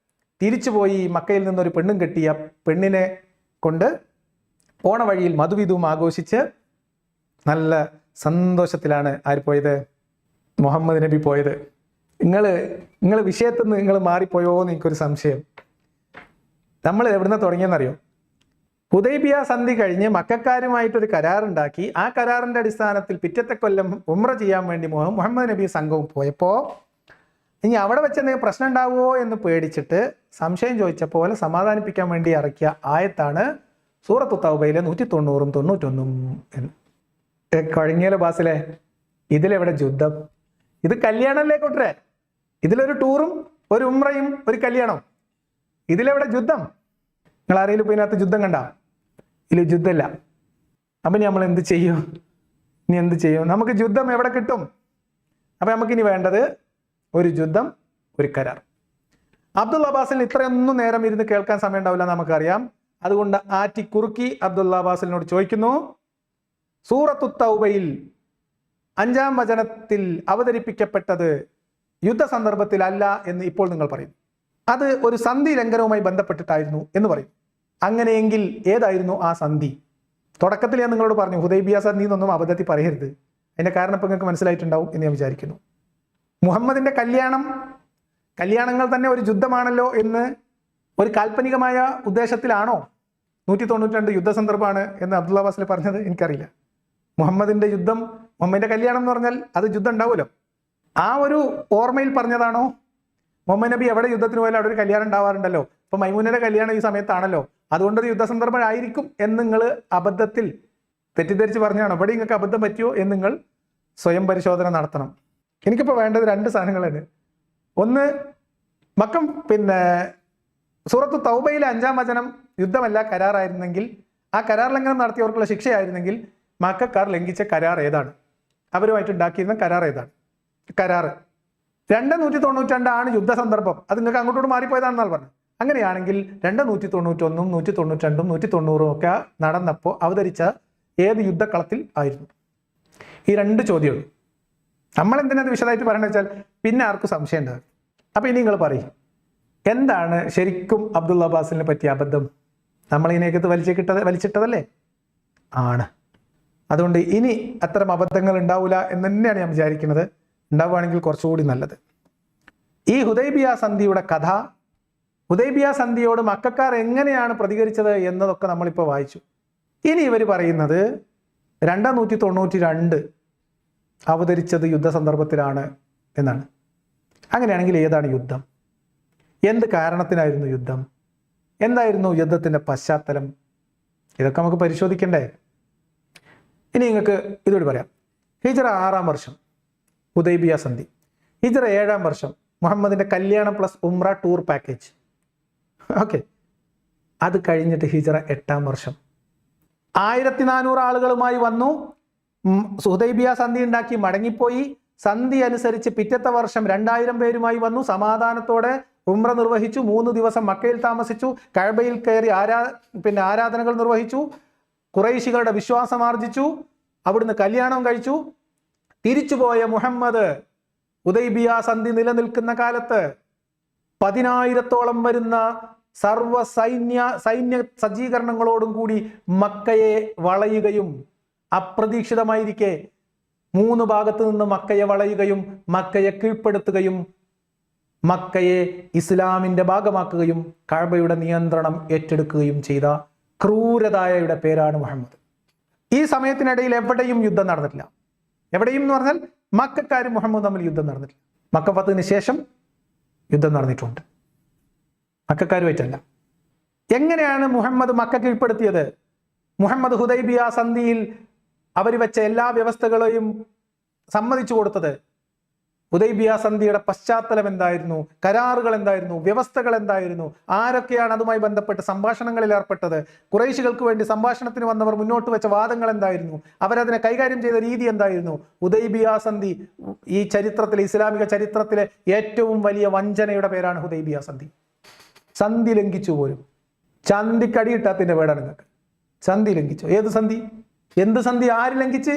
തിരിച്ചുപോയി മക്കയിൽ നിന്നൊരു പെണ്ണും കെട്ടിയ പെണ്ണിനെ കൊണ്ട് പോണ വഴിയിൽ മധുവിധുവും ആഘോഷിച്ച് നല്ല സന്തോഷത്തിലാണ് ആര് പോയത്? മുഹമ്മദ് നബി പോയത്. നിങ്ങൾ വിഷയത്തിൽ നിന്ന് നിങ്ങൾ മാറിപ്പോയോ എന്ന് എനിക്കൊരു സംശയം. നമ്മൾ എവിടുന്ന് തുടങ്ങിയെന്നറിയോ? ഹുദൈബിയ സന്ധി കഴിഞ്ഞ് മക്കക്കാരുമായിട്ടൊരു കരാറുണ്ടാക്കി. ആ കരാറിൻ്റെ അടിസ്ഥാനത്തിൽ പിറ്റത്തെ കൊല്ലം ഉംറ ചെയ്യാൻ വേണ്ടി മുഹമ്മദ് നബി സംഘവും പോയപ്പോൾ ഇനി അവിടെ വെച്ച് എന്തെങ്കിലും പ്രശ്നം ഉണ്ടാവുമോ എന്ന് പേടിച്ചിട്ട് സംശയം ചോദിച്ച പോലെ സമാധാനിപ്പിക്കാൻ വേണ്ടി ഇറക്കിയ ആയത്താണ് സൂറത്തു തൗബയിലെ 190 91 എന്ന്. കഴിഞ്ഞാലോ ബാസിലെ, ഇതിലെവിടെ യുദ്ധം? ഇത് കല്യാണമല്ലേ കൂട്ടരെ? ഇതിലൊരു ടൂറും ഒരു ഉംറയും ഒരു കല്യാണം, ഇതിലെവിടെ യുദ്ധം? നിങ്ങൾ ആരെങ്കിലും ഇപ്പോൾ ഇതിനകത്ത് യുദ്ധം കണ്ട? ഇതിൽ യുദ്ധമില്ല. അപ്പം നമ്മൾ എന്ത് ചെയ്യും? ഇനി എന്ത് ചെയ്യും? നമുക്ക് യുദ്ധം എവിടെ കിട്ടും? അപ്പം നമുക്കിനി വേണ്ടത് ഒരു യുദ്ധം, ഒരു കരാർ. അബ്ദുൽ അബ്ബാസിന് ഇത്രയൊന്നും നേരം ഇരുന്ന് കേൾക്കാൻ സമയം ഉണ്ടാവില്ല, നമുക്കറിയാം. അതുകൊണ്ട് ആറ്റി കുറുക്കി അബ്ദുൽ അബ്ബാസിനോട് ചോദിക്കുന്നു, സൂറത്തു തൗബയിൽ 5-ാം വചനത്തിൽ അവതരിപ്പിക്കപ്പെട്ടത് യുദ്ധ സന്ദർഭത്തിലല്ല എന്ന് ഇപ്പോൾ നിങ്ങൾ പറയുന്നു. അത് ഒരു സന്ധി ലംഘനവുമായി ബന്ധപ്പെട്ടിട്ടായിരുന്നു എന്ന് പറയും. അങ്ങനെയെങ്കിൽ ഏതായിരുന്നു ആ സന്ധി? തുടക്കത്തിൽ ഞാൻ നിങ്ങളോട് പറഞ്ഞു, ഹുദൈബിയ സന്ധി എന്നൊന്നും അബദ്ധത്തിൽ പറയരുത്. അതിൻ്റെ കാരണം ഇപ്പം നിങ്ങൾക്ക് മനസ്സിലായിട്ടുണ്ടാവും എന്ന് ഞാൻ വിചാരിക്കുന്നു. മുഹമ്മദിൻ്റെ കല്യാണങ്ങൾ തന്നെ ഒരു യുദ്ധമാണല്ലോ എന്ന് ഒരു കാൽപ്പനികമായ ഉദ്ദേശത്തിലാണോ 192 യുദ്ധ സന്ദർഭമാണ് എന്ന് അബ്ദുൽ അബ്ബാസിൽ പറഞ്ഞത്? എനിക്കറിയില്ല. മുഹമ്മദിൻ്റെ കല്യാണം എന്ന് പറഞ്ഞാൽ അത് യുദ്ധം ഉണ്ടാവുമല്ലോ, ആ ഒരു ഓർമ്മയിൽ പറഞ്ഞതാണോ? മുഹമ്മദ് നബി എവിടെ യുദ്ധത്തിന് പോയാലും അവിടെ ഒരു കല്യാണം ഉണ്ടാവാറുണ്ടല്ലോ. ഇപ്പൊ മൈമൂനയുടെ കല്യാണം ഈ സമയത്താണല്ലോ, അതുകൊണ്ടൊരു യുദ്ധ സന്ദർഭമായിരിക്കും എന്ന് നിങ്ങൾ അബദ്ധത്തിൽ തെറ്റിദ്ധരിച്ച് പറഞ്ഞാണോ? ഇവിടെ നിങ്ങൾക്ക് അബദ്ധം പറ്റിയോ എന്ന് നിങ്ങൾ സ്വയം പരിശോധന നടത്തണം. എനിക്കിപ്പോൾ വേണ്ടത് 2 സാധനങ്ങളാണ്. ഒന്ന്, സൂറത്തു തൗബയിലെ 5-ാം വചനം യുദ്ധമല്ല കരാറായിരുന്നെങ്കിൽ, ആ കരാർ ലംഘനം നടത്തിയവർക്കുള്ള ശിക്ഷയായിരുന്നെങ്കിൽ മക്കക്കാർ ലംഘിച്ച കരാർ ഏതാണ്? അവരുമായിട്ട് ഉണ്ടാക്കിയിരുന്ന കരാർ ഏതാണ്? കരാർ 292 ആണ് യുദ്ധ സന്ദർഭം. അത് നിങ്ങൾക്ക് അങ്ങോട്ടോട് മാറിപ്പോയതാണെന്നാണ് പറഞ്ഞത്. അങ്ങനെയാണെങ്കിൽ 191, 192, 190 ഒക്കെ നടന്നപ്പോൾ അവതരിച്ച ഏത് യുദ്ധക്കളത്തിൽ ആയിരുന്നു? ഈ 2 ചോദ്യമുള്ളൂ. നമ്മൾ എന്തിനത് വിശദമായിട്ട് പറയണമെന്ന് വെച്ചാൽ പിന്നെ ആർക്കും സംശയം ഉണ്ടാകും. അപ്പം ഇനി നിങ്ങൾ പറയും, എന്താണ് ശരിക്കും അബ്ദുൽ അബ്ബാസിനെ പറ്റിയ അബദ്ധം? നമ്മളിതിനേക്കത്ത് വലിച്ചിട്ടതല്ലേ? ആണ്. അതുകൊണ്ട് ഇനി അത്തരം അബദ്ധങ്ങൾ ഉണ്ടാവില്ല എന്ന് തന്നെയാണ് ഞാൻ വിചാരിക്കുന്നത്. ഉണ്ടാവുകയാണെങ്കിൽ കുറച്ചുകൂടി നല്ലത്. ഈ ഹുദൈബിയ സന്ധിയുടെ കഥ, ഹുദൈബിയ സന്ധിയോട് മക്കക്കാർ എങ്ങനെയാണ് പ്രതികരിച്ചത് എന്നതൊക്കെ നമ്മളിപ്പോൾ വായിച്ചു. ഇനി ഇവർ പറയുന്നത് 292 അവതരിച്ചത് യുദ്ധ സന്ദർഭത്തിലാണ് എന്നാണ്. അങ്ങനെയാണെങ്കിൽ ഏതാണ് യുദ്ധം? എന്ത് കാരണത്തിനായിരുന്നു യുദ്ധം? എന്തായിരുന്നു യുദ്ധത്തിൻ്റെ പശ്ചാത്തലം? ഇതൊക്കെ നമുക്ക് പരിശോധിക്കണ്ടേ? ഇനി നിങ്ങൾക്ക് ഇതുകൂടി പറയാം. ഹിജ്റ 6-ാം വർഷം ഹുദൈബിയ സന്ധി, ഹിജ്റ 7-ാം വർഷം മുഹമ്മദിന്റെ കല്യാണം പ്ലസ് ഉംറ ടൂർ പാക്കേജ്. ഓക്കെ, അത് കഴിഞ്ഞിട്ട് ഹിജ്റ 8-ാം വർഷം 1400 ആളുകളുമായി വന്നു, ഹുദൈബിയ സന്ധി ഉണ്ടാക്കി മടങ്ങിപ്പോയി. സന്ധി അനുസരിച്ച് പിറ്റത്തെ വർഷം 2000 പേരുമായി വന്നു, സമാധാനത്തോടെ ഉംറ നിർവഹിച്ചു, 3 ദിവസം മക്കയിൽ താമസിച്ചു, കഅബയിൽ കയറി ആരാധനകൾ നിർവഹിച്ചു, ഖുറൈശികളുടെ വിശ്വാസം ആർജിച്ചു, അവിടുന്ന് കല്യാണം കഴിച്ചു. തിരിച്ചുപോയ മുഹമ്മദ് ഹുദൈബിയ സന്ധി നിലനിൽക്കുന്ന കാലത്ത് 10,000-ഓളം വരുന്ന സർവ്വ സൈന്യ സജ്ജീകരണങ്ങളോടും കൂടി മക്കയെ വളയുകയും അപ്രതീക്ഷിതമായിരിക്കെ 3 ഭാഗത്ത് നിന്ന് മക്കയെ വളയുകയും മക്കയെ കീഴ്പ്പെടുത്തുകയും മക്കയെ ഇസ്ലാമിന്റെ ഭാഗമാക്കുകയും കഅബയുടെ നിയന്ത്രണം ഏറ്റെടുക്കുകയും ചെയ്ത ക്രൂരതായയുടെ പേരാണ് മുഹമ്മദ്. ഈ സമയത്തിനിടയിൽ എവിടെയും യുദ്ധം നടന്നിട്ടില്ല. എവിടെയും എന്ന് പറഞ്ഞാൽ മക്കക്കാരും മുഹമ്മദ് തമ്മിൽ യുദ്ധം നടന്നിട്ടില്ല. മക്ക ഫത്ഹിന് ശേഷം യുദ്ധം നടന്നിട്ടുണ്ട്, മക്കക്കാരുമായിട്ടല്ല. എങ്ങനെയാണ് മുഹമ്മദ് മക്ക കീഴ്പ്പെടുത്തിയത്? മുഹമ്മദ് ഹുദൈബിയ സന്ധിയിൽ അവർ വെച്ച എല്ലാ വ്യവസ്ഥകളെയും സമ്മതിച്ചു കൊടുത്തത്. ഹുദൈബിയ സന്ധിയുടെ പശ്ചാത്തലം എന്തായിരുന്നു, കരാറുകൾ എന്തായിരുന്നു, വ്യവസ്ഥകൾ എന്തായിരുന്നു, ആരൊക്കെയാണ് അതുമായി ബന്ധപ്പെട്ട് സംഭാഷണങ്ങളിൽ ഏർപ്പെട്ടത്, ഖുറൈശികൾക്ക് വേണ്ടി സംഭാഷണത്തിന് വന്നവർ മുന്നോട്ട് വെച്ച വാദങ്ങൾ എന്തായിരുന്നു, അവരതിനെ കൈകാര്യം ചെയ്ത രീതി എന്തായിരുന്നു? ഹുദൈബിയ സന്ധി ഈ ചരിത്രത്തിലെ, ഇസ്ലാമിക ചരിത്രത്തിലെ ഏറ്റവും വലിയ വഞ്ചനയുടെ പേരാണ് ഹുദൈബിയ സന്ധി. സന്ധി ലംഘിച്ചു പോലും. ചന്തിക്കടി കിട്ടാത്തതിന്റെ പേരാണ് നിങ്ങൾക്ക്. സന്ധി ലംഘിച്ചു. ഏത് സന്ധി? എന്ത് സന്ധി? ആര് ലംഘിച്ച്?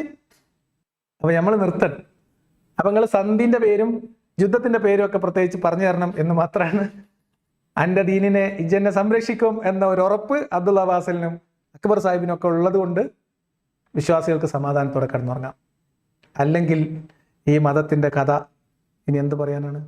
അപ്പൊ നമ്മൾ നിർത്തണം. അപ്പൊ നിങ്ങൾ സന്ധിന്റെ പേരും യുദ്ധത്തിന്റെ പേരും ഒക്കെ പ്രത്യേകിച്ച് പറഞ്ഞു തരണം എന്ന് മാത്രമാണ്. എൻ്റെ ദീനിനെ ഇജ്ജെന്നെ സംരക്ഷിക്കും എന്ന ഒരു ഉറപ്പ് അബ്ദുള്ള ബാസിലിനും അക്ബർ സാഹിബിനും ഒക്കെ ഉള്ളത് കൊണ്ട് വിശ്വാസികൾക്ക് സമാധാനത്തോടെ കിടന്നുറങ്ങാം. അല്ലെങ്കിൽ ഈ മതത്തിന്റെ കഥ ഇനി എന്ത് പറയാനാണ്?